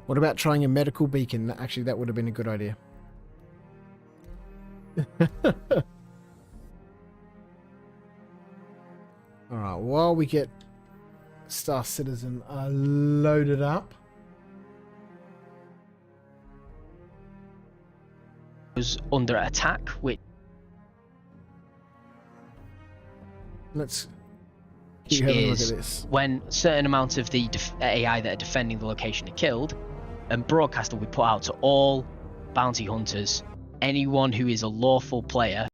What about trying a medical beacon? Actually, that would have been a good idea. Alright, while we get Star Citizen loaded up. Was under attack, which Let's keep having a look at is this. when certain amounts of the AI that are defending the location are killed, and broadcast will be put out to all bounty hunters, anyone who is a lawful player,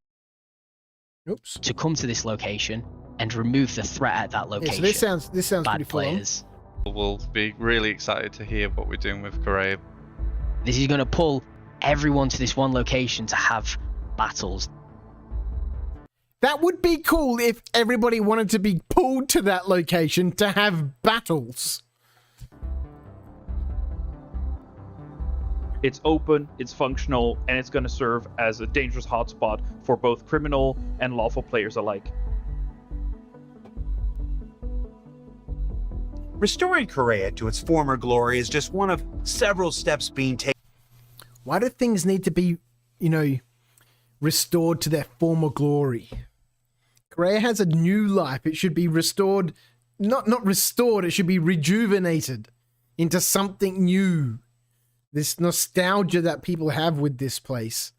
Oops. to come to this location and remove the threat at that Yeah, location. so this sounds pretty Bad full on. players. We'll be really excited to hear what we're doing with Korea. This is going to pull everyone to this one location to have battles. That would be cool if everybody wanted to be pulled to that location to have battles. It's open, it's functional, and it's going to serve as a dangerous hotspot for both criminal and lawful players alike. Restoring Korea to its former glory is just one of several steps being taken. Why do things need to be, restored to their former glory? Korea has a new life. It should be restored, not restored, it should be rejuvenated into something new. This nostalgia that people have with this place.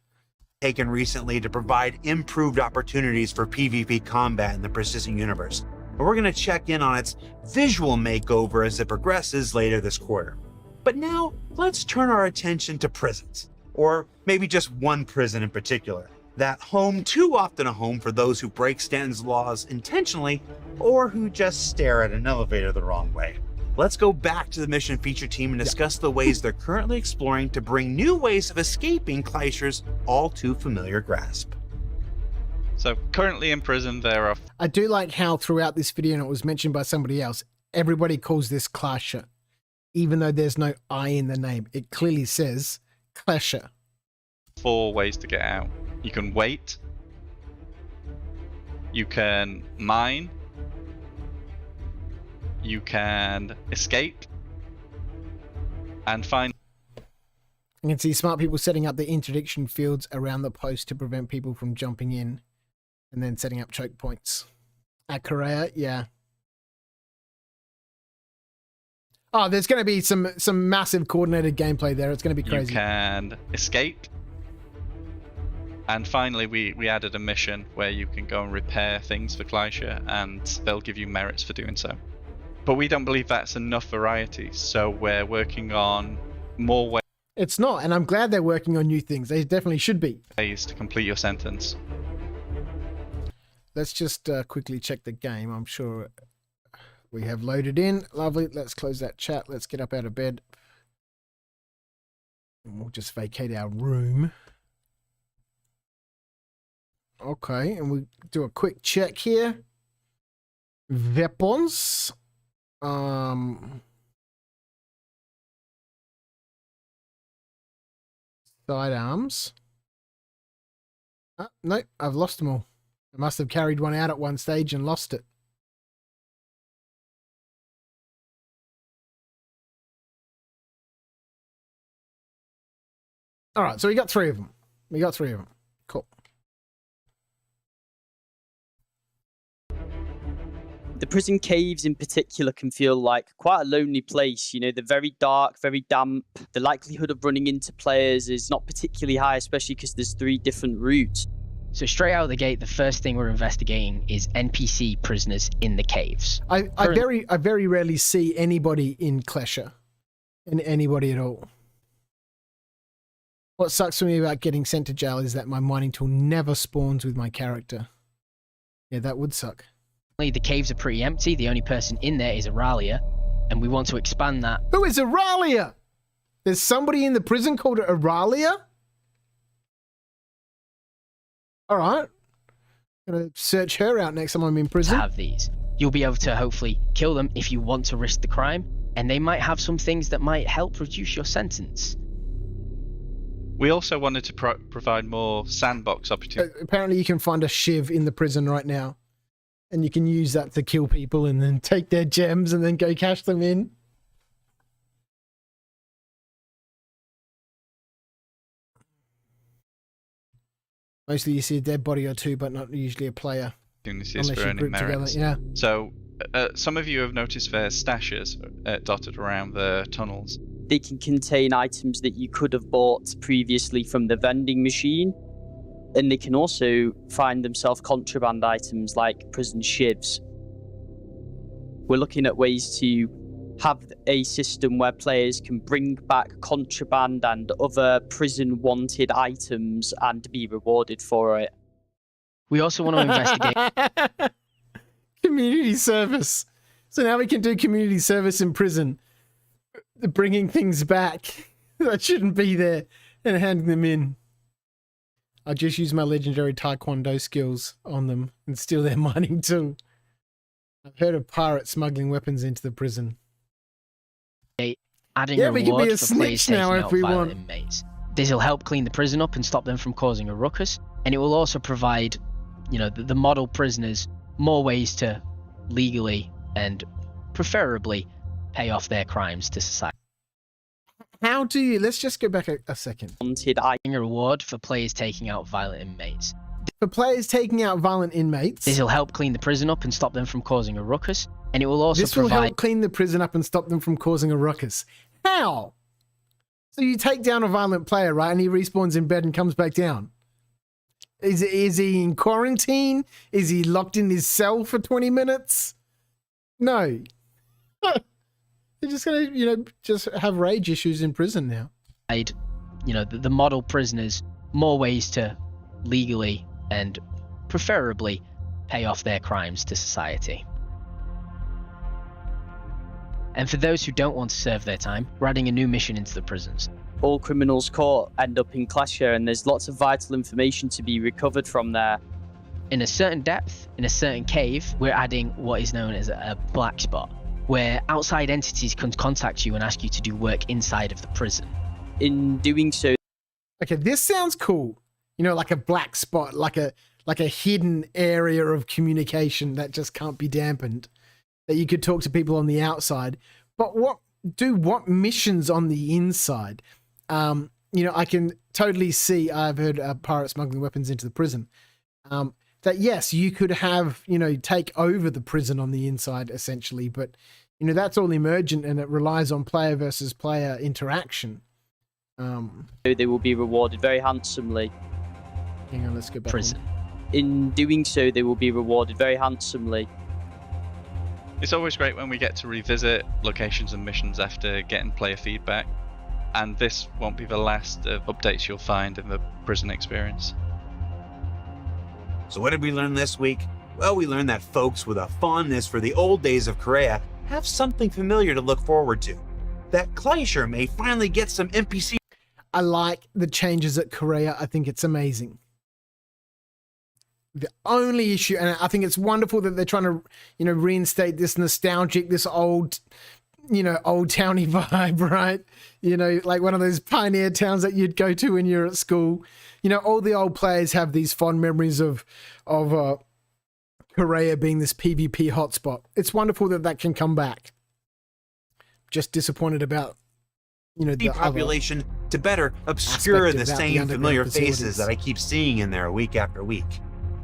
Taken recently to provide improved opportunities for PvP combat in the persistent universe. And we're going to check in on its visual makeover as it progresses later this quarter. But now, let's turn our attention to prisons. Or maybe just one prison in particular. That home, too often a home for those who break Stanton's laws intentionally, or who just stare at an elevator the wrong way. Let's go back to the mission feature team and discuss the ways they're currently exploring to bring new ways of escaping Kleischer's all too familiar grasp. So currently in prison there are I do like how throughout this video, and it was mentioned by somebody else, everybody calls this Kleischer. Even though there's no I in the name, it clearly says Kleischer. 4 ways to get out. You can wait, you can mine, you can escape, and find. You can see smart people setting up the interdiction fields around the post to prevent people from jumping in, and then setting up choke points. At Korea, yeah. Oh, there's going to be some massive coordinated gameplay there. It's going to be crazy. You can escape. And finally, we added a mission where you can go and repair things for Kleischer, and they'll give you merits for doing so. But we don't believe that's enough variety, so we're working on more It's not, and I'm glad they're working on new things. They definitely should be. ways to complete your sentence. Let's just quickly check the game. I'm sure we have loaded in. Lovely. Let's close that chat. Let's get up out of bed. And we'll just vacate our room. Okay, and we do a quick check here. Weapons. Sidearms. No, I've lost them all. I must have carried one out at one stage and lost it. All right, so we got 3 of them. Cool. The prison caves in particular can feel like quite a lonely place. You know, they're very dark, very damp. The likelihood of running into players is not particularly high, especially because there's 3 different routes. So straight out of the gate, the first thing we're investigating is NPC prisoners in the caves. I very rarely see anybody in Kleischer. Anybody at all. What sucks for me about getting sent to jail is that my mining tool never spawns with my character. Yeah, that would suck. The caves are pretty empty. The only person in there is Auralia, and we want to expand that. Who is Auralia? There's somebody in the prison called Auralia? All right. Gonna search her out next time I'm in to prison. have these. You'll be able to hopefully kill them if you want to risk the crime, and they might have some things that might help reduce your sentence. We also wanted to provide more sandbox opportunities. Apparently you can find a shiv in the prison right now, and you can use that to kill people and then take their gems and then go cash them in. Mostly you see a dead body or two, but not usually a player. Unless Unless for you earning group together, merits. yeah. So, some of you have noticed there's stashes dotted around the tunnels. They can contain items that you could have bought previously from the vending machine, and they can also find themselves contraband items like prison shivs. We're looking at ways to have a system where players can bring back contraband and other prison wanted items and be rewarded for it. We also want to investigate Community service. So now we can do community service in prison. Bringing things back that shouldn't be there and handing them in. I just use my legendary taekwondo skills on them and steal their mining tool. I've heard of pirates smuggling weapons into the prison. adding Yeah, a we can be reward a for players snitch now taking if out we violent want. inmates. This will help clean the prison up and stop them from causing a ruckus, and it will also provide, you know, the model prisoners more ways to legally and preferably pay off their crimes to society. How do you... Let's just go back a second. Wanted A reward for players taking out violent inmates. For players taking out violent inmates... This will help clean the prison up and stop them from causing a ruckus, and it will also This will provide... help clean the prison up and stop them from causing a ruckus. How? So you take down a violent player, right, and he respawns in bed and comes back down. Is he in quarantine? Is he locked in his cell for 20 minutes? No. They're just going to, you know, just have rage issues in prison now. You know, the model prisoners more ways to legally and preferably pay off their crimes to society. And for those who don't want to serve their time, we're adding a new mission into the prisons. all criminals caught end up in Clashare, and there's lots of vital information to be recovered from there. In a certain depth, in a certain cave, we're adding what is known as a black spot, where outside entities can contact you and ask you to do work inside of the prison. In doing so, Okay, this sounds cool. You know, like a black spot, like a hidden area of communication that just can't be dampened. That you could talk to people on the outside. But what missions on the inside? You know, I can totally see, I've heard pirates smuggling weapons into the prison. That yes, you could have, you know, take over the prison on the inside essentially, but you know, that's all emergent and it relies on player versus player interaction. they will be rewarded very handsomely. Hang on, let's go back. Prison. In doing so, they will be rewarded very handsomely. It's always great when we get to revisit locations and missions after getting player feedback, and this won't be the last of updates you'll find in the prison experience. So what did we learn this week? Well, we learned that folks with a fondness for the old days of Korea have something familiar to look forward to. That Clashare may finally get some NPC. I like the changes at Korea. I think it's amazing. The only issue, and I think it's wonderful that they're trying to, you know, reinstate this nostalgic, this old, you know, old towny vibe, right? You know, like one of those pioneer towns that you'd go to when you're at school. You know, all the old players have these fond memories of Korea being this PvP hotspot. It's wonderful that that can come back. Just disappointed about, you know, the population to better obscure aspect the of that, the same underground familiar facilities. faces that I keep seeing in there week after week.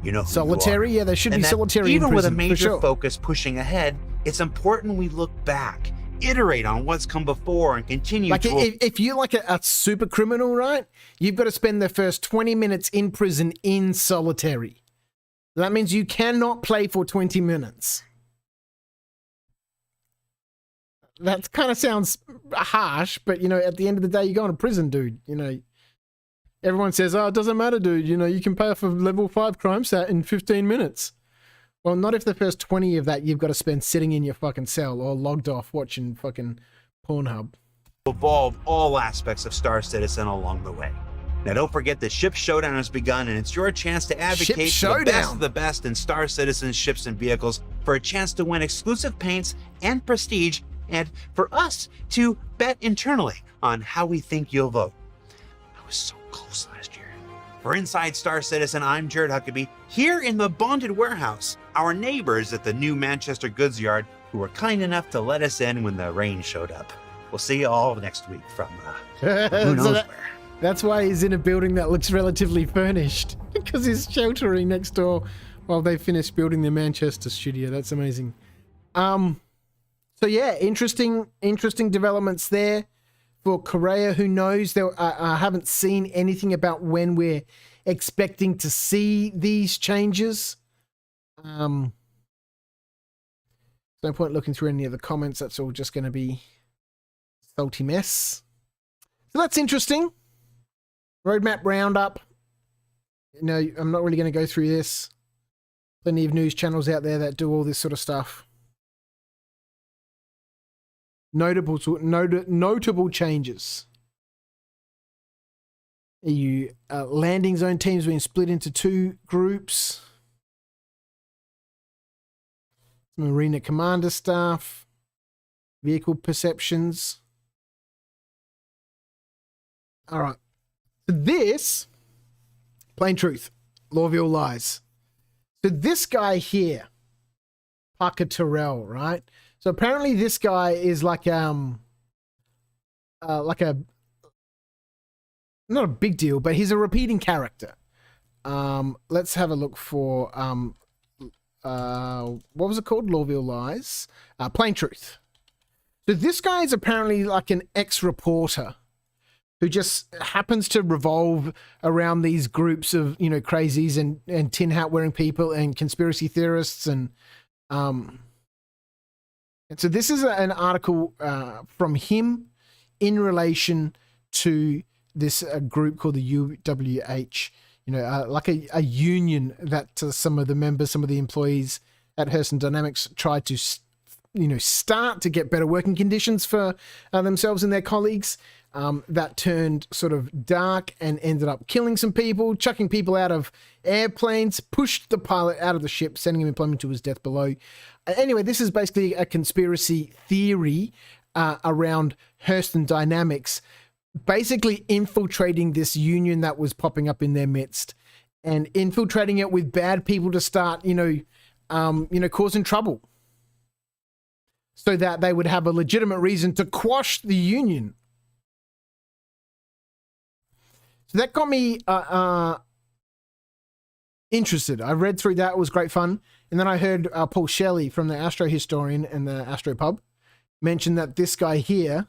You know who you solitary. are. Yeah, there should And be that solitary even in with a prison, for major sure. focus pushing ahead, it's important we look back, iterate on what's come before, and continue Like to if you're like a super criminal, right? You've got to spend the first 20 minutes in prison in solitary. That means you cannot play for 20 minutes. That kind of sounds harsh, but you know, at the end of the day, you're going to prison, dude. You know, everyone says, "Oh, it doesn't matter, dude. You know, you can pay off a level 5 crime stat in 15 minutes." Well, not if the first 20 of that you've got to spend sitting in your fucking cell or logged off watching fucking Pornhub. evolve all aspects of Star Citizen along the way. Now don't forget the Ship Showdown has begun, and it's your chance to advocate for the Showdown. best of the best in Star Citizen ships and vehicles for a chance to win exclusive paints and prestige, and for us to bet internally on how we think you'll vote. I was so close last year. For Inside Star Citizen, I'm Jared Huckabee, here in the Bonded Warehouse, our neighbors at the new Manchester goods yard who were kind enough to let us in when the rain showed up. We'll see you all next week from who knows where. That's why he's in a building that looks relatively furnished, because he's sheltering next door while they finish building the Manchester studio. That's amazing. So yeah, interesting developments there for Korea. Who knows? I haven't seen anything about when we're expecting to see these changes. No point looking through any of the comments. That's all just going to be salty mess. So that's interesting. Roadmap roundup. You know, I'm not really going to go through this. Plenty of news channels out there that do all this sort of stuff. Notable changes. EU landing zone teams being split into 2 groups. Some arena commander stuff. Vehicle perceptions. All right. So this, plain truth, law of all lies. So this guy here, Parker Terrell, right? So apparently this guy is like a not a big deal, but he's a repeating character. Let's have a look for what was it called? Law of all lies. Plain truth. So this guy is apparently like an ex-reporter who just happens to revolve around these groups of, you know, crazies and tin hat wearing people and conspiracy theorists. And so this is an article from him in relation to this group called the UWH, you know, like a union that some of the members, some of the employees at Hurston Dynamics tried to, you know, start to get better working conditions for themselves and their colleagues. That turned sort of dark and ended up killing some people, chucking people out of airplanes, pushed the pilot out of the ship, sending him in plummeting to his death below. Anyway, this is basically a conspiracy theory around Hurston Dynamics, basically infiltrating this union that was popping up in their midst and infiltrating it with bad people to start, causing trouble so that they would have a legitimate reason to quash the union. So that got me interested. I read through that. It was great fun. And then I heard Paul Shelley from the Astro Historian and the Astro Pub mention that this guy here,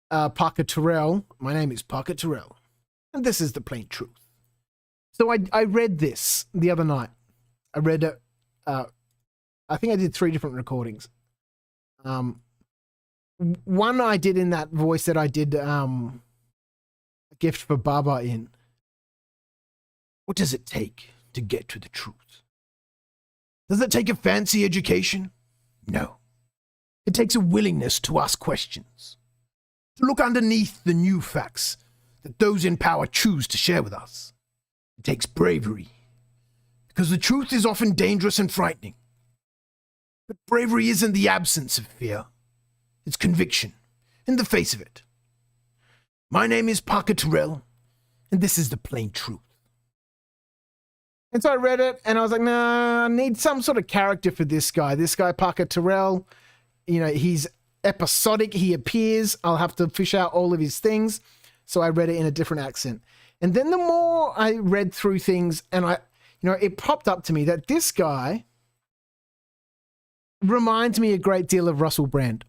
Parker Terrell, my name is Parker Terrell, and this is the plain truth. So I read this the other night. I read it. I think I did 3 different recordings. One I did in that voice that I did Gift for Baba in. What does it take to get to the truth? Does it take a fancy education? No. It takes a willingness to ask questions, to look underneath the new facts that those in power choose to share with us. It takes bravery, because the truth is often dangerous and frightening. But bravery isn't the absence of fear. It's conviction in the face of it. My name is Parker Terrell, and this is the plain truth. And so I read it, and I was like, nah, I need some sort of character for this guy. This guy, Parker Terrell, you know, he's episodic. He appears. I'll have to fish out all of his things. So I read it in a different accent. And then the more I read through things, and it popped up to me that this guy reminds me a great deal of Russell Brand.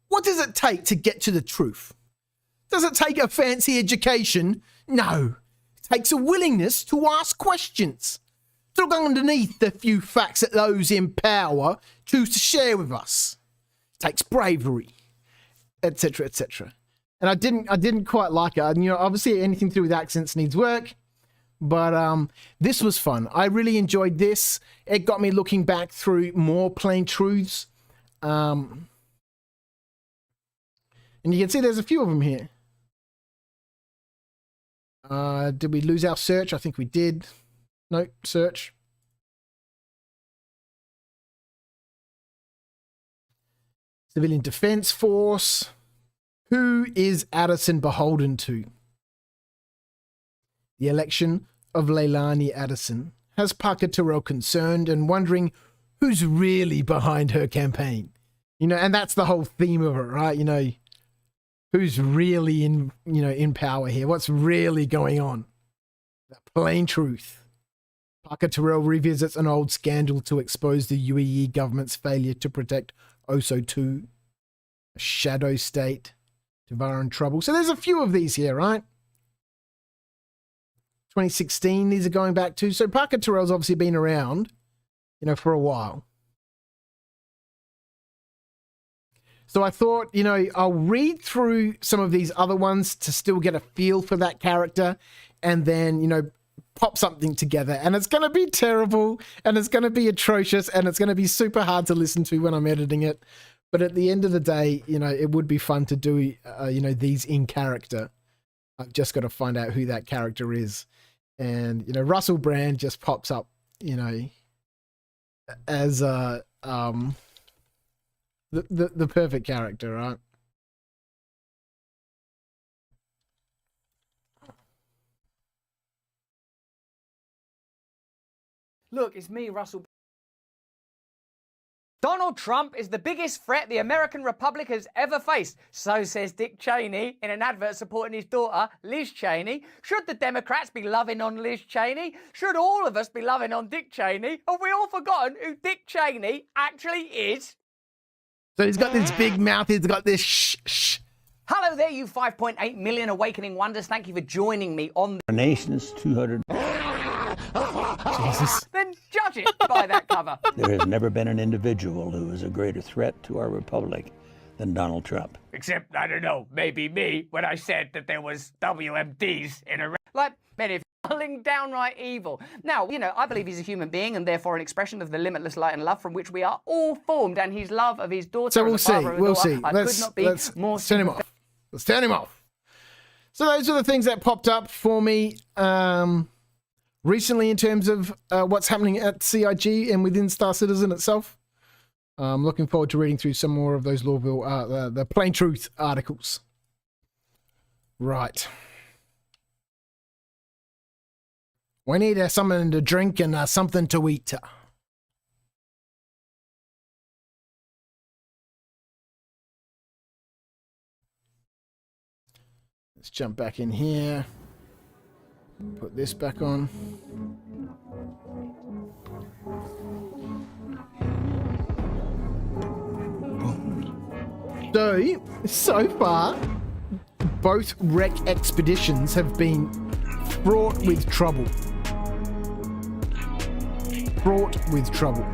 What does it take to get to the truth? Does it take a fancy education? No. It takes a willingness to ask questions, to look underneath the few facts that those in power choose to share with us. It takes bravery, etc., etc. And I didn't quite like it. You know, obviously anything to do with accents needs work, but this was fun. I really enjoyed this. It got me looking back through more plain truths. And you can see there's a few of them here. Did we lose our search? I think we did. No, search. Civilian Defense Force. Who is Addison beholden to? The election of Leilani Addison has Parker Terrell concerned and wondering who's really behind her campaign. You know, and that's the whole theme of it, right? You know, who's really in power here? What's really going on? The plain truth. Parker Terrell revisits an old scandal to expose the UAE government's failure to protect OSO 2, a shadow state, Devara in trouble. So there's a few of these here, right? 2016, these are going back to. So Parker Terrell's obviously been around, you know, for a while. So I thought, you know, I'll read through some of these other ones to still get a feel for that character and then, you know, pop something together. And it's going to be terrible and it's going to be atrocious and it's going to be super hard to listen to when I'm editing it. But at the end of the day, you know, it would be fun to do, you know, these in character. I've just got to find out who that character is. And, you know, Russell Brand just pops up, you know, as the perfect character, right? Look, it's me, Russell. Donald Trump is the biggest threat the American Republic has ever faced. So says Dick Cheney in an advert supporting his daughter, Liz Cheney. Should the Democrats be loving on Liz Cheney? Should all of us be loving on Dick Cheney? Have we all forgotten who Dick Cheney actually is? So he's got this big mouth, he's got this shh. Hello there, you 5.8 million awakening wonders. Thank you for joining me on Our nation's 200. Jesus. Then judge it by that cover. There has never been an individual who is a greater threat to our republic than Donald Trump. Except, I don't know, maybe me, when I said that there was WMDs in a... Like, many of you, downright evil. Now, you know, I believe he's a human being and therefore an expression of the limitless light and love from which we are all formed, and his love of his daughter. So we'll as a father of a daughter, I could not be more turn him off. Let's turn him off. So those are the things that popped up for me recently in terms of what's happening at CIG and within Star Citizen itself. I'm looking forward to reading through some more of those Lawville, the Plain Truth articles. Right. We need something to drink and something to eat. Let's jump back in here. Put this back on. So far, both wreck expeditions have been fraught with trouble. Fraught with trouble.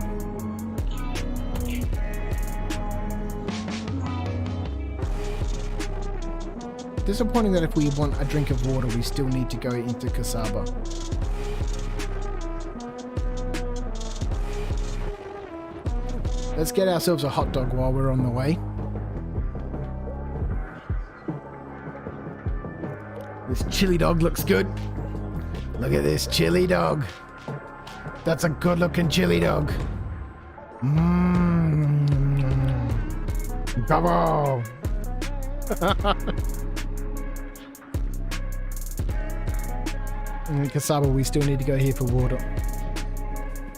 Disappointing that if we want a drink of water, we still need to go into Kasaba. Let's get ourselves a hot dog while we're on the way. This chili dog looks good. Look at this chili dog. That's a good looking chili dog. Bravo. In Kasaba, we still need to go here for water.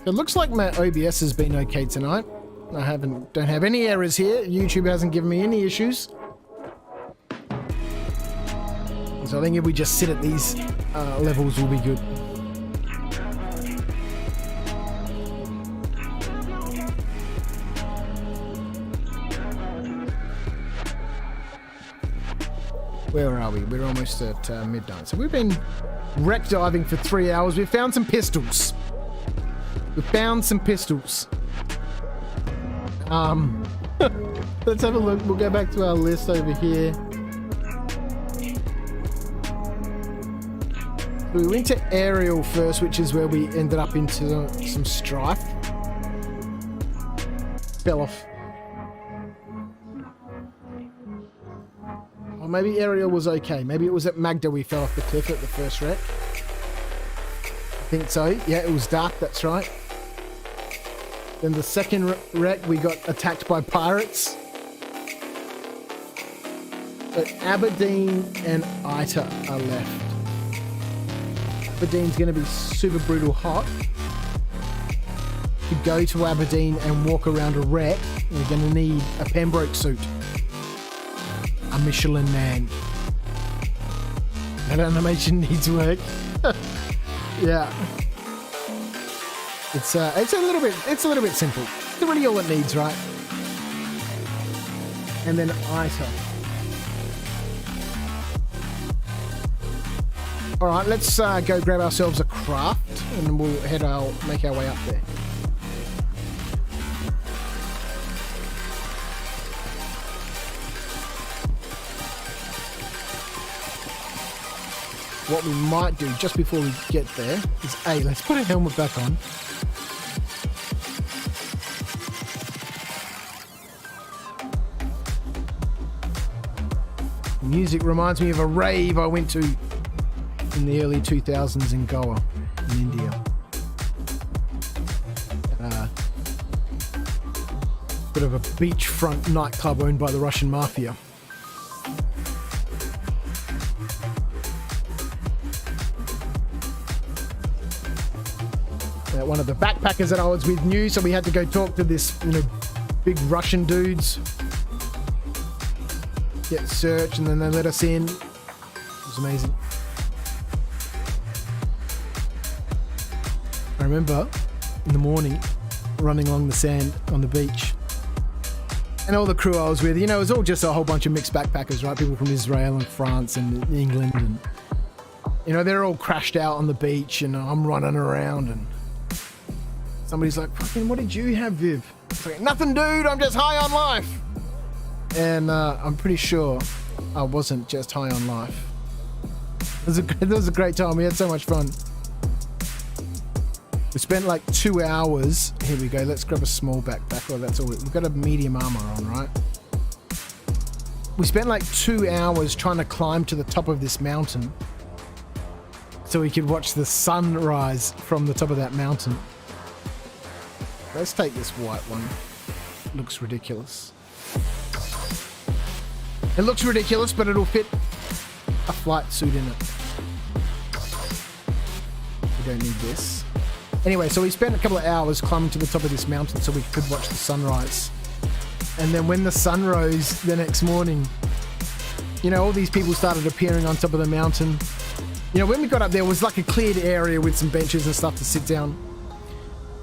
It looks like my OBS has been okay tonight. I don't have any errors here. YouTube hasn't given me any issues. So I think if we just sit at these levels, we'll be good. Where are we? We're almost at midnight. So we've been wreck diving for 3 hours. We've found some pistols. Let's have a look. We'll go back to our list over here. We went to Aerial first, which is where we ended up into some strife. Fell off. Or maybe Ariel was okay. Maybe it was at Magda we fell off the cliff at the first wreck. I think so. Yeah, it was dark, that's right. Then the second wreck, we got attacked by pirates. So Aberdeen and Ita are left. Aberdeen's going to be super brutal hot. To go to Aberdeen and walk around a wreck, we're going to need a Pembroke suit. A Michelin man. That animation needs work. Yeah. It's a little bit simple. It's really all it needs, right? And then Ita. All right, let's go grab ourselves a craft, and we'll make our way up there. What we might do just before we get there is let's put our helmet back on. Music reminds me of a rave I went to in the early 2000s in Goa, in India. Bit of a beachfront nightclub owned by the Russian mafia. One of the backpackers that I was with knew, so we had to go talk to this, big Russian dudes. Get searched, and then they let us in. It was amazing. I remember in the morning running along the sand on the beach, and all the crew I was with, it was all just a whole bunch of mixed backpackers, right? People from Israel and France and England, and they're all crashed out on the beach, and I'm running around, and somebody's like, "Fucking, what did you have, Viv?" It's like, "Nothing, dude. I'm just high on life." And I'm pretty sure I wasn't just high on life. It was a great time. We had so much fun. We spent like 2 hours. Here we go. Let's grab a small backpack. Oh, that's all. We've got a medium armor on, right? We spent like 2 hours trying to climb to the top of this mountain so we could watch the sunrise from the top of that mountain. Let's take this white one. It looks ridiculous. It looks ridiculous, but it'll fit a flight suit in it. We don't need this. Anyway, so we spent a couple of hours climbing to the top of this mountain so we could watch the sunrise. And then when the sun rose the next morning, all these people started appearing on top of the mountain. When we got up there, it was like a cleared area with some benches and stuff to sit down.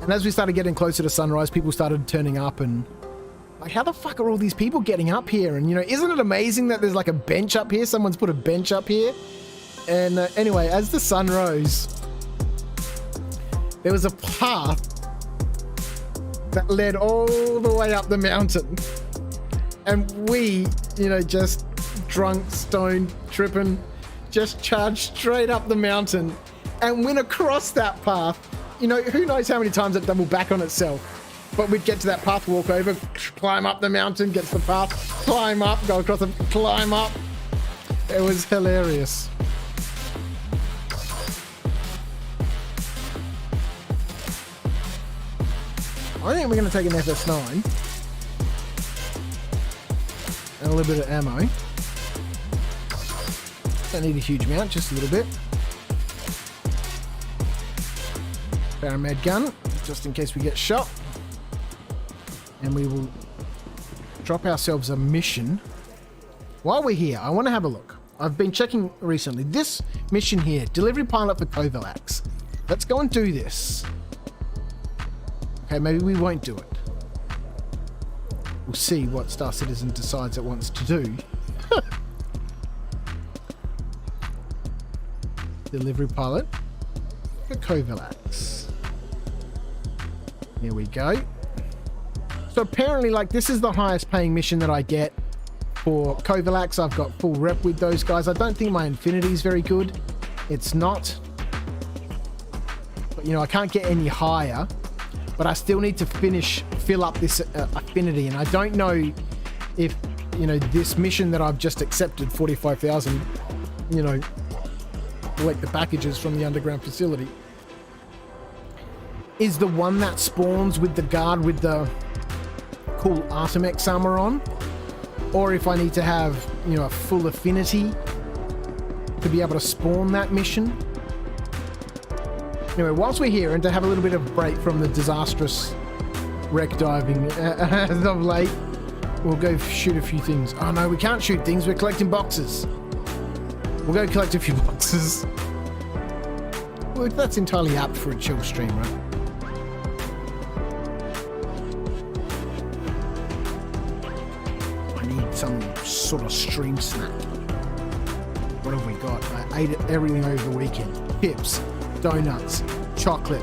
And as we started getting closer to sunrise, people started turning up, and like, how the fuck are all these people getting up here? And isn't it amazing that there's like a bench up here? Someone's put a bench up here. And anyway, as the sun rose, there was a path that led all the way up the mountain. And we, just drunk, stoned, tripping, just charged straight up the mountain and went across that path. Who knows how many times it doubled back on itself. But we'd get to that path, walk over, climb up the mountain, get to the path, climb up, go across it, climb up. It was hilarious. I think we're going to take an FS9 and a little bit of ammo. Don't need a huge amount, just a little bit. Paramed gun, just in case we get shot. And we will drop ourselves a mission. While we're here, I want to have a look. I've been checking recently. This mission here, delivery pilot for Kovalax. Let's go and do this. Okay, maybe we won't do it. We'll see what Star Citizen decides it wants to do. Delivery pilot for Kovalax. Here we go. So apparently, this is the highest paying mission that I get for Kovalax. I've got full rep with those guys. I don't think my Infinity is very good. It's not. But, I can't get any higher. But I still need to fill up this Affinity. And I don't know if you know, this mission that I've just accepted, 45,000, you know, collect the packages from the underground facility, is the one that spawns with the guard with the cool Artemex armor on, or if I need to have, you know, a full affinity to be able to spawn that mission. Anyway, whilst we're here and to have a little bit of break from the disastrous wreck diving as of late, we'll go shoot a few things. Oh no, we can't shoot things, we're collecting boxes. We'll go collect a few boxes. Well, that's entirely apt for a chill stream, right? I need some sort of stream snack. What have we got? I ate everything over the weekend. Chips, donuts, chocolate,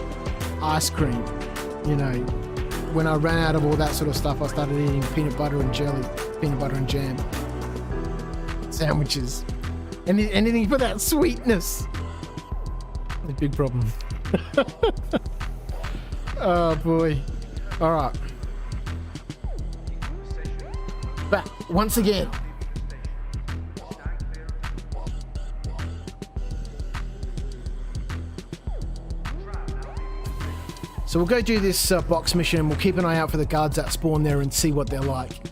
ice cream. You know, when I ran out of all that sort of stuff, I started eating peanut butter and jelly, peanut butter and jam, sandwiches, anything for that sweetness. A big problem. Oh boy. All right. Back once again. So we'll go do this box mission and we'll keep an eye out for the guards that spawn there and see what they're like.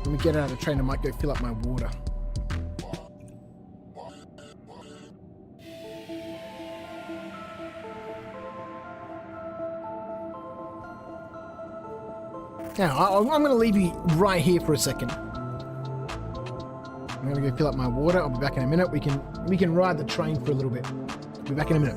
When we get out of the train, I might go fill up my water. Now, I'm going to leave you right here for a second. I'm going to go fill up my water. I'll be back in a minute. We can ride the train for a little bit. Be back in a minute.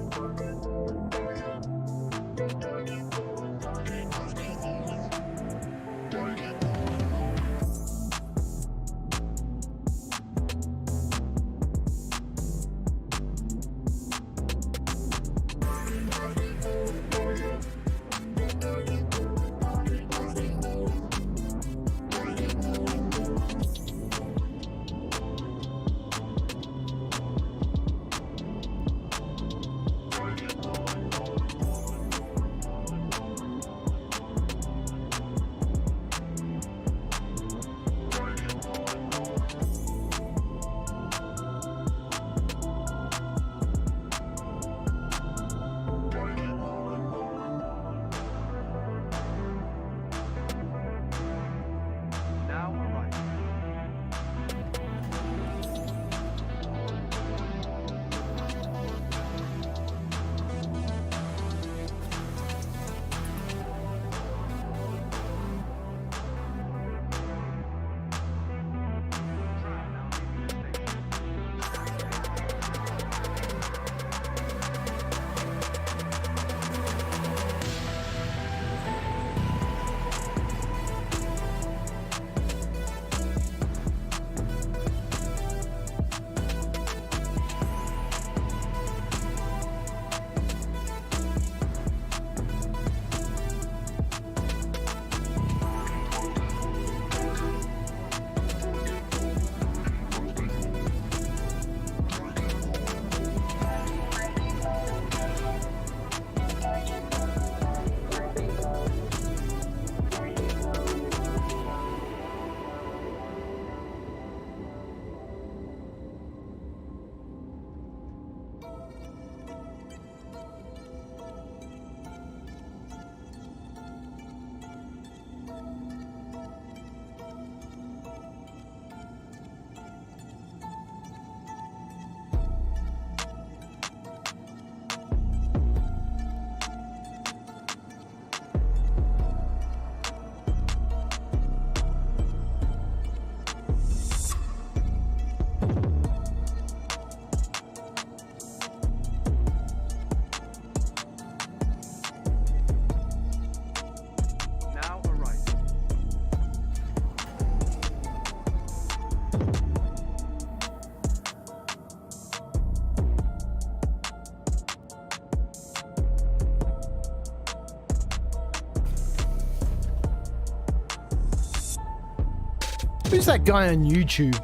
Who's that guy on YouTube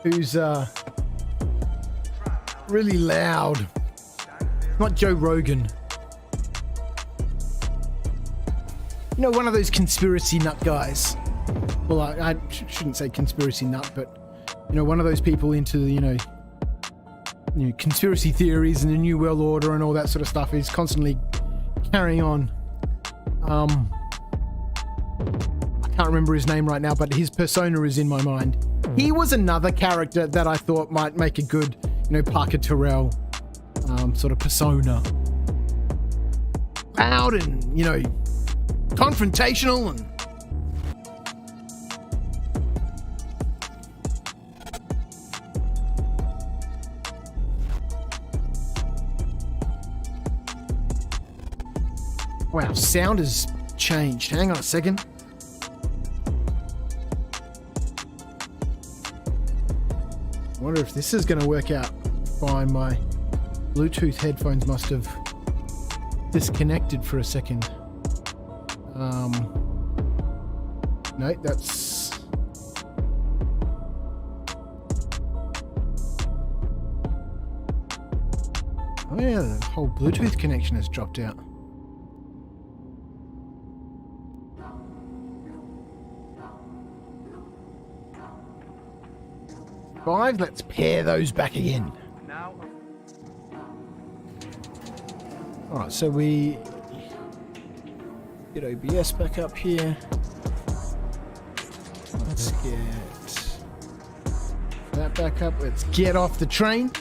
who's really loud? Not Joe Rogan. you know, one of those conspiracy nut guys. Well, I shouldn't say conspiracy nut, but, you know, one of those people into the, you know, conspiracy theories and the New World Order and all that sort of stuff is constantly carrying on. I can't remember his name right now, but his persona is in my mind. He was another character that I thought might make a good, you know, Parker Terrell sort of persona. Loud and, you know, confrontational and... Wow, sound has changed. Hang on a second. I wonder if this is going to work out fine. My Bluetooth headphones must have disconnected for a second. No, that's... Oh yeah, the whole Bluetooth connection has dropped out. Five, let's pair those back again. Alright, so we get OBS back up here. Let's get that back up. Let's get off the train.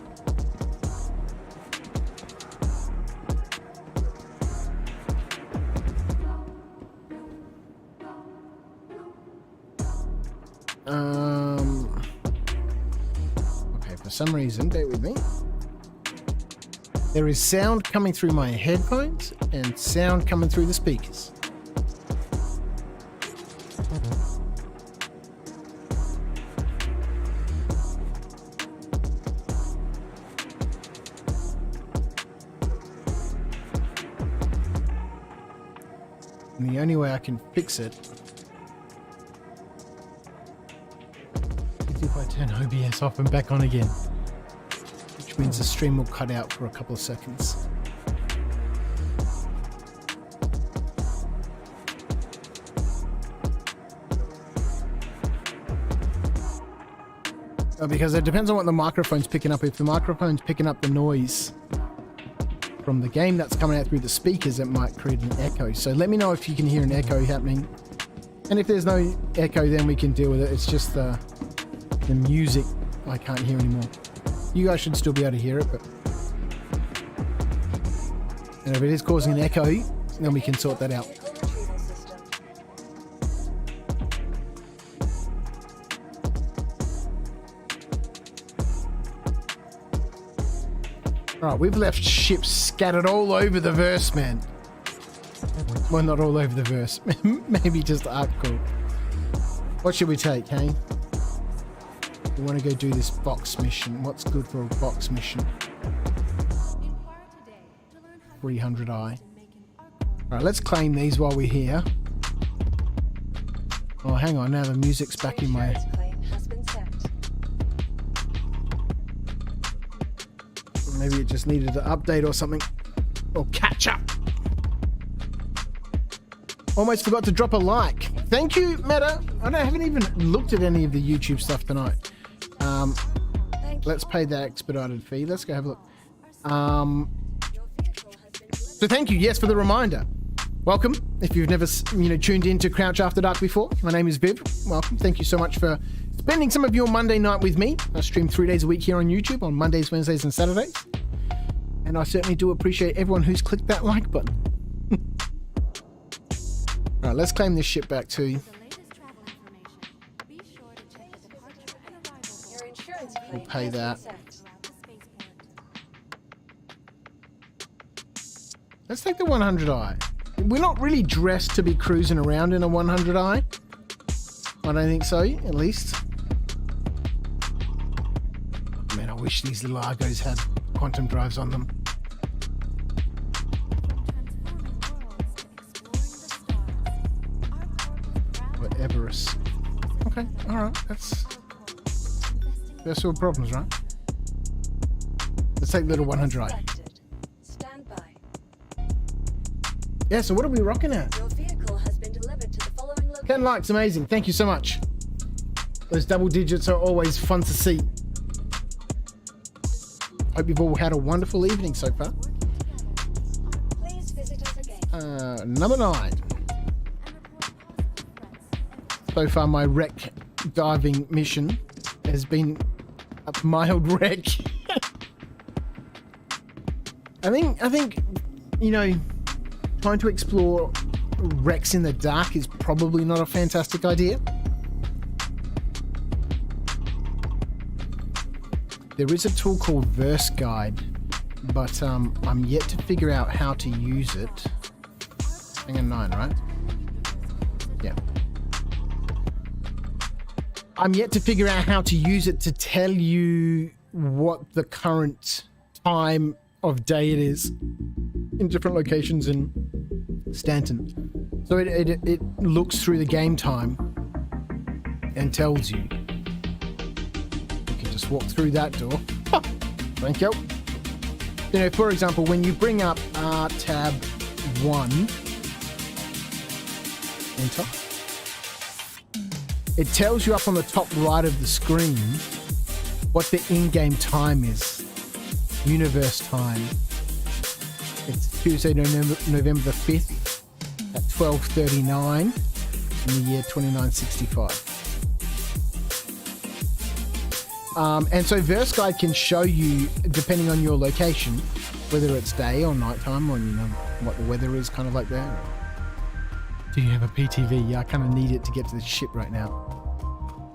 Okay, for some reason, bear with me. There is sound coming through my headphones and sound coming through the speakers. And the only way I can fix it is if I turn OBS off and back on again. Which means the stream will cut out for a couple of seconds. Because it depends on what the microphone's picking up. If the microphone's picking up the noise from the game that's coming out through the speakers, it might create an echo. So let me know if you can hear an echo happening. And if there's no echo, then we can deal with it. It's just the music I can't hear anymore. You guys should still be able to hear it, but... And if it is causing an echo, then we can sort that out. Alright, we've left ships scattered all over the verse, man. Well, not all over the verse. Maybe just ArcCorp. What should we take, hey? We want to go do this box mission. What's good for a box mission? 300i. Alright, let's claim these while we're here. Oh, hang on. Now the music's back in my... Maybe it just needed an update or something. Or catch up. Almost forgot to drop a like. Thank you, Meta. I haven't even looked at any of the YouTube stuff tonight. Let's pay the expedited fee. Let's go have a look. So thank you, yes, for the reminder. Welcome. If you've never, tuned in to Crouch After Dark before, my name is Viv. Welcome. Thank you so much for spending some of your Monday night with me. I stream 3 days a week here on YouTube on Mondays, Wednesdays, and Saturdays. And I certainly do appreciate everyone who's clicked that like button. All right, let's claim this ship back too. We'll pay that. Let's take the 100i. We're not really dressed to be cruising around in a 100i. I don't think so, at least. Man, I wish these little Argos had quantum drives on them. Whatever. Okay, alright, that's... First world problems, right? Let's take the little 100i. Stand by. Yeah, so what are we rocking at? Your vehicle has been 10 likes, amazing. Thank you so much. Those double digits are always fun to see. Hope you've all had a wonderful evening so far. Number 9. So far, my wreck diving mission has been a mild wreck. I think, you know, trying to explore wrecks in the dark is probably not a fantastic idea. There is a tool called Verse Guide, but I'm yet to figure out how to use it. Hang on, 9, right? Yeah. I'm yet to figure out how to use it to tell you what the current time of day it is in different locations in Stanton. So it looks through the game time and tells you. You can just walk through that door. Thank you. You know, for example, when you bring up tab 1, enter. It tells you up on the top right of the screen what the in-game time is. Universe time. It's Tuesday, November the 5th at 12:39 in the year 2965. And so Verse Guide can show you, depending on your location, whether it's day or nighttime, or, you know, what the weather is, kind of like that. Do you have a PTV? Yeah, I kind of need it to get to the ship right now.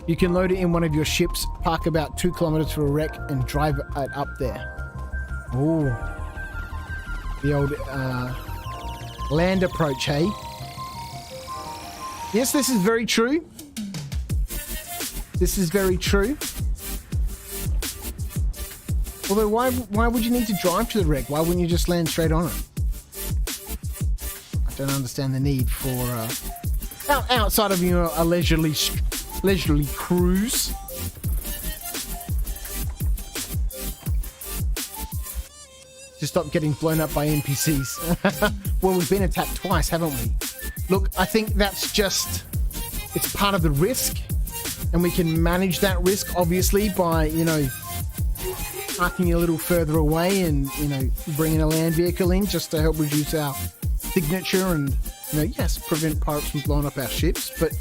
You can load it in one of your ships, park about 2 kilometers for a wreck, and drive it up there. Oh, the old land approach, hey? Yes, this is very true. This is very true. Although, why would you need to drive to the wreck? Why wouldn't you just land straight on it? I don't understand the need for outside of, you know, a leisurely cruise. To stop getting blown up by NPCs. Well, we've been attacked twice, haven't we? Look, I think that's just, it's part of the risk, and we can manage that risk, obviously, by, you know, parking a little further away and, you know, bringing a land vehicle in just to help reduce our signature and, you know, yes, prevent pirates from blowing up our ships, but,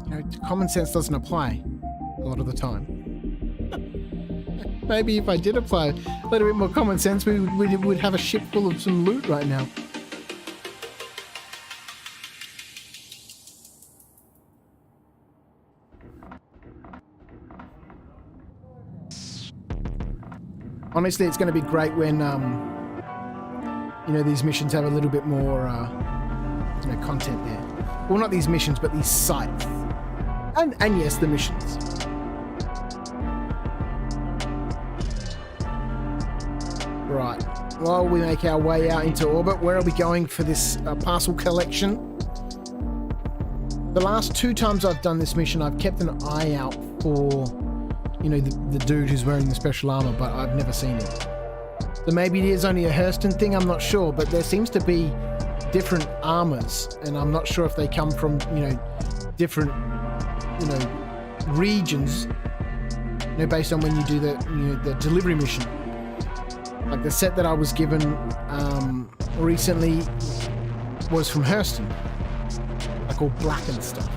you know, common sense doesn't apply a lot of the time. Maybe if I did apply a little bit more common sense, we would have a ship full of some loot right now. Honestly, it's going to be great when, you know, these missions have a little bit more, you know, content there. Well, not these missions, but these sites. And yes, the missions. Right. While we make our way out into orbit, where are we going for this parcel collection? The last 2 times I've done this mission, I've kept an eye out for, you know, the dude who's wearing the special armor, but I've never seen him. So maybe it is only a Hurston thing, I'm not sure, but there seems to be different armors, and I'm not sure if they come from, you know, different, you know, regions, you know, based on when you do the, you know, the delivery mission. Like the set that I was given recently was from Hurston, like all black and stuff.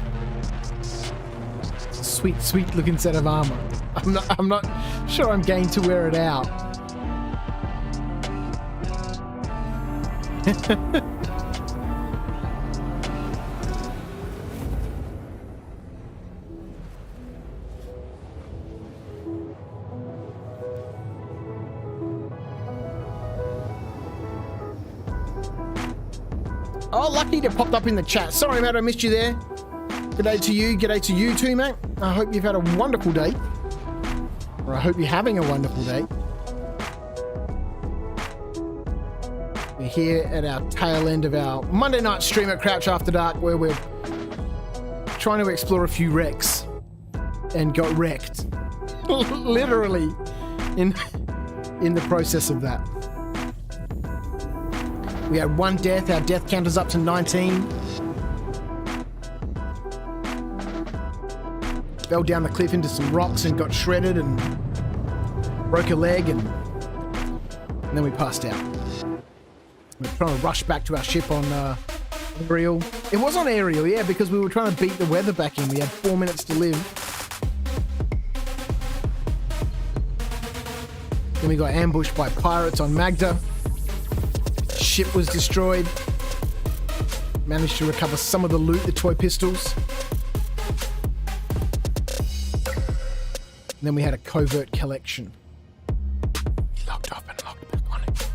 Sweet, sweet looking set of armor. I'm not sure I'm going to wear it out. Oh, lucky to popped up in the chat. Sorry, mate, I missed you there. G'day to you. G'day to you too, mate. I hope you've had a wonderful day. Or I hope you're having a wonderful day. We're here at our tail end of our Monday night stream at Crouch After Dark, where we're trying to explore a few wrecks and got wrecked. Literally in the process of that. We had 1 death. Our death count is up to 19. fell down the cliff into some rocks and got shredded and broke a leg, and then we passed out. We're trying to rush back to our ship on Ariel. It was on Ariel, yeah, because we were trying to beat the weather back in. We had 4 minutes to live. Then we got ambushed by pirates on Magda. Ship was destroyed. Managed to recover some of the loot, the toy pistols. And then we had a covert collection. We locked up and locked back on it.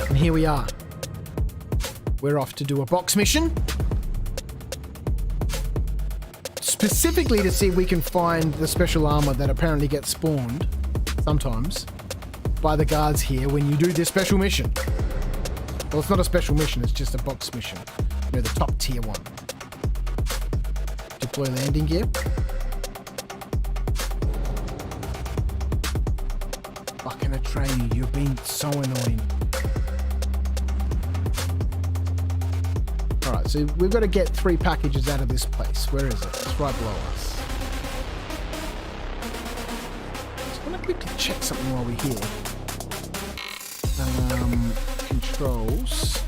And here we are. We're off to do a box mission. Specifically to see if we can find the special armor that apparently gets spawned sometimes by the guards here when you do this special mission. Well, it's not a special mission, it's just a box mission. You know, the top tier one. Deploy landing gear. Fucking Atreyu, you've been so annoying. Alright, so we've got to get 3 packages out of this place. Where is it? It's right below us. Just want to quickly check something while we're here. Controls.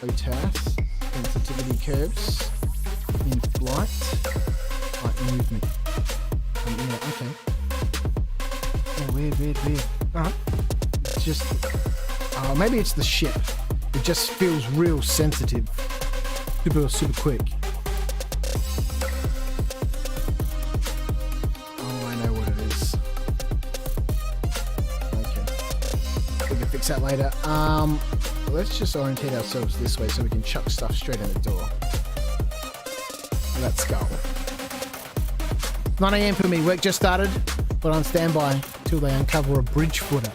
OTAS. Sensitivity curves. In flight. Right, movement. Yeah, okay. Oh, weird. Alright. It's just... maybe it's the ship. It just feels real sensitive. Super quick. Oh, I know what it is. Okay. We can fix that later. Let's just orientate ourselves this way so we can chuck stuff straight in the door. Let's go. 9 AM for me. Work just started, but on standby until they uncover a bridge footer.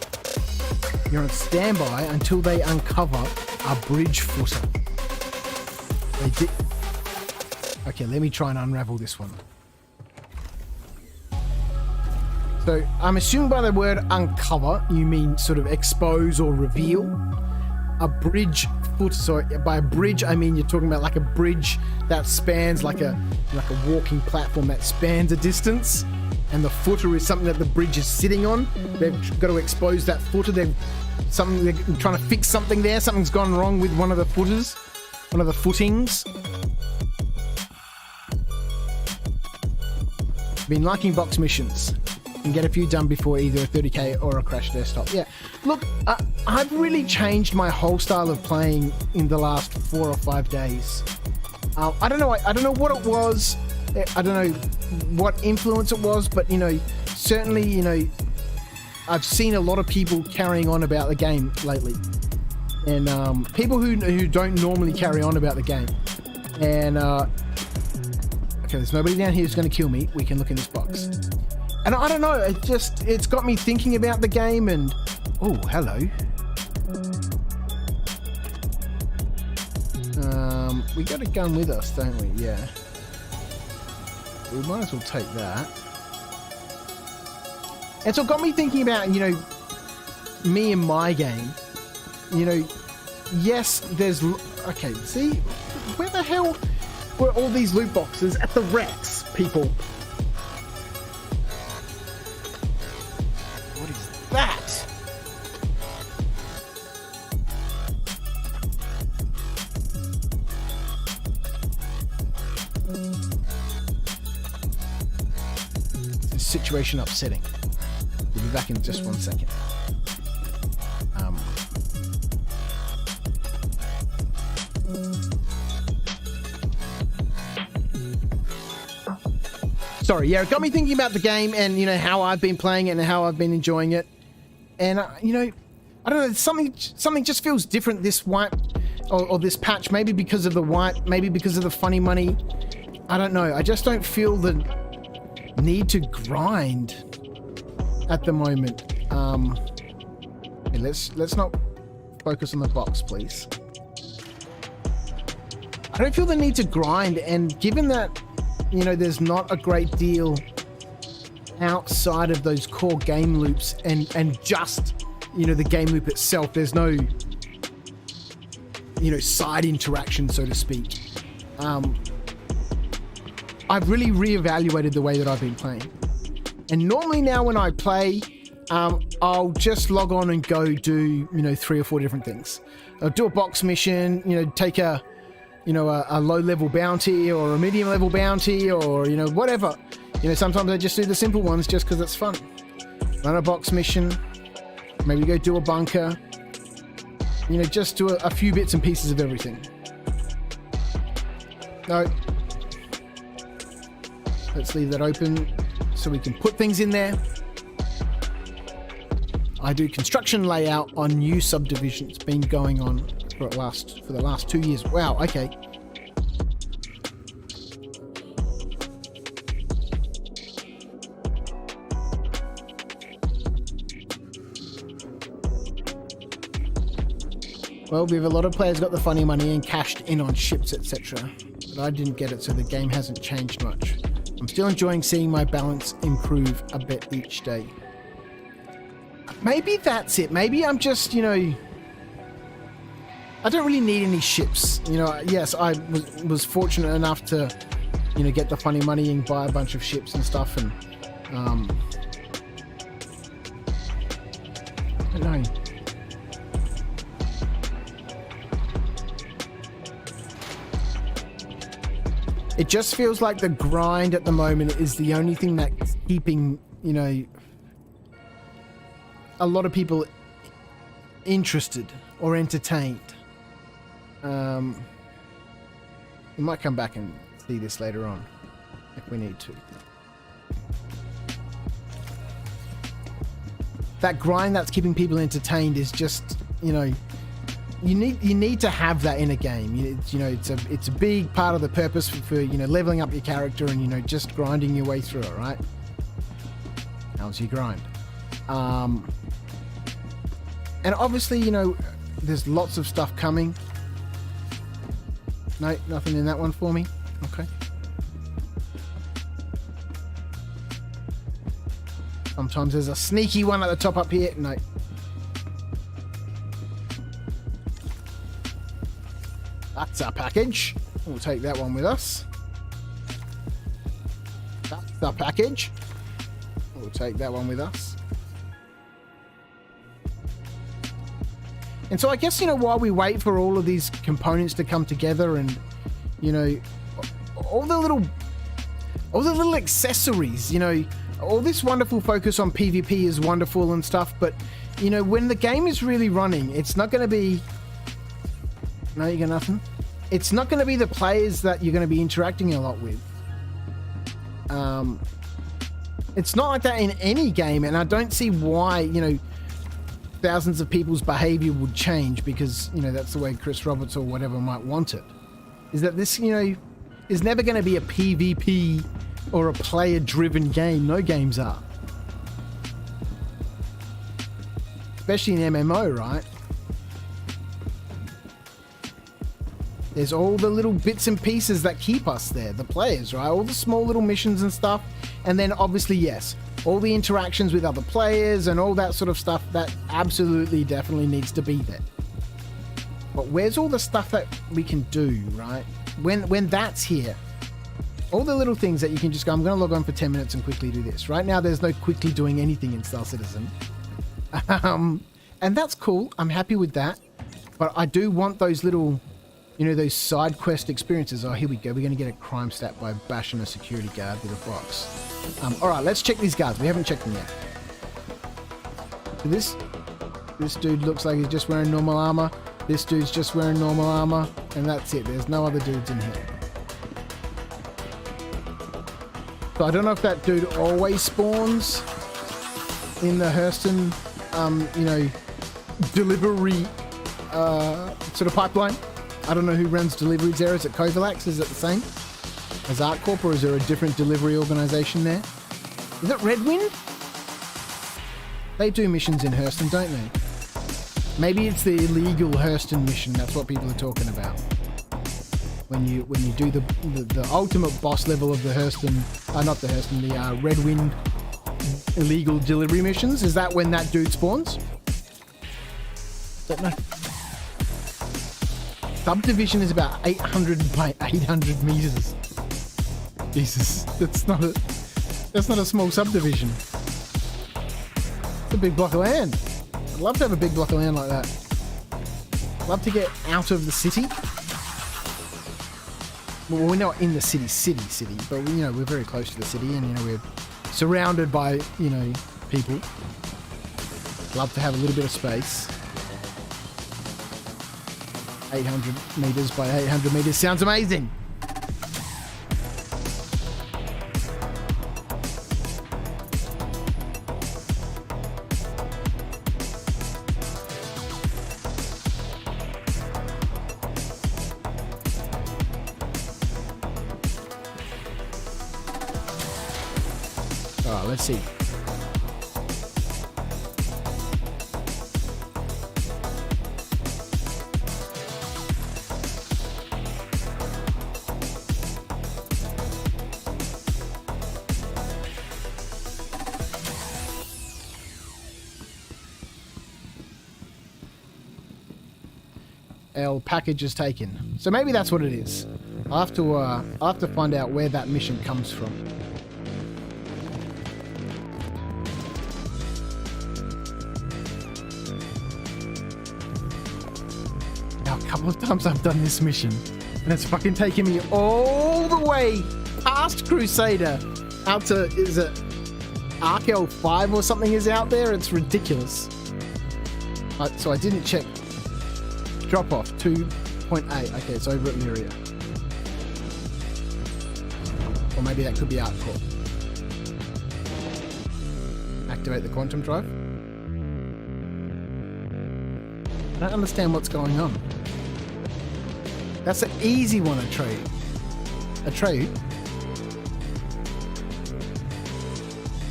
You're on standby until they uncover a bridge footer. They did. Okay, let me try and unravel this one. So I'm assuming by the word uncover, you mean sort of expose or reveal. A bridge footer. So by a bridge, I mean you're talking about like a bridge that spans like a walking platform that spans a distance. And the footer is something that the bridge is sitting on. They've got to expose that footer. They're trying to fix something there. Something's gone wrong with one of the footers, one of the footings. Been liking box missions. And get a few done before either a 30k or a crash desktop. Yeah, look, I've really changed my whole style of playing in the last 4 or 5 days. I don't know. I don't know what it was. I don't know what influence it was, but certainly, I've seen a lot of people carrying on about the game lately, and people who don't normally carry on about the game. And okay, there's nobody down here who's going to kill me. We can look in this box. And I don't know. It's got me thinking about the game. And oh, hello. We got a gun with us, don't we? Yeah. We might as well take that. And so it got me thinking about, me and my game. Yes, there's... Okay, see? Where the hell were all these loot boxes at the Rex, people? What is that? Situation upsetting. We'll be back in just 1 second. Sorry, yeah, it got me thinking about the game and how I've been playing it and how I've been enjoying it. And I don't know, something just feels different this wipe or this patch. Maybe because of the wipe, maybe because of the funny money. I don't know. I just don't feel the need to grind at the moment. Okay, let's not focus on the box, please. I don't feel the need to grind, and given that there's not a great deal outside of those core game loops and just the game loop itself, there's no side interaction, so to speak. I've really reevaluated the way that I've been playing. And normally now when I play, I'll just log on and go do, 3 or 4 different things. I'll do a box mission, take a low-level bounty or a medium-level bounty or, whatever. Sometimes I just do the simple ones just because it's fun. Run a box mission, maybe go do a bunker, just do a few bits and pieces of everything. No. Let's leave that open so we can put things in there. I do construction layout on new subdivisions. Been going on for the last 2 years. Wow, okay. Well, we have a lot of players got the funny money and cashed in on ships, etc. But I didn't get it, so the game hasn't changed much. I'm still enjoying seeing my balance improve a bit each day. Maybe that's it. Maybe I'm just, I don't really need any ships. Yes, I was fortunate enough to, get the funny money and buy a bunch of ships and stuff. And, I don't know. It just feels like the grind at the moment is the only thing that's keeping, a lot of people interested or entertained. We might come back and see this later on if we need to. That grind that's keeping people entertained is just, you need to have that in a game. It's a big part of the purpose for leveling up your character and just grinding your way through it, right? How's your grind? And obviously, there's lots of stuff coming. No, nothing in that one for me. Okay. Sometimes there's a sneaky one at the top up here. No. That's our package. We'll take that one with us. That's our package. We'll take that one with us. And so I guess, while we wait for all of these components to come together and, all the little accessories, all this wonderful focus on PvP is wonderful and stuff, but, when the game is really running, it's not going to be... No, you got nothing? It's not going to be the players that you're going to be interacting a lot with. It's not like that in any game, and I don't see why, thousands of people's behavior would change because, that's the way Chris Roberts or whatever might want it. Is that this, is never going to be a PvP or a player-driven game. No games are. Especially in MMO, right? There's all the little bits and pieces that keep us there, the players, right? All the small little missions and stuff. And then obviously, yes, all the interactions with other players and all that sort of stuff, that absolutely definitely needs to be there. But where's all the stuff that we can do, right? When that's here, all the little things that you can just go, I'm going to log on for 10 minutes and quickly do this. Right now, there's no quickly doing anything in Star Citizen. And that's cool. I'm happy with that. But I do want those little, those side quest experiences. Oh, here we go. We're going to get a crime stat by bashing a security guard with a box. All right, let's check these guards. We haven't checked them yet. So this dude looks like he's just wearing normal armor. This dude's just wearing normal armor. And that's it. There's no other dudes in here. So I don't know if that dude always spawns in the Hurston, delivery sort of pipeline. I don't know who runs deliveries there. Is it Covalax? Is it the same as ArtCorp, or is there a different delivery organization there? Is it Redwind? They do missions in Hurston, don't they? Maybe it's the illegal Hurston mission. That's what people are talking about. When you do the ultimate boss level of the Hurston, not the Hurston, the Redwind illegal delivery missions. Is that when that dude spawns? Don't know. Subdivision is about 800 by 800 meters. Jesus, that's not a small subdivision. It's a big block of land. I'd love to have a big block of land like that. Love to get out of the city. Well, we're not in the city, but you know, we're very close to the city, and you know, we're surrounded by, you know, people. Love to have a little bit of space. 800 meters by 800 meters sounds amazing. Let's see. Package is taken. So maybe that's what it is. I'll have to find out where that mission comes from. Of times I've done this mission, and it's fucking taken me all the way past Crusader out to, is it Arkel 5 or something is out there? It's ridiculous. So I didn't check. Drop off 2.8. Okay, it's over at Lyria. Or maybe that could be Arcor. Activate the quantum drive. I don't understand what's going on. That's an easy one, Atreyu.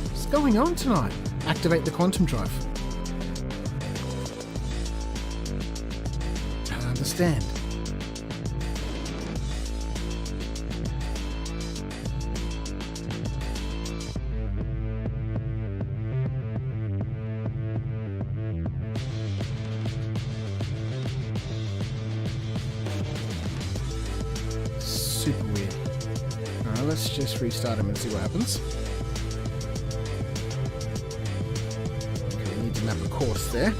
What's going on tonight? Activate the quantum drive. Don't understand. Super weird. Alright, let's just restart him and see what happens. Okay, we need to map a course there.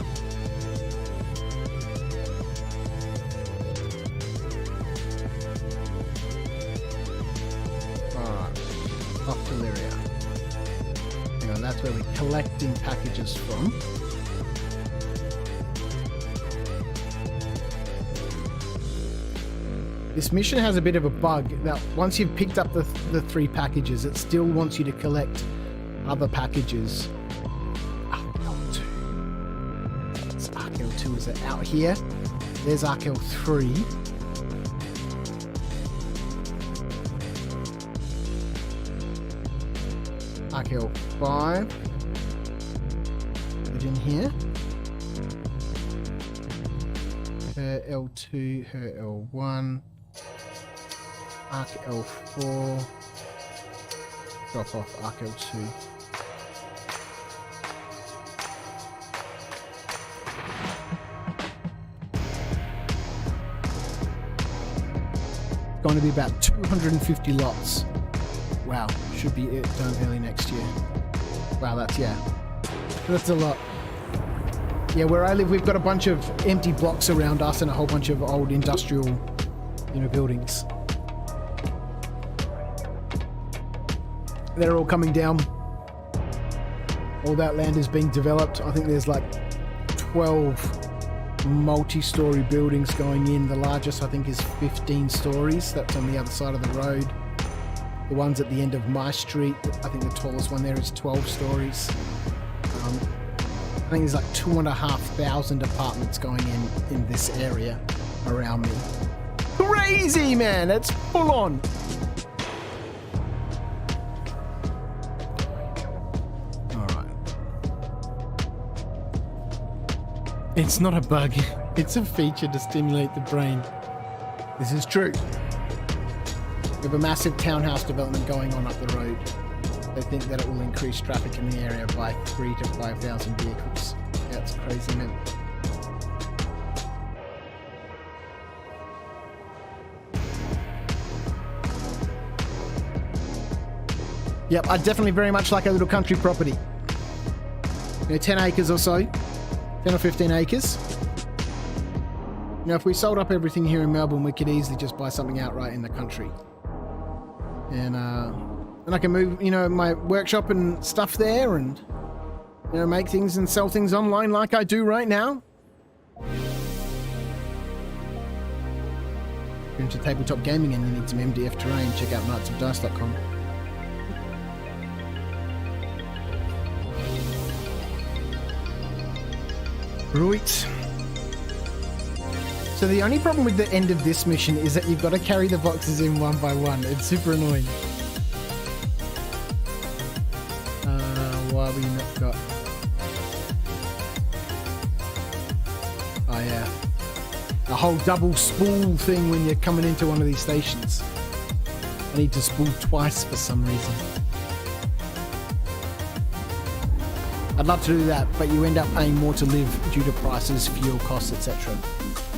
Alright, off to Lyria. Hang on, that's where we're collecting packages from. This mission has a bit of a bug that once you've picked up the 3 packages, it still wants you to collect other packages. Arkel 2. It's Arkel 2, is it out here? There's Arkel 3. Arkel 5. Put in here. Her L2, her L1. Arc L4, drop off Arc L2. It's going to be about 250 lots. Wow, should be it done early next year. Wow, that's a lot. Yeah, where I live, we've got a bunch of empty blocks around us and a whole bunch of old industrial, you know, buildings. They're all coming down. All that land is being developed. I think there's like 12 multi-story buildings going in. The largest, I think, is 15 stories. That's on the other side of the road. The ones at the end of my street, I think the tallest one there is 12 stories. I think there's like 2,500 apartments going in this area around me. Crazy, man! That's full on. It's not a bug, it's a feature to stimulate the brain. This is true. We have a massive townhouse development going on up the road. They think that it will increase traffic in the area by 3,000 to 5,000 vehicles. Yeah, it's crazy, man. Yep, I definitely very much like a little country property. 10 acres or so. 10 or 15 acres. If we sold up everything here in Melbourne, we could easily just buy something outright in the country. And I can move, my workshop and stuff there and, make things and sell things online like I do right now. If you're into tabletop gaming and you need some MDF terrain, check out knightsofdice.com. Right. So the only problem with the end of this mission is that you've got to carry the boxes in one by one. It's super annoying. Why have we not got... Oh yeah. The whole double spool thing when you're coming into one of these stations. I need to spool twice for some reason. I'd love to do that, but you end up paying more to live due to prices, fuel costs, etc.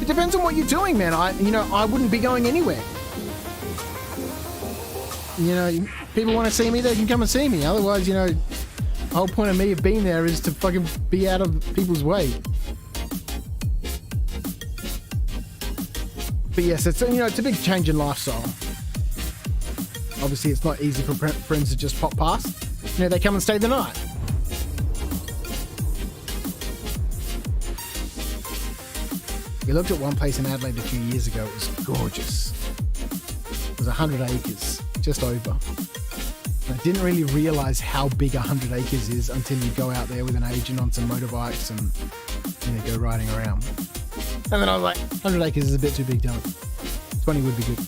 It depends on what you're doing, man. I wouldn't be going anywhere. People want to see me, they can come and see me. Otherwise, the whole point of me of being there is to fucking be out of people's way. But yes, it's it's a big change in lifestyle. Obviously, it's not easy for friends to just pop past. They come and stay the night. We looked at one place in Adelaide a few years ago. It was gorgeous. It was 100 acres, just over. I didn't really realise how big 100 acres is until you go out there with an agent on some motorbikes and go riding around. And then I was like, 100 acres is a bit too big, don't it? 20 would be good.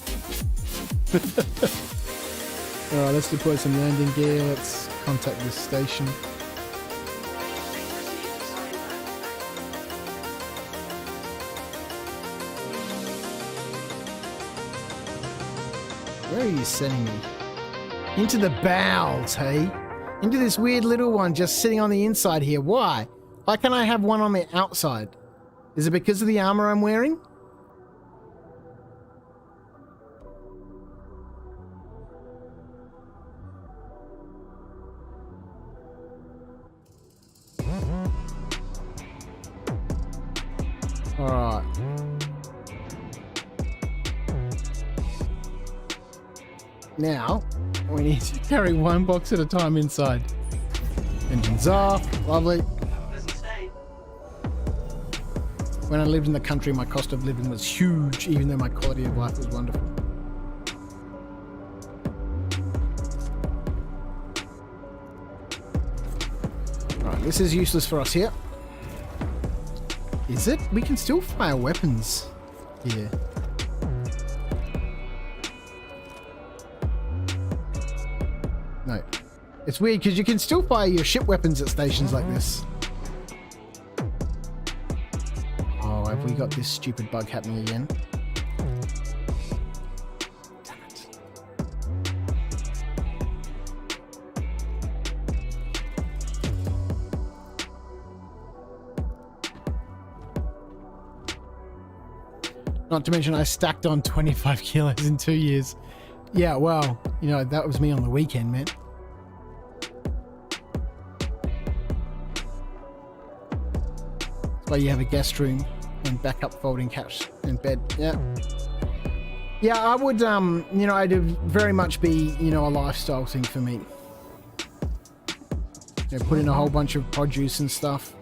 Alright, let's deploy some landing gear. Let's contact this station. Where are you sending me? Into the bowels, hey? Into this weird little one just sitting on the inside here. Why? Why can't I have one on the outside? Is it because of the armor I'm wearing? Alright. Now, we need to carry one box at a time inside. Engines off. Lovely. When I lived in the country, my cost of living was huge, even though my quality of life was wonderful. Alright, this is useless for us here. Is it? We can still fire weapons here. No. It's weird because you can still fire your ship weapons at stations like this. Oh, have we got this stupid bug happening again? Damn it. Not to mention I stacked on 25 kilos in 2 years. Yeah, well, that was me on the weekend, man. That's why you have a guest room and backup folding couch and bed. Yeah. Yeah, I would, it'd very much be, a lifestyle thing for me. Put in a whole bunch of produce and stuff.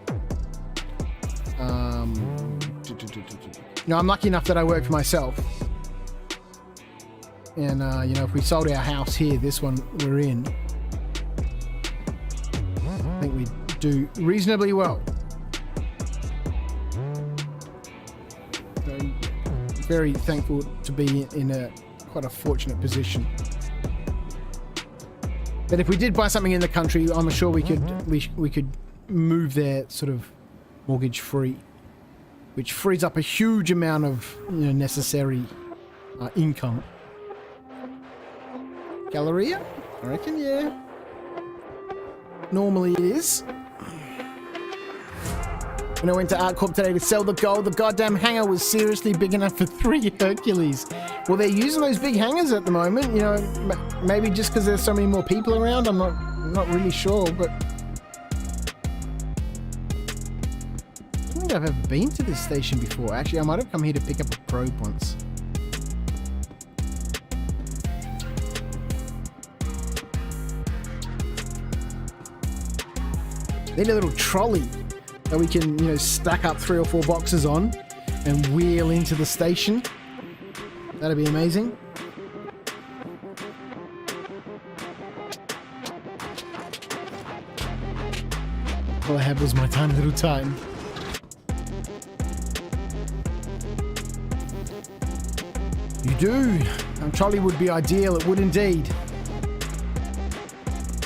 I'm lucky enough that I work for myself. And, if we sold our house here, this one we're in, I think we'd do reasonably well. I'm very thankful to be in quite a fortunate position. But if we did buy something in the country, I'm sure we could move there sort of mortgage free, which frees up a huge amount of necessary income. Galleria? I reckon, yeah. Normally it is. When I went to Art Corp today to sell the gold, the goddamn hangar was seriously big enough for 3 Hercules. Well, they're using those big hangars at the moment, you know, maybe just because there's so many more people around. I'm not really sure, but I don't think I've ever been to this station before. Actually, I might have come here to pick up a probe once. Need a little trolley that we can, you know, stack up 3 or 4 boxes on and wheel into the station. That'd be amazing. All I had was my tiny little Titan. You do. Trolley would be ideal. It would indeed.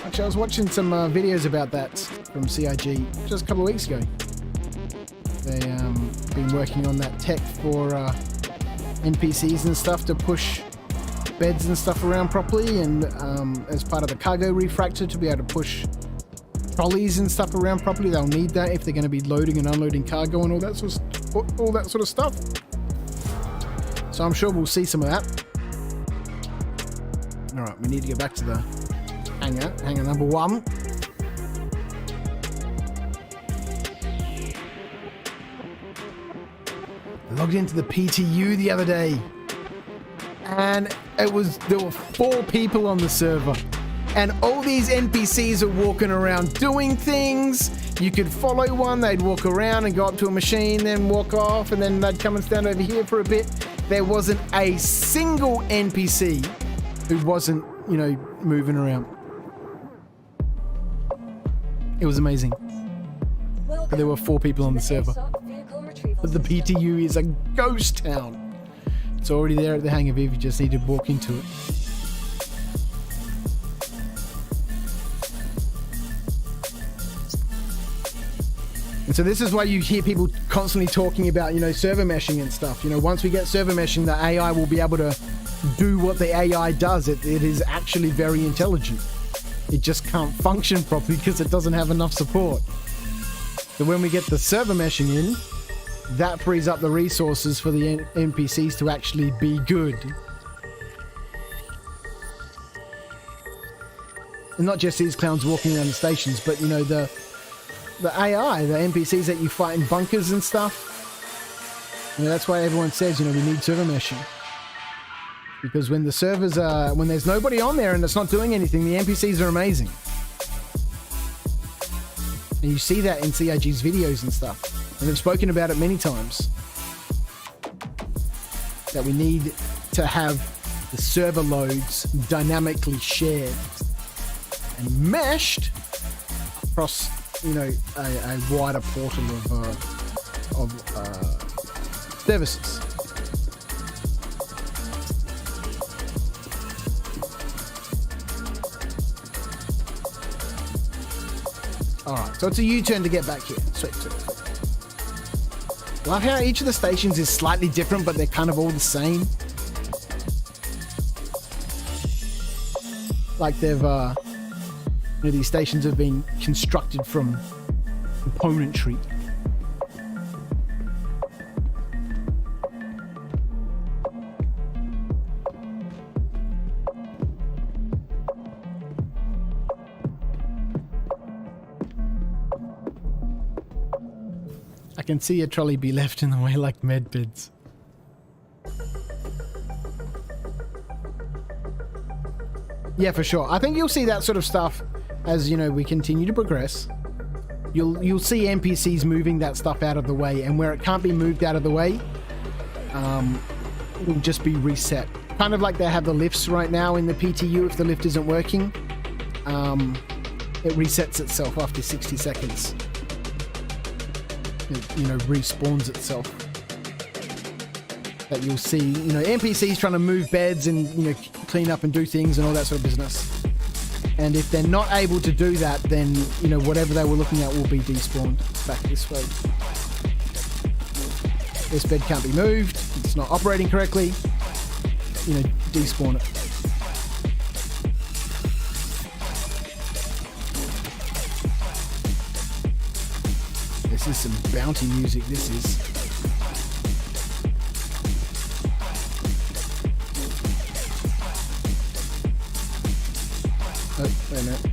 Actually, I was watching some videos about that from CIG just a couple of weeks ago. They been working on that tech for NPCs and stuff to push beds and stuff around properly, and as part of the cargo refractor to be able to push trolleys and stuff around properly. They'll need that if they're going to be loading and unloading cargo and all that sort of stuff. So I'm sure we'll see some of that. All right, we need to get back to the hangar number 1. I logged into the PTU the other day, and there were 4 people on the server, and all these NPCs are walking around doing things. You could follow one, they'd walk around and go up to a machine, then walk off, and then they'd come and stand over here for a bit. There wasn't a single NPC who wasn't, you know, moving around. It was amazing. But there were 4 people on the server. But the PTU is a ghost town. It's already there at the hangar if you just need to walk into it. And so this is why you hear people constantly talking about, you know, server meshing and stuff. You know, once we get server meshing, the AI will be able to do what the AI does. It is actually very intelligent. It just can't function properly because it doesn't have enough support. So when we get the server meshing in, that frees up the resources for the NPCs to actually be good. And not just these clowns walking around the stations, but, you know, the AI, the NPCs that you fight in bunkers and stuff. You know, that's why everyone says, you know, we need server meshing. Because when the servers are, when there's nobody on there and it's not doing anything, the NPCs are amazing. And you see that in CIG's videos and stuff. And they've spoken about it many times. That we need to have the server loads dynamically shared and meshed across, you know, a wider portal of services. Alright, so it's a U-turn to get back here. Sweet. Love how each of the stations is slightly different, but they're kind of all the same. Like they've, you know, these stations have been constructed from componentry. I can see a trolley be left in the way like medbeds. Yeah, for sure. I think you'll see that sort of stuff as, you know, we continue to progress. You'll see NPCs moving that stuff out of the way, and where it can't be moved out of the way, it will just be reset. Kind of like they have the lifts right now in the PTU. If the lift isn't working, it resets itself after 60 seconds. It, you know, respawns itself. That you'll see, you know, NPCs trying to move beds and, you know, clean up and do things and all that sort of business. And if they're not able to do that, then, you know, whatever they were looking at will be despawned back this way. This bed can't be moved. It's not operating correctly. You know, despawn it. This This is some bounty music, this is. Oh, wait a minute.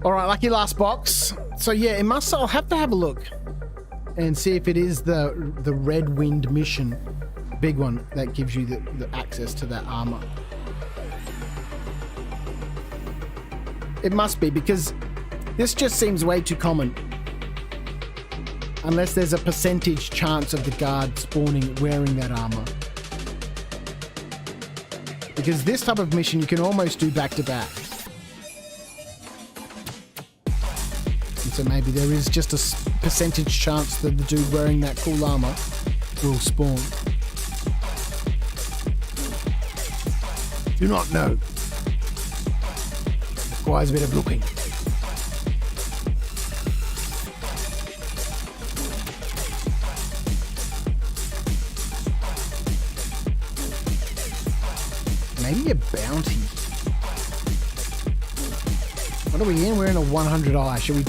All right, lucky last box. So yeah, it must. I'll have to have a look and see if it is the Red Wind mission, big one that gives you the access to that armor. It must be, because this just seems way too common. Unless there's a percentage chance of the guard spawning wearing that armor. Because this type of mission you can almost do back to back. And so maybe there is just a percentage chance that the dude wearing that cool armor will spawn. Do not know. Requires a bit of looking. Maybe a bounty. What are we in? We're in a 100i. Should we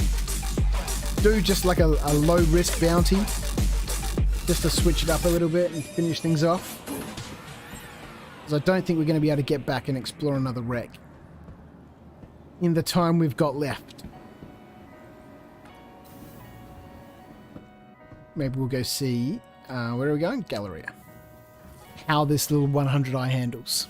do just like a low risk bounty? Just to switch it up a little bit and finish things off? Because I don't think we're going to be able to get back and explore another wreck in the time we've got left. Maybe we'll go see, where are we going? Galleria. How this little 100i handles.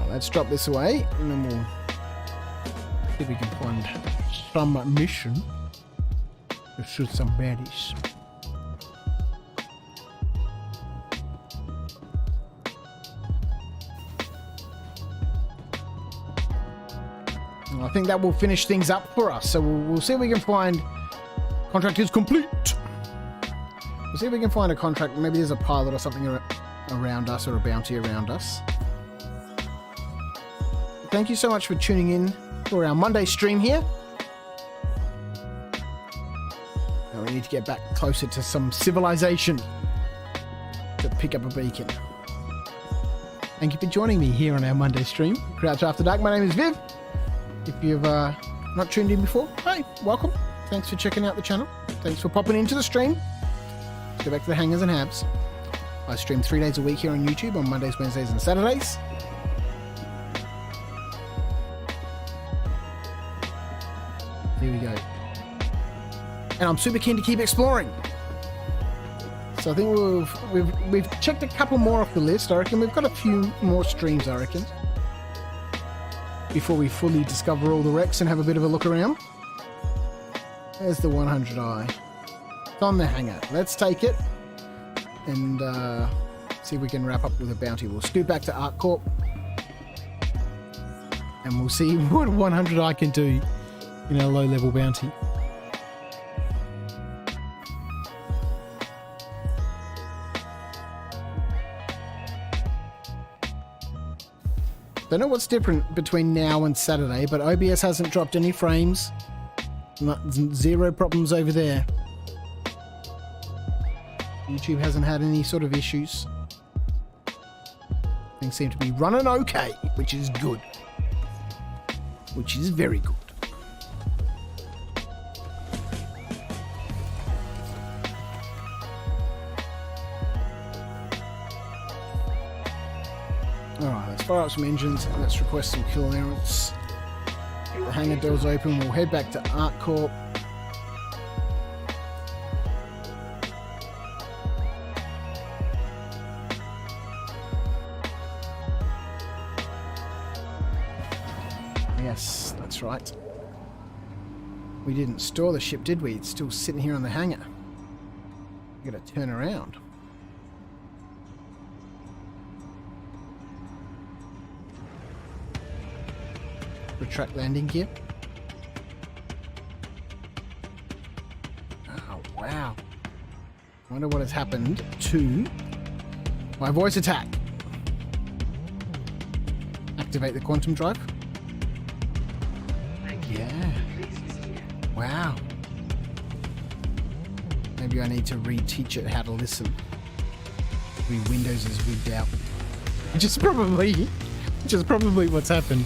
Let's drop this away, and then we'll see if we can find some mission to shoot some baddies. And I think that will finish things up for us. So we'll see if we can find contract is complete. We'll see if we can find a contract. Maybe there's a pilot or something around us, or a bounty around us. Thank you so much for tuning in for our Monday stream here. Now we need to get back closer to some civilization to pick up a beacon. Thank you for joining me here on our Monday stream. Crouch After Dark. My name is Viv. If you've not tuned in before, hi, welcome. Thanks for checking out the channel. Thanks for popping into the stream. Let's go back to the hangers and habs. I stream 3 days a week here on YouTube on Mondays, Wednesdays, and Saturdays. Here we go. And I'm super keen to keep exploring. So I think we've checked a couple more off the list. I reckon we've got a few more streams, I reckon, before we fully discover all the wrecks and have a bit of a look around. There's the 100i. It's on the hangar. Let's take it and see if we can wrap up with a bounty. We'll scoot back to ArcCorp and we'll see what 100i can do in our low-level bounty. Don't know what's different between now and Saturday, but OBS hasn't dropped any frames. Zero problems over there. YouTube hasn't had any sort of issues. Things seem to be running okay, which is good. Which is very good. Alright, let's fire up some engines and let's request some kill allowance. The hangar doors open, we'll head back to ArcCorp. Yes, that's right. We didn't store the ship, did we? It's still sitting here on the hangar. We gotta turn around. Retract landing gear. Oh, wow. I wonder what has happened to my voice attack. Activate the quantum drive. Yeah. Wow. Maybe I need to reteach it how to listen. Maybe Windows is wigged out. Which is probably what's happened.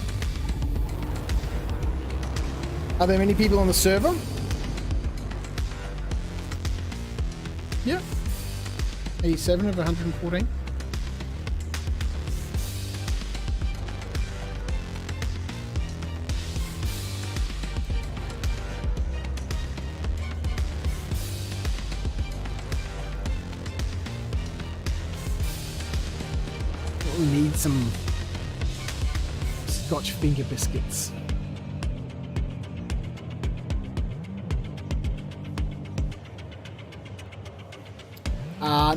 Are there many people on the server? Yep. 87 of 114. We need some Scotch finger biscuits.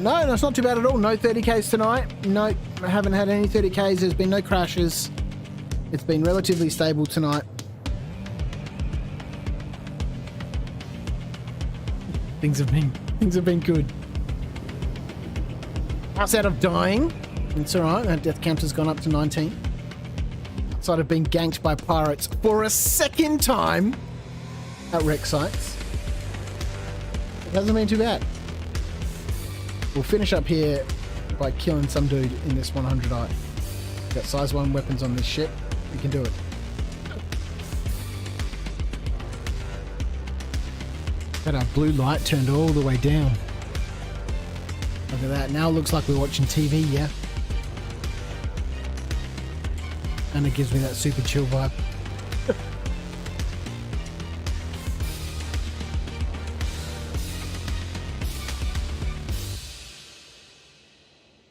No, it's not too bad at all. No 30Ks tonight. No, I haven't had any 30Ks. There's been no crashes. It's been relatively stable tonight. Things have been good. Outside of dying, it's alright. That death count has gone up to 19. Outside of being ganked by pirates for a second time at wreck sites, it hasn't been too bad. We'll finish up here by killing some dude in this 100i. Got size 1 weapons on this ship. We can do it. Got our blue light turned all the way down. Look at that. Now it looks like we're watching TV, yeah? And it gives me that super chill vibe.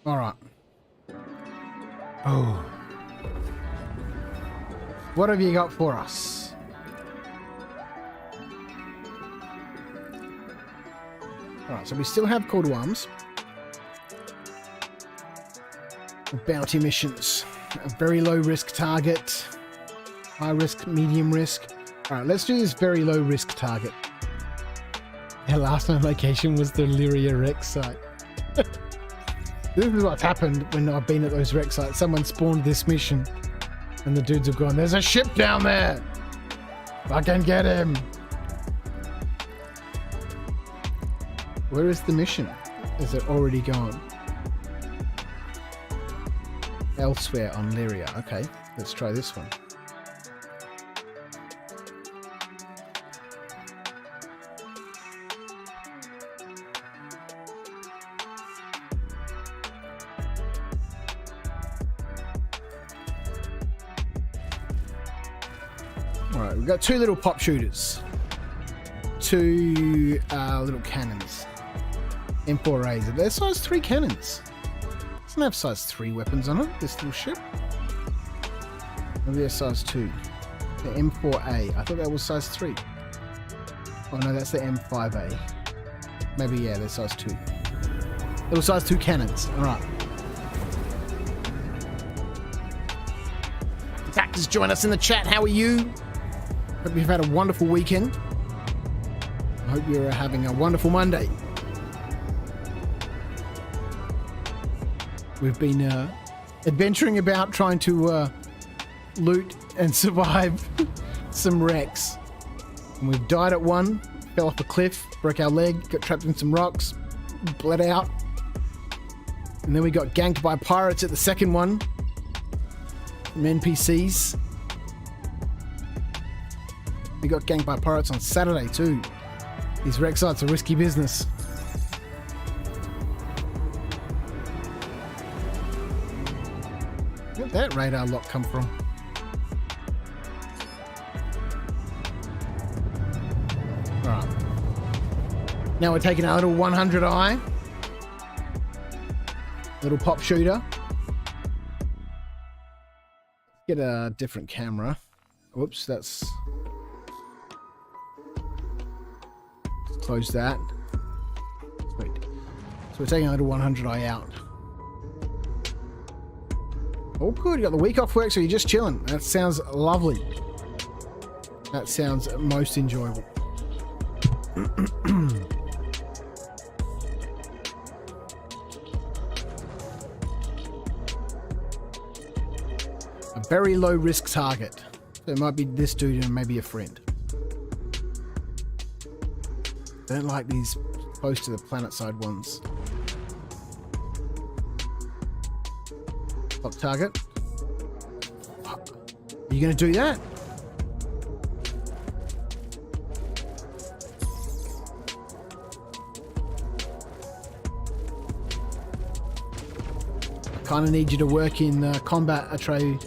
Alright. Oh. What have you got for us? Alright, so we still have call to arms. Bounty missions. A very low risk target. High risk, medium risk. Alright, let's do this very low risk target. Our last known location was the Lyria wreck site. This is what's happened when I've been at those wreck sites. Someone spawned this mission and the dudes have gone, there's a ship down there! Fucking get him! Where is the mission? Is it already gone? Elsewhere on Lyria. Okay, let's try this one. Alright, we've got two little pop shooters. Two little cannons. M4As. They're size 3 cannons. Doesn't have size 3 weapons on it, this little ship. Maybe they're size 2. The M4A. I thought that was size 3. Oh no, that's the M5A. Maybe, yeah, they're size 2. Little size 2 cannons. Alright. Attackers join us in the chat. How are you? Hope you've had a wonderful weekend. I hope you're having a wonderful Monday. We've been adventuring about trying to loot and survive some wrecks. And we've died at one, fell off a cliff, broke our leg, got trapped in some rocks, bled out. And then we got ganked by pirates at the second one. From NPCs. We got ganked by pirates on Saturday too. These wreck sites are risky business. Where'd that radar lock come from? Alright. Now we're taking our little 100i. Little pop shooter. Get a different camera. Whoops, that's... Close that. Wait. So we're taking our little 100i out. Oh, good. You got the week off work, so you're just chilling. That sounds lovely. That sounds most enjoyable. A very low risk target. So it might be this dude and maybe a friend. I don't like these close to the planet side ones. Lock target. Are you going to do that? I kind of need you to work in combat, Atreyu.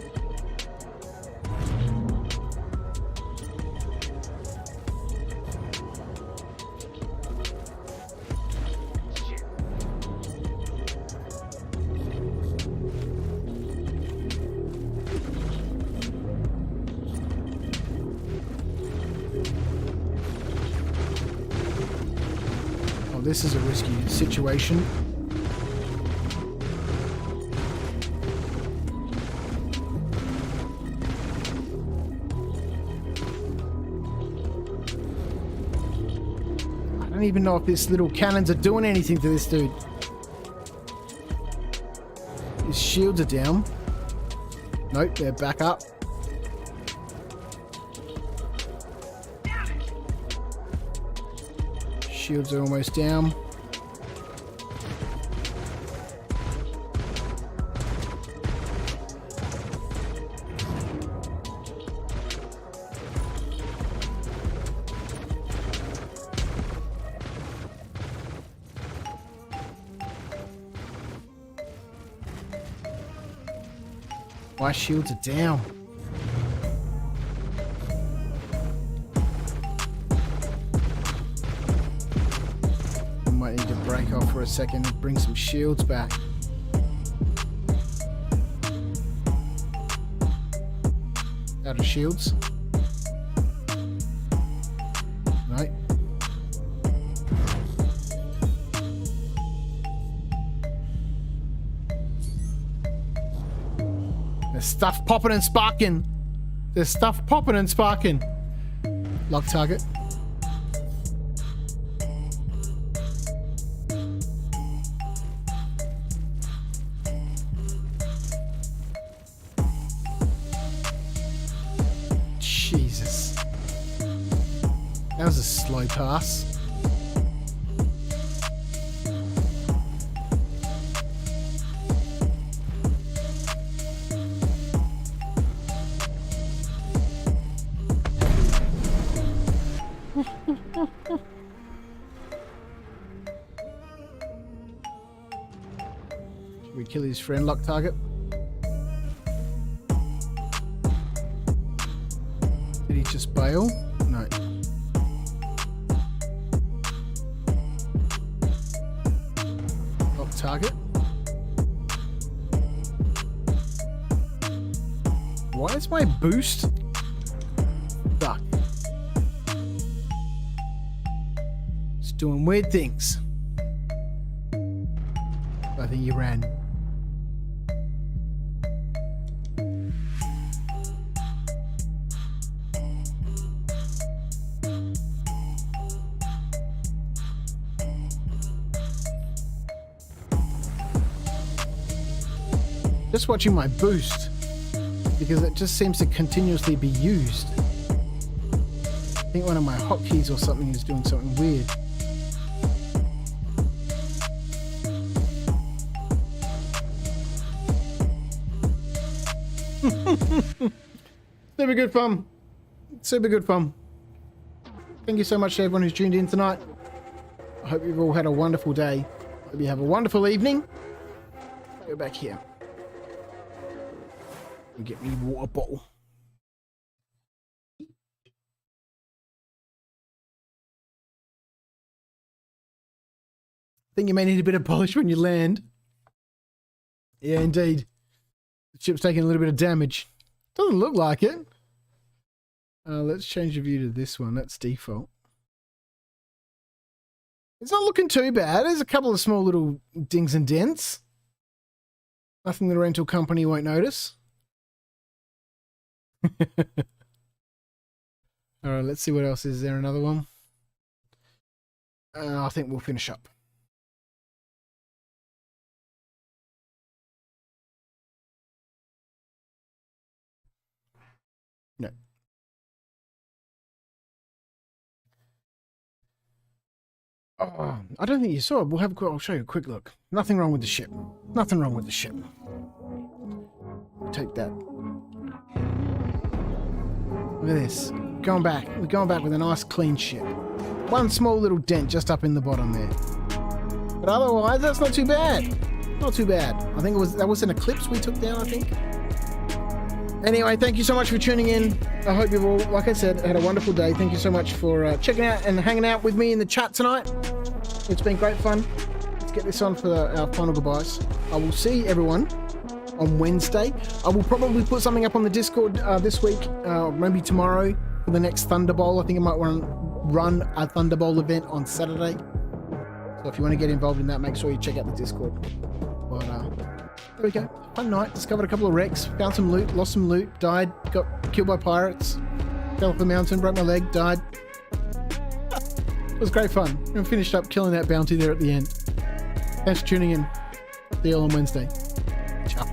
This is a risky situation. I don't even know if these little cannons are doing anything to this dude. His shields are down. Nope, they're back up. Shields are almost down. My shields are down. Might need to break off for a second and bring some shields back. Out of shields. Right. There's stuff popping and sparking. There's stuff popping and sparking. Lock target. Jesus. That was a slow pass. Should we kill his friend? Lock target. Did he just bail? No. Lock target. Why is my boost stuck? It's doing weird things. I think he ran. Just watching my boost, because it just seems to continuously be used. I think one of my hotkeys or something is doing something weird. Super good fun. Super good fun. Thank you so much to everyone who's tuned in tonight. I hope you've all had a wonderful day. Hope you have a wonderful evening. Go back here. And get me a water bottle. Think you may need a bit of polish when you land. Yeah, indeed. The ship's taking a little bit of damage. Doesn't look like it. Let's change the view to this one. That's default. It's not looking too bad. There's a couple of small little dings and dents. Nothing the rental company won't notice. All right, let's see what else is there. Another one. I think we'll finish up. No. Oh, I don't think you saw it. We'll have a quick, I'll show you a quick look. Nothing wrong with the ship. Nothing wrong with the ship. Take that. Look at this. Going back. We're going back with a nice clean ship. One small little dent just up in the bottom there. But otherwise, that's not too bad. Not too bad. I think that was an eclipse we took down, I think. Anyway, thank you so much for tuning in. I hope you've all, like I said, had a wonderful day. Thank you so much for checking out and hanging out with me in the chat tonight. It's been great fun. Let's get this on for our final goodbyes. I will see everyone on Wednesday. I will probably put something up on the Discord this week, maybe tomorrow for the next Thunder Bowl. I think I might run a Thunder Bowl event on Saturday. So if you want to get involved in that, make sure you check out the Discord. But there we go. Fun night. Discovered a couple of wrecks. Found some loot. Lost some loot. Died. Got killed by pirates. Fell off the mountain. Broke my leg. Died. It was great fun. And finished up killing that bounty there at the end. Thanks for tuning in. See you all on Wednesday. Ciao.